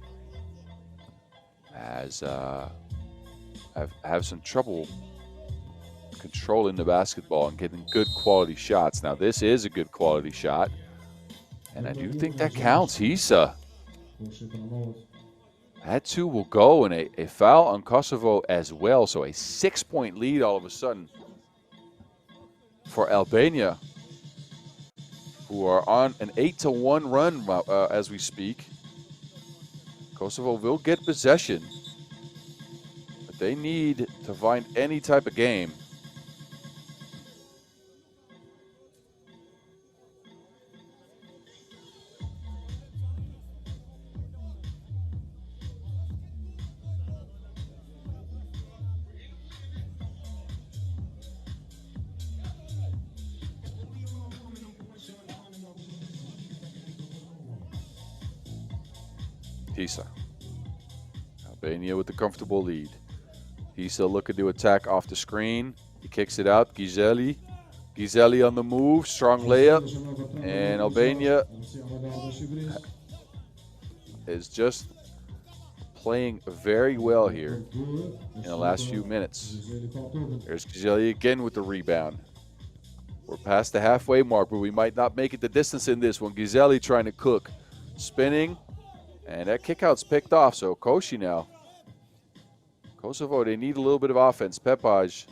has have some trouble controlling the basketball and getting good quality shots. Now this is a good quality shot. And I do think that counts. Hisa. That two will go, and a foul on Kosovo as well. So a 6-point lead all of a sudden for Albania, who are on an 8-1 run as we speak. Kosovo will get possession, but they need to find any type of game. Hisa. Albania with the comfortable lead. Hisa looking to attack off the screen. He kicks it out. Gizeli. Gizeli on the move. Strong layup. And Albania is just playing very well here in the last few minutes. There's Gizeli again with the rebound. We're past the halfway mark, but we might not make it the distance in this one. Gizeli trying to cook. Spinning. And that kickout's picked off, so Koshi now. Kosovo, they need a little bit of offense. Pepaj.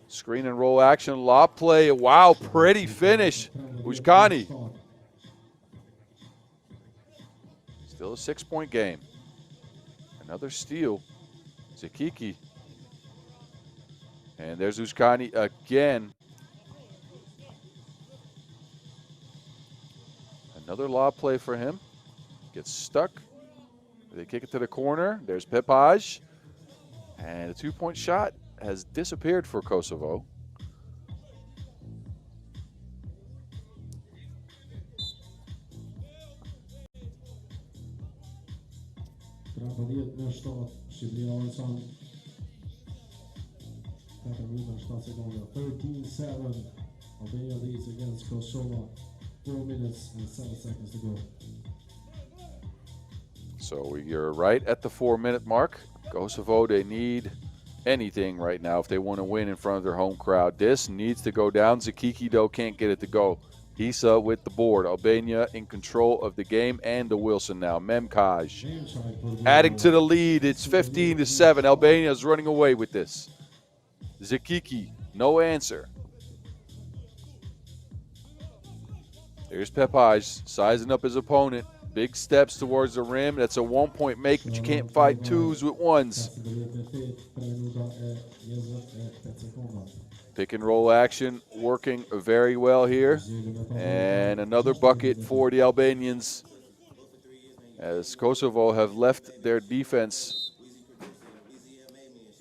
Screen and roll action, lob play. Wow, pretty finish. Ujkani. Still a 6-point game. Another steal. Zakiki. And there's Ujkani again. Another lob play for him. Gets stuck. They kick it to the corner. There's Pepaj. And a 2-point shot has disappeared for Kosovo. Albania leads against Kosovo. 4 minutes and 7 seconds to go. So you're right at the 4-minute mark. Kosovo, they need anything right now if they want to win in front of their home crowd. This needs to go down. Zakiki, though, can't get it to go. Hisa with the board. Albania in control of the game and the Wilson now. Memkaj adding to the lead. It's 15-7. Albania is running away with this. Zakiki, no answer. There's Pepaj sizing up his opponent. Big steps towards the rim. That's a 1-point make, but you can't fight twos with ones. Pick and roll action working very well here. And another bucket for the Albanians, as Kosovo have left their defense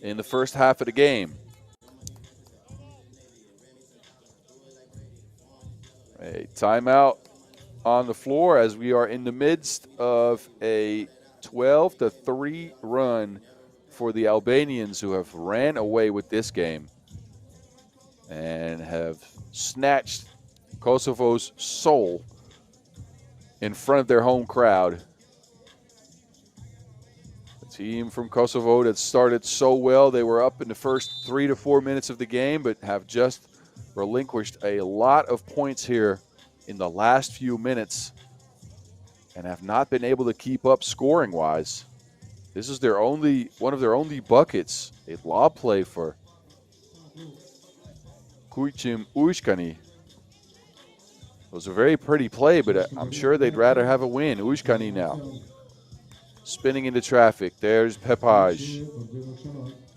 in the first half of the game. A timeout on the floor as we are in the midst of a 12-3 run for the Albanians, who have ran away with this game and have snatched Kosovo's soul in front of their home crowd. The team from Kosovo that started so well, they were up in the first 3 to 4 minutes of the game, but have just relinquished a lot of points here in the last few minutes and have not been able to keep up scoring-wise. This is one of their only buckets, a lob play for Kujim Ujkani. It was a very pretty play, but I'm sure they'd rather have a win. Ujkani now spinning into traffic. There's Pepaj.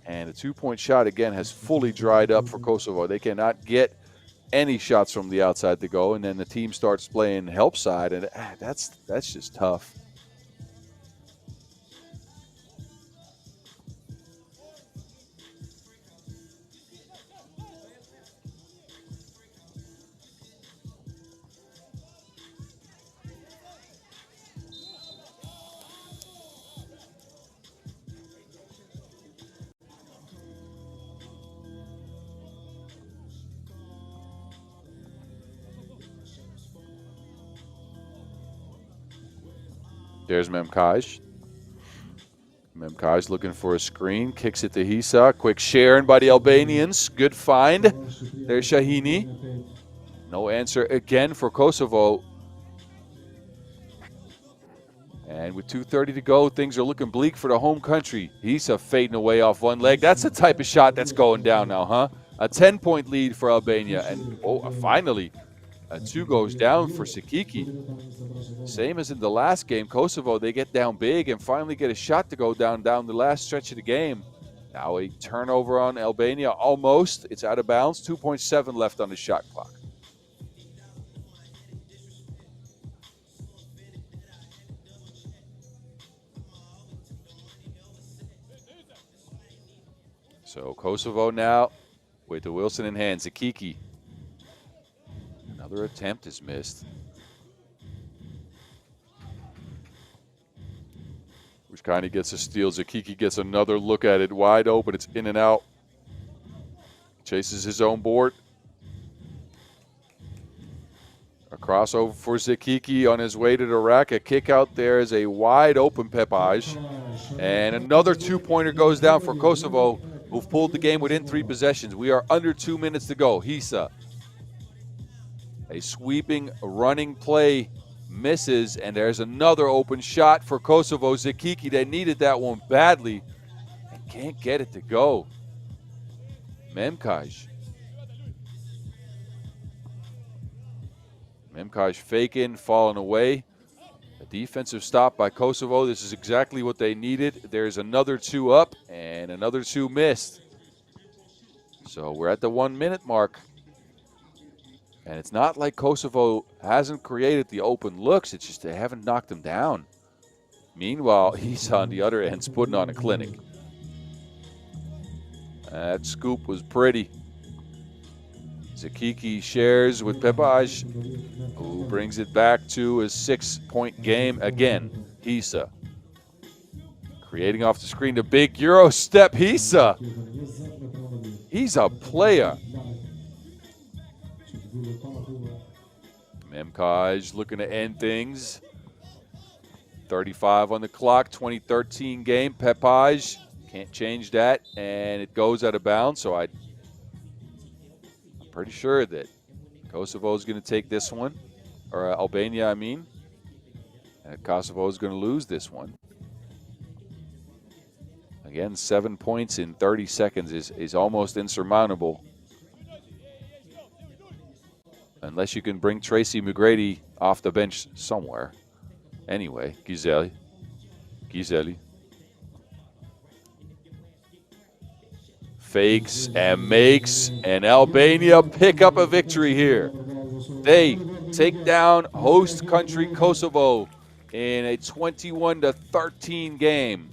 And a two-point shot, again, has fully dried up for Kosovo. They cannot get any shots from the outside to go, and then the team starts playing help side, and that's just tough. There's Memkaj. Memkaj looking for a screen. Kicks it to Hisa. Quick sharing by the Albanians. Good find. There's Shahini. No answer again for Kosovo. And with 2:30 to go, things are looking bleak for the home country. Hisa fading away off one leg. That's the type of shot that's going down now, huh? A 10-point lead for Albania. And finally, a 2 goes down for Sikiki. Same as in the last game, Kosovo, they get down big and finally get a shot to go down the last stretch of the game. Now a turnover on Albania, almost. It's out of bounds, 2.7 left on the shot clock. So Kosovo now with the Wilson in hand. Sikiki. Another attempt is missed. Which kind of gets a steal. Zakiki gets another look at it. Wide open. It's in and out. Chases his own board. A crossover for Zakiki on his way to the rack. A kick out there is a wide open Pepaj. And another two-pointer goes down for Kosovo, who've pulled the game within 3 possessions. We are under 2 minutes to go. Hisa. A sweeping running play misses, and there's another open shot for Kosovo. Zakiki, they needed that one badly and can't get it to go. Memkaj faking, falling away. A defensive stop by Kosovo. This is exactly what they needed. There's another 2 up and another 2 missed. So we're at the 1 minute mark. And it's not like Kosovo hasn't created the open looks. It's just they haven't knocked them down. Meanwhile, he's on the other end, putting on a clinic. That scoop was pretty. Zakiki shares with Pepaj, who brings it back to a 6-point game again. Hisa. Creating off the screen, the big Euro step. Hisa. He's a player. Memkaj looking to end things. 35 on the clock, 2013 game. Pepaj can't change that, and it goes out of bounds. So I'm pretty sure that Kosovo is going to take this one, or Albania, I mean. And Kosovo is going to lose this one. Again, 7 points in 30 seconds is almost insurmountable. Unless you can bring Tracy McGrady off the bench somewhere. Anyway, Giseli. Fakes and makes, and Albania pick up a victory here. They take down host country Kosovo in a 21-13 game.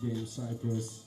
game, Cyprus.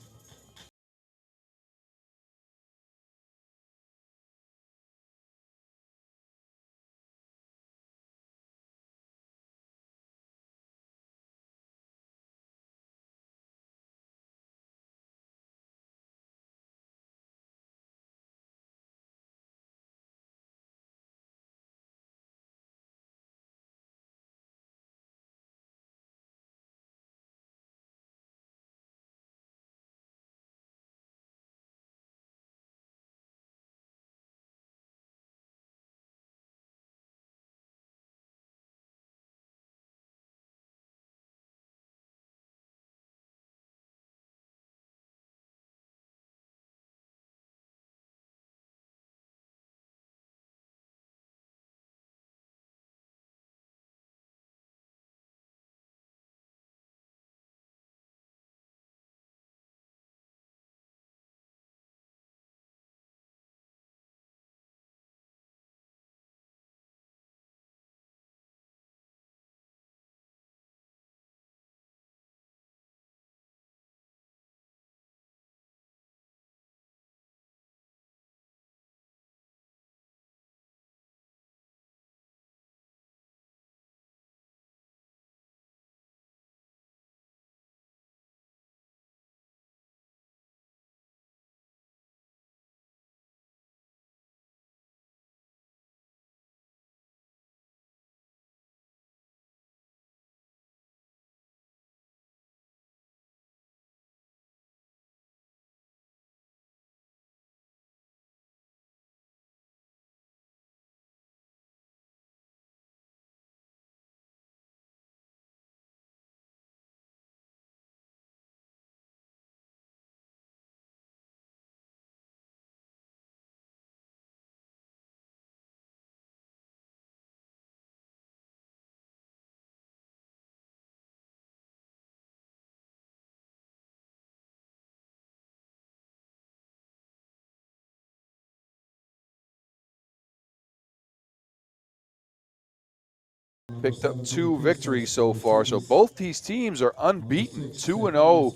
Picked up 2 victories so far, so both these teams are unbeaten, 2-0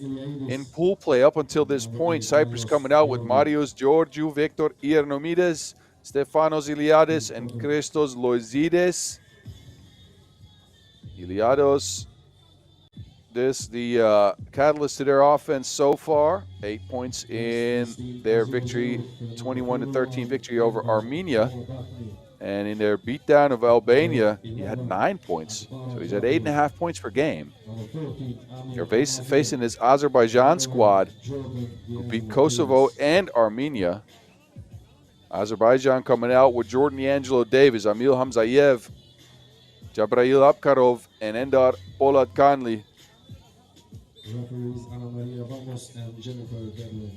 in pool play up until this point. Cyprus coming out with Marios Georgiou, Victor Iernomides, Stefanos Iliadis, and Christos Loizides. Iliados, the catalyst to their offense so far. 8 points in their victory, 21-13 victory over Armenia. And in their beatdown of Albania, he had 9 points. So he's at 8.5 points per game. They're facing this Azerbaijan squad who beat Kosovo and Armenia. Azerbaijan coming out with Jordan Angelo Davis, Amil Hamzayev, Jabrail Apkarov, and Endar Polatkanli. Referees Ana Maria Ramos and Jennifer Devlin.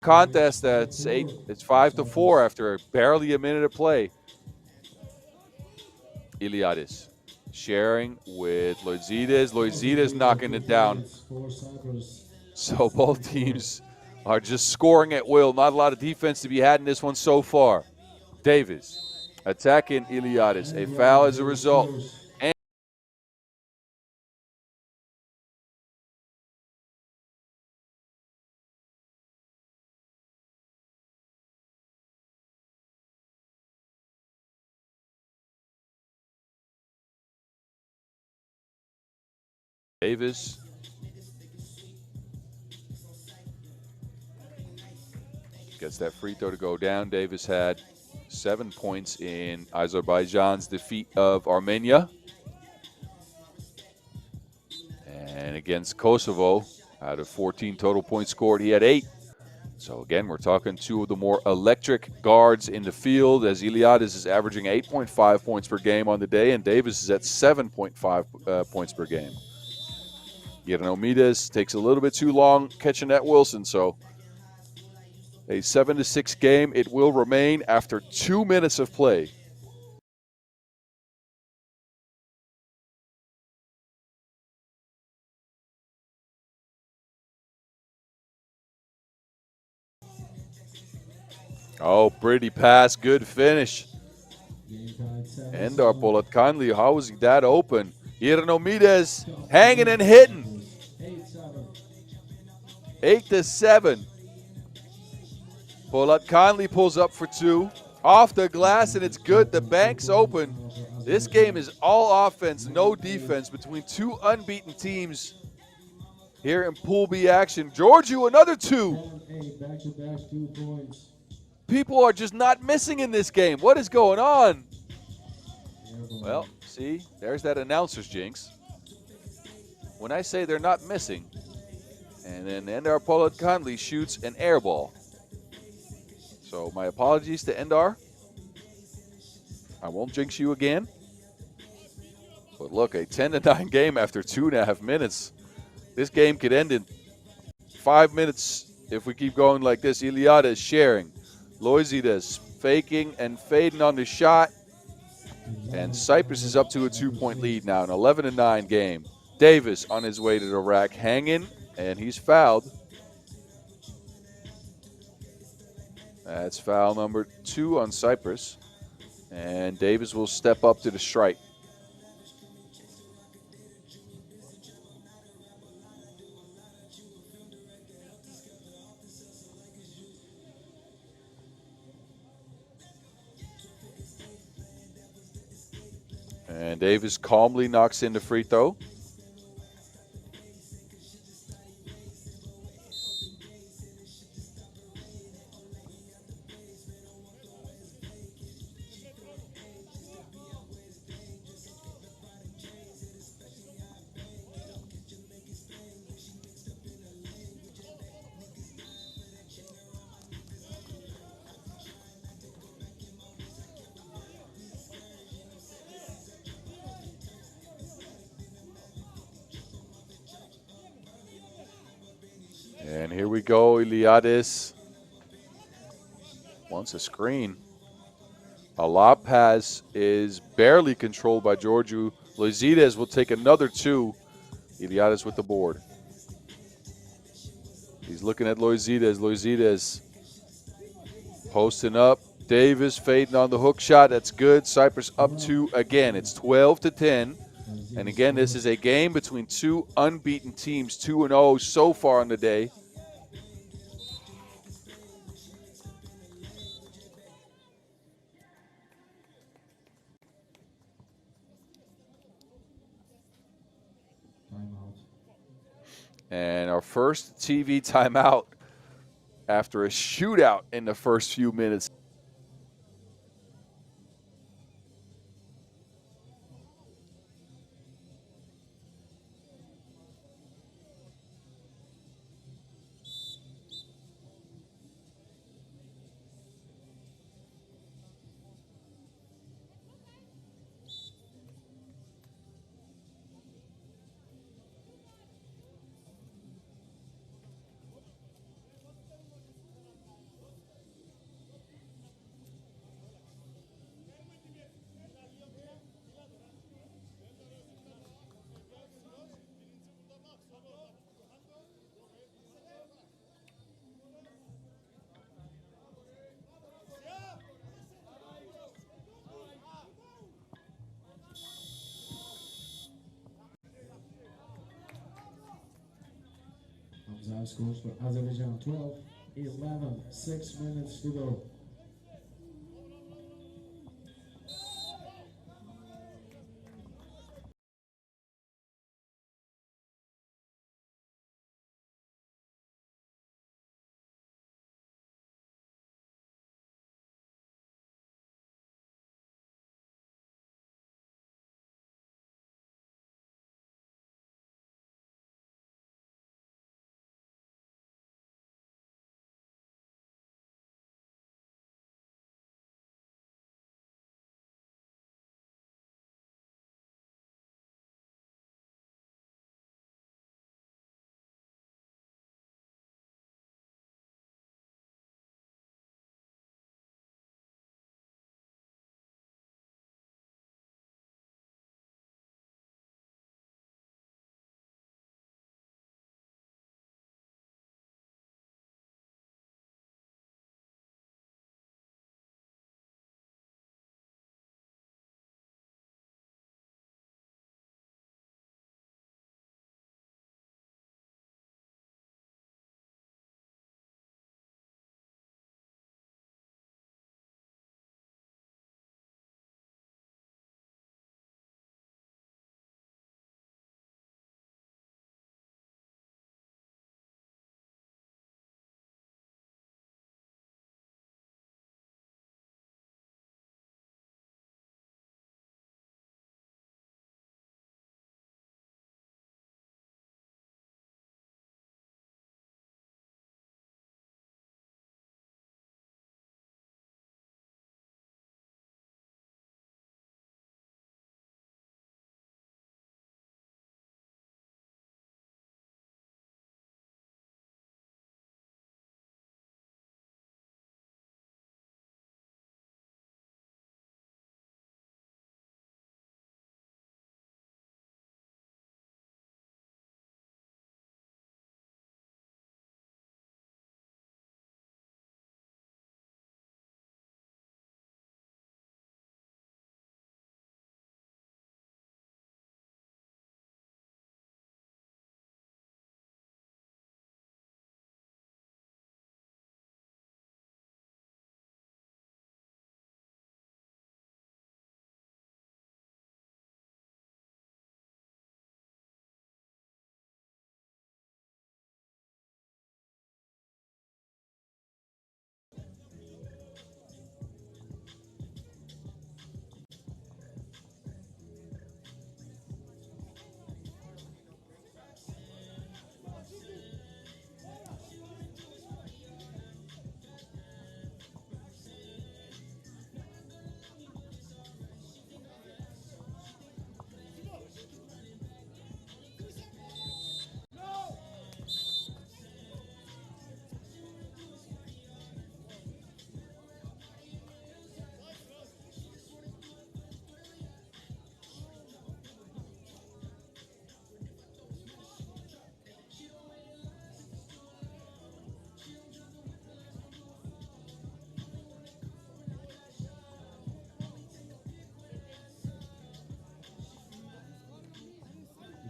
contest. It's 5-4 after barely a minute of play. Iliadis sharing with Loizides. Loizides knocking it down. So both teams are just scoring at will. Not a lot of defense to be had in this one so far. Davis attacking Iliadis. A foul as a result. And Davis gets that free throw to go down. Davis had 7 points in Azerbaijan's defeat of Armenia. And against Kosovo, out of 14 total points scored, he had 8. So again, we're talking two of the more electric guards in the field, as Iliadis is averaging 8.5 points per game on the day, and Davis is at 7.5 points per game. Yernomides takes a little bit too long catching that Wilson, so a 7-6 game it will remain after 2 minutes of play. Oh, pretty pass, good finish. Endar Polatkanli, how was he that open? Yernomides hanging and hitting. 8-7. Polatkanli pulls up for 2. Off the glass, and it's good. The bank's open. This game is all offense, no defense between two unbeaten teams here in Pool B action. Georgiou, another 2. People are just not missing in this game. What is going on? Well, see, there's that announcer's jinx. When I say they're not missing, and then Endar Polatkanli shoots an air ball. So my apologies to Endar. I won't jinx you again. But look, a 10-9 game after 2.5 minutes. This game could end in 5 minutes if we keep going like this. Iliadis sharing. Loizides faking and fading on the shot. And Cyprus is up to a 2-point lead now, an 11-9 game. Davis on his way to the rack, hanging, and he's fouled. That's foul number 2 on Cyprus. And Davis will step up to the strike. And Davis calmly knocks in the free throw. And here we go, Iliadis wants a screen. A lob pass is barely controlled by Georgiou. Loizides will take another 2. Iliadis with the board. He's looking at Loizides. Loizides posting up. Davis fading on the hook shot. That's good. Cyprus up 2 again. It's 12-10. And again, this is a game between two unbeaten teams, 2-0 so far on the day. And our first TV timeout after a shootout in the first few minutes. high scores for Azerbaijan 12, 11, 6 minutes to go.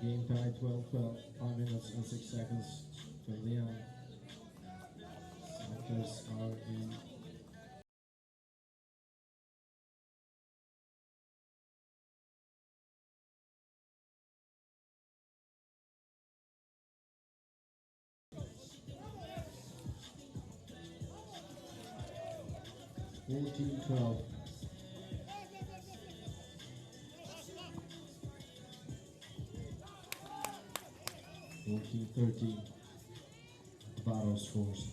Game tie 12-12, 5 minutes and 6 seconds from the end. Centers are in. Fourteen 12. 14-13. Battle scores.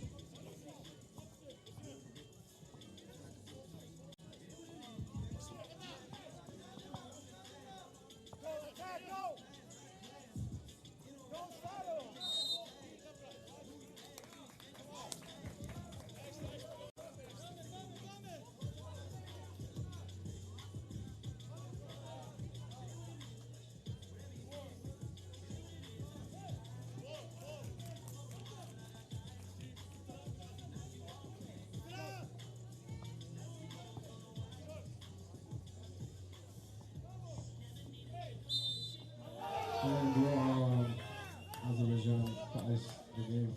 And Azerbaijan ties the game.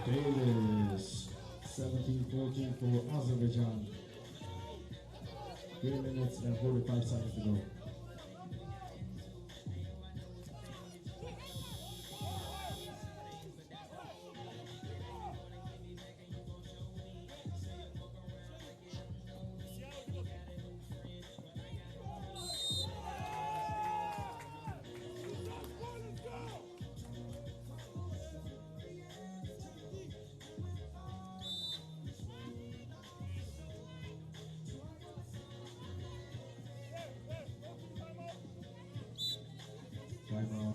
Davis, 17-14 for Azerbaijan. 3 minutes and 45 seconds to go. Timeout.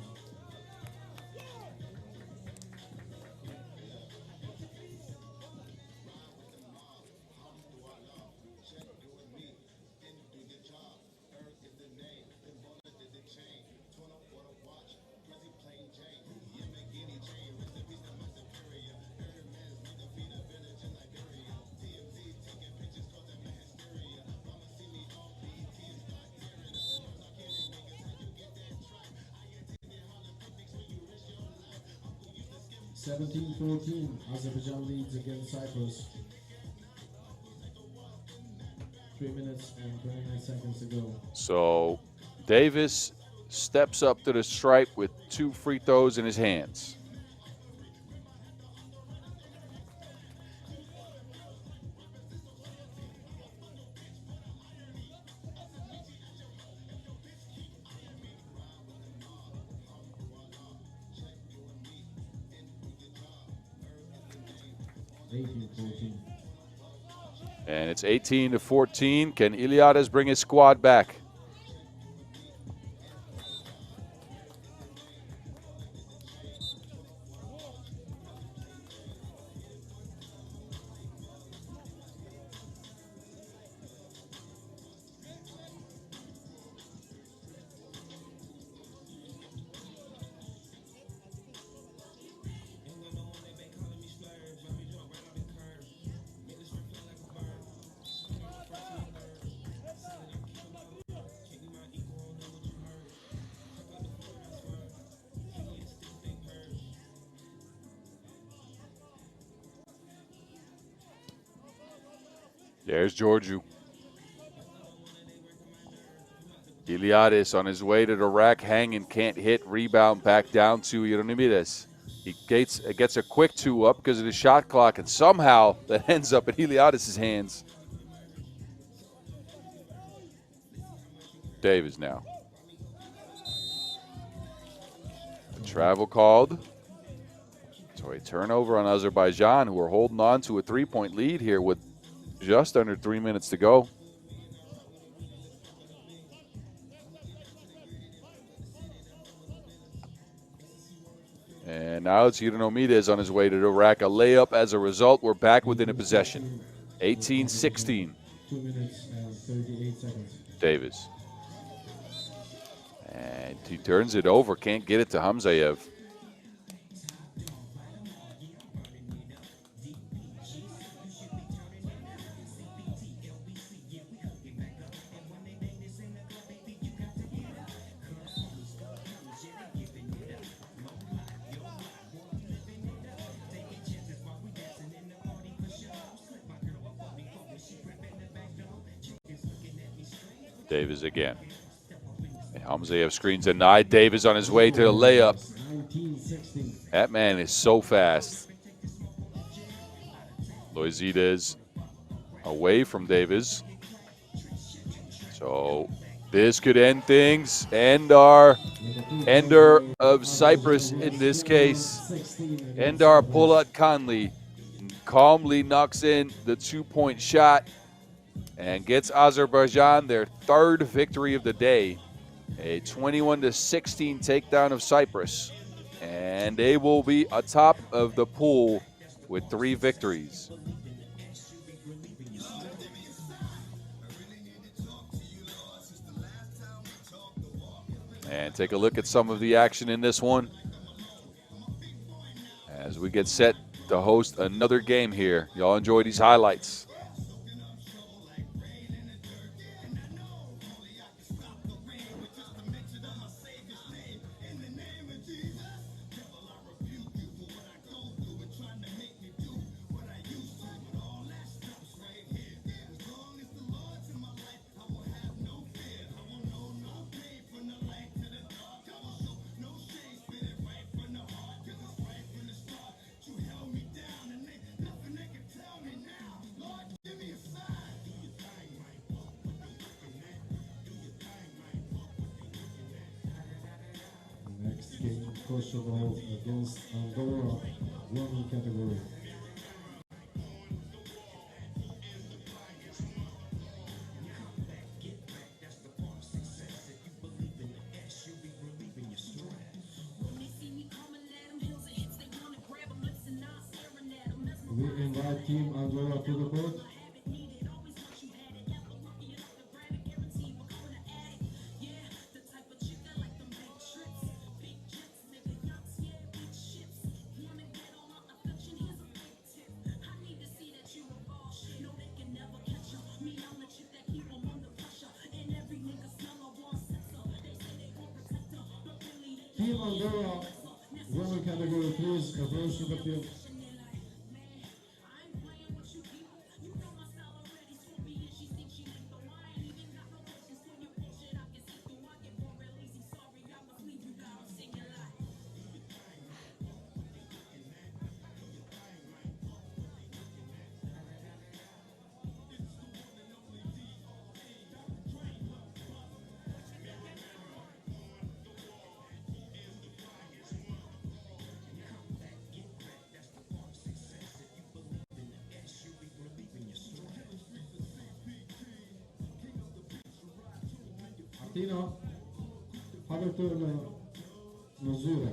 (17-14), Azerbaijan leads against Cyprus. 3 minutes and 29 seconds to go. So Davis steps up to the stripe with 2 free throws in his hands. And it's 18-14. Can Iliades bring his squad back? There's Georgiou. Iliades on his way to the rack, hanging, can't hit, rebound, back down to Ioannidis. He gets a quick 2 up because of the shot clock, and somehow that ends up in Iliades' hands. Davis now. The travel called. So a turnover on Azerbaijan, who are holding on to a 3-point lead here with just under 3 minutes to go. And now it's Ioannidis on his way to the rack. A layup as a result. We're back within a possession. 18-16. 2 minutes and 38 seconds. Davis. And he turns it over. Can't get it to Hamzayev. Davis again. And Hamzayev screens denied. Davis on his way to the layup. 19-16. That man is so fast. Loizides away from Davis. So this could end things. Ender of Cyprus in this case. Ender Polat Kanli calmly knocks in the 2-point shot and gets Azerbaijan their 3rd victory of the day. A 21-16 takedown of Cyprus. And they will be atop of the pool with 3 victories. And take a look at some of the action in this one as we get set to host another game here. Y'all enjoy these highlights. Kosovo against Andorra, women category. We invite Team Andorra to the court. Team Andorra, women category, please approach to the field. Martina, حضرتك نزورة.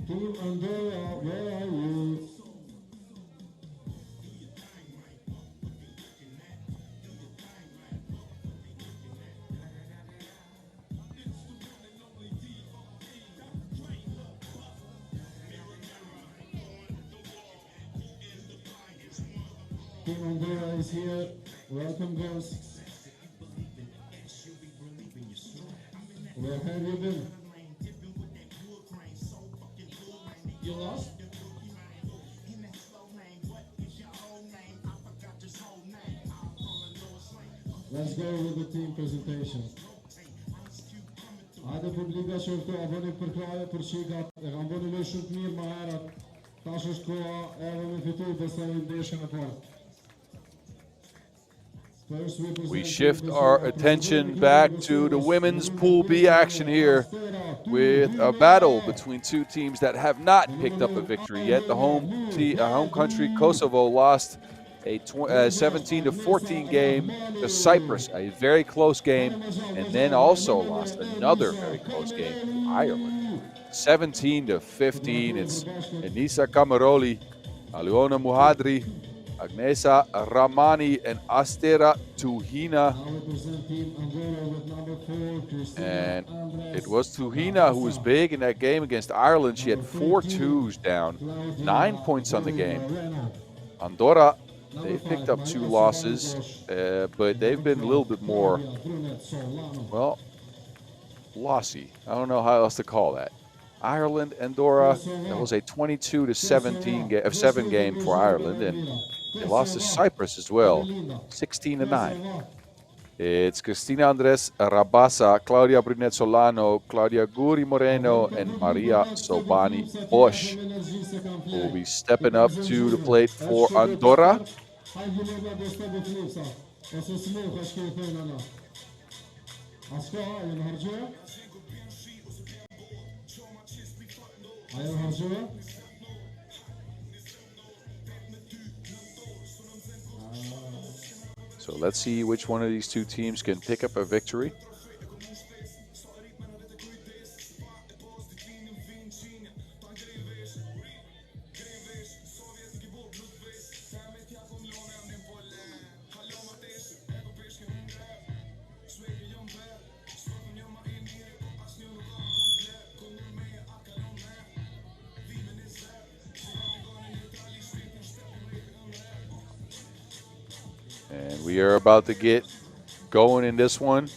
Team Andorra, where are you? Team Andorra is here. Welcome, girls. Where have you been? You lost? Let's go with the team presentation. Hajde publika shërto, aboni për kraje, për shikat, e kam bëni loj shumë të mirë më herët. Tash është koha edhe me fitu besoj ndeshjen e parë. We shift our attention back to the women's Pool B action here with a battle between two teams that have not picked up a victory yet. The home country, Kosovo, lost a 17-14 game to Cyprus, a very close game, and then also lost another very close game to Ireland, 17-15. It's Enisa Kamaroli, Aliona Muhadri, Agnesa Ramani, and Astera Tuhina. And it was Tuhina who was big in that game against Ireland. She had 4 twos down, 9 points on the game. Andorra, they picked up 2 losses, but they've been a little bit more, well, lossy. I don't know how else to call that. Ireland, Andorra, that was a 22-17 game for Ireland, and they lost to Cyprus as well, 16-9. It's Cristina Andres Rabasa, Claudia Brunet Solano, Claudia Guri Moreno, and Maria Sobani Bosch who will be stepping up to the plate for Andorra. So let's see which one of these two teams can pick up a victory. And we are about to get going in this one.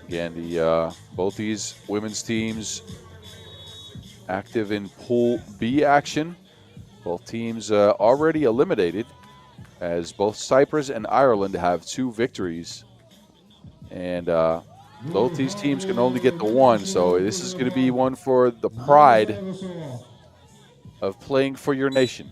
Again, both these women's teams active in Pool B action. Both teams already eliminated, as both Cyprus and Ireland have 2 victories. And both these teams can only get the one, so this is going to be one for the pride of playing for your nation.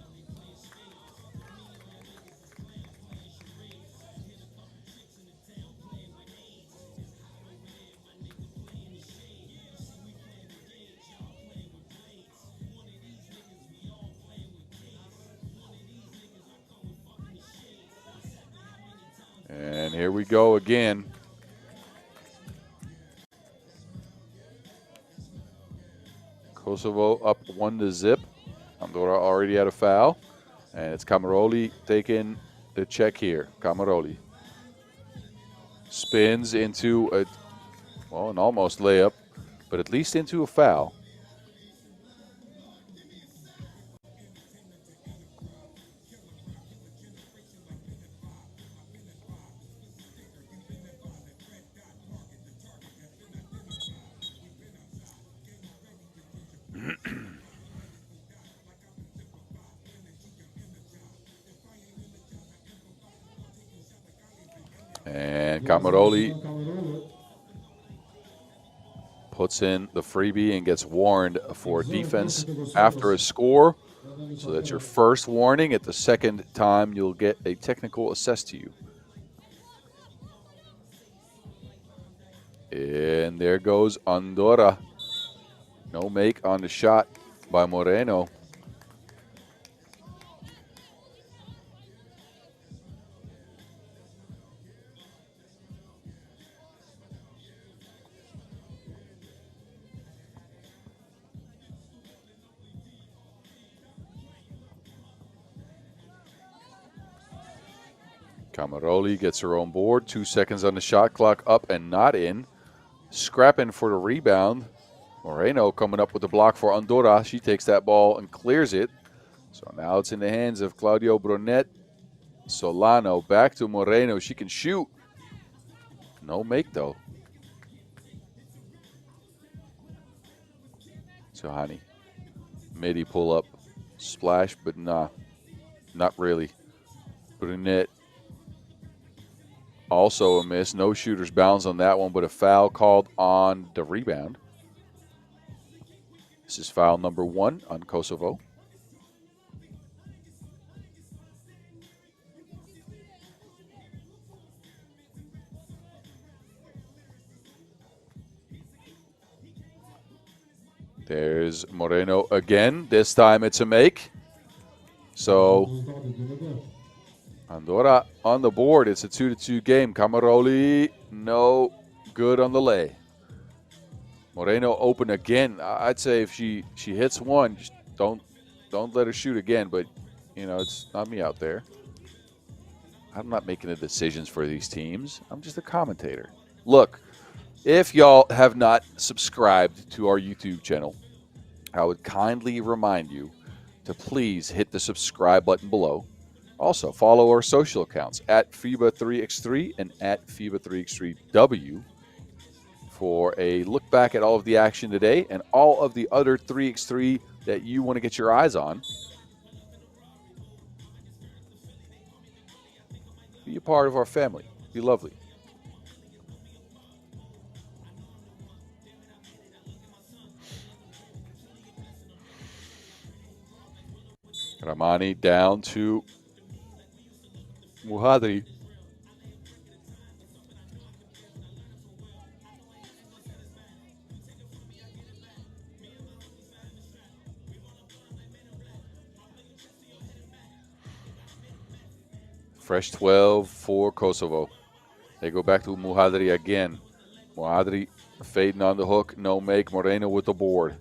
And here we go again. Kosovo up 1-0. Andorra already had a foul. And it's Camaroli taking the check here. Camaroli spins into an almost layup, but at least into a foul. And Camaroli puts in the freebie and gets warned for defense after a score. So that's your first warning. At the second time, you'll get a technical assessed to you. And there goes Andorra. No make on the shot by Moreno. Camaroli gets her own board. 2 seconds on the shot clock, up and not in. Scrapping for the rebound. Moreno coming up with the block for Andorra. She takes that ball and clears it. So now it's in the hands of Claudio Brunet. Solano back to Moreno. She can shoot. No make though. Sohani. Midi pull up. Splash, but nah. Not really. Brunet. Also a miss. No shooter's bounds on that one, but a foul called on the rebound. This is foul number 1 on Kosovo. There's Moreno again. This time it's a make. So Andorra on the board. It's a 2-2 game. Camaroli, no good on the lay. Moreno open again. I'd say if she hits one, just don't let her shoot again. But, you know, it's not me out there. I'm not making the decisions for these teams. I'm just a commentator. Look, if y'all have not subscribed to our YouTube channel, I would kindly remind you to please hit the subscribe button below. Also, follow our social accounts at FIBA 3x3 and at FIBA 3x3W for a look back at all of the action today and all of the other 3x3 that you want to get your eyes on. Be a part of our family. Be lovely. Ramani down to Muhadri. Fresh 12 for Kosovo. They go back to Muhadri again. Muhadri fading on the hook. No make. Moreno with the board.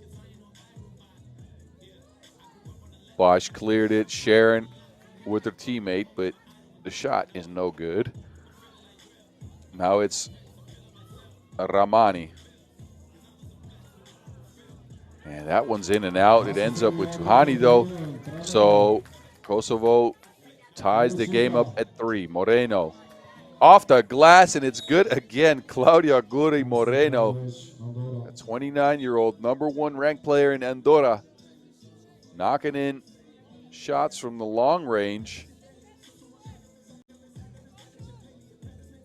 Bosch cleared it. Sharon with her teammate, but the shot is no good. Now it's Ramani. And that one's in and out. It ends up with Tuhani, though. So Kosovo ties the game up at 3. Moreno off the glass, and it's good again. Claudia Guri Moreno, a 29-year-old #1 ranked player in Andorra, knocking in shots from the long range.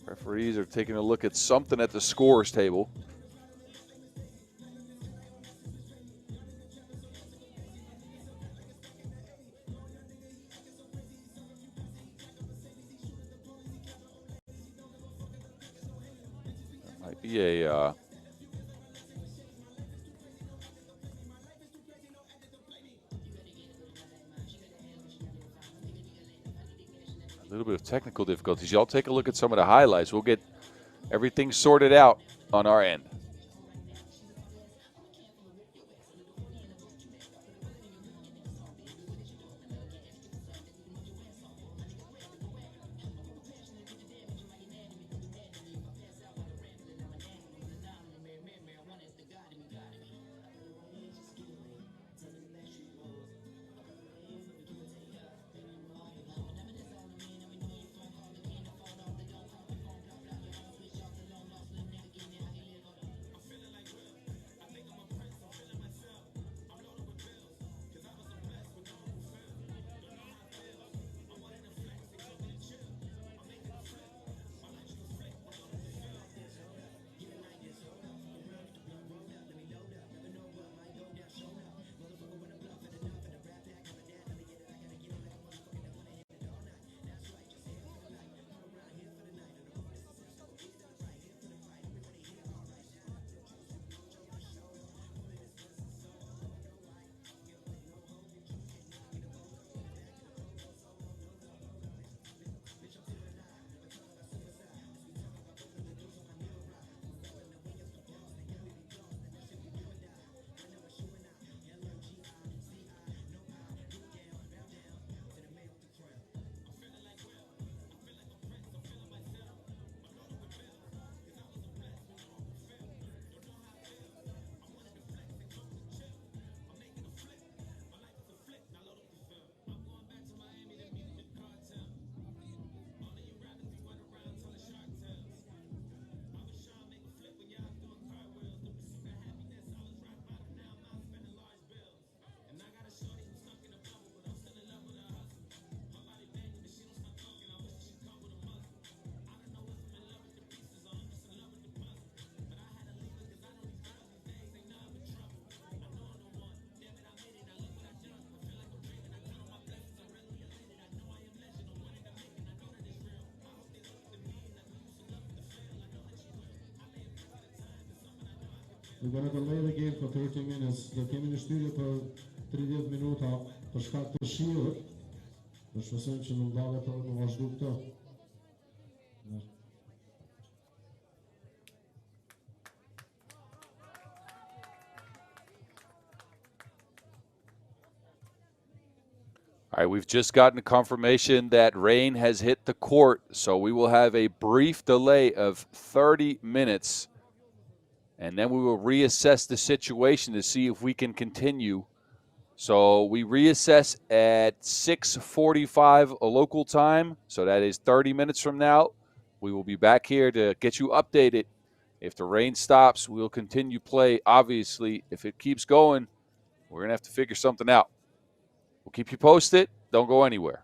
Referees are taking a look at something at the scores table. That might be a little bit of technical difficulties. Y'all take a look at some of the highlights. We'll get everything sorted out on our end. We're going to delay the game for 30 minutes. Do kemi një shtyrje për 30 minuta për shkak të shiut. Do shpresojmë që nuk dallet edhe të vazhdu këtë. All right, we've just gotten a confirmation that rain has hit the court, so we will have a brief delay of 30 minutes, and then we will reassess the situation to see if we can continue. So we reassess at 6:45 a local time, so that is 30 minutes from now. We will be back here to get you updated. If the rain stops, we'll continue play. Obviously, if it keeps going, we're going to have to figure something out. We'll keep you posted. Don't go anywhere.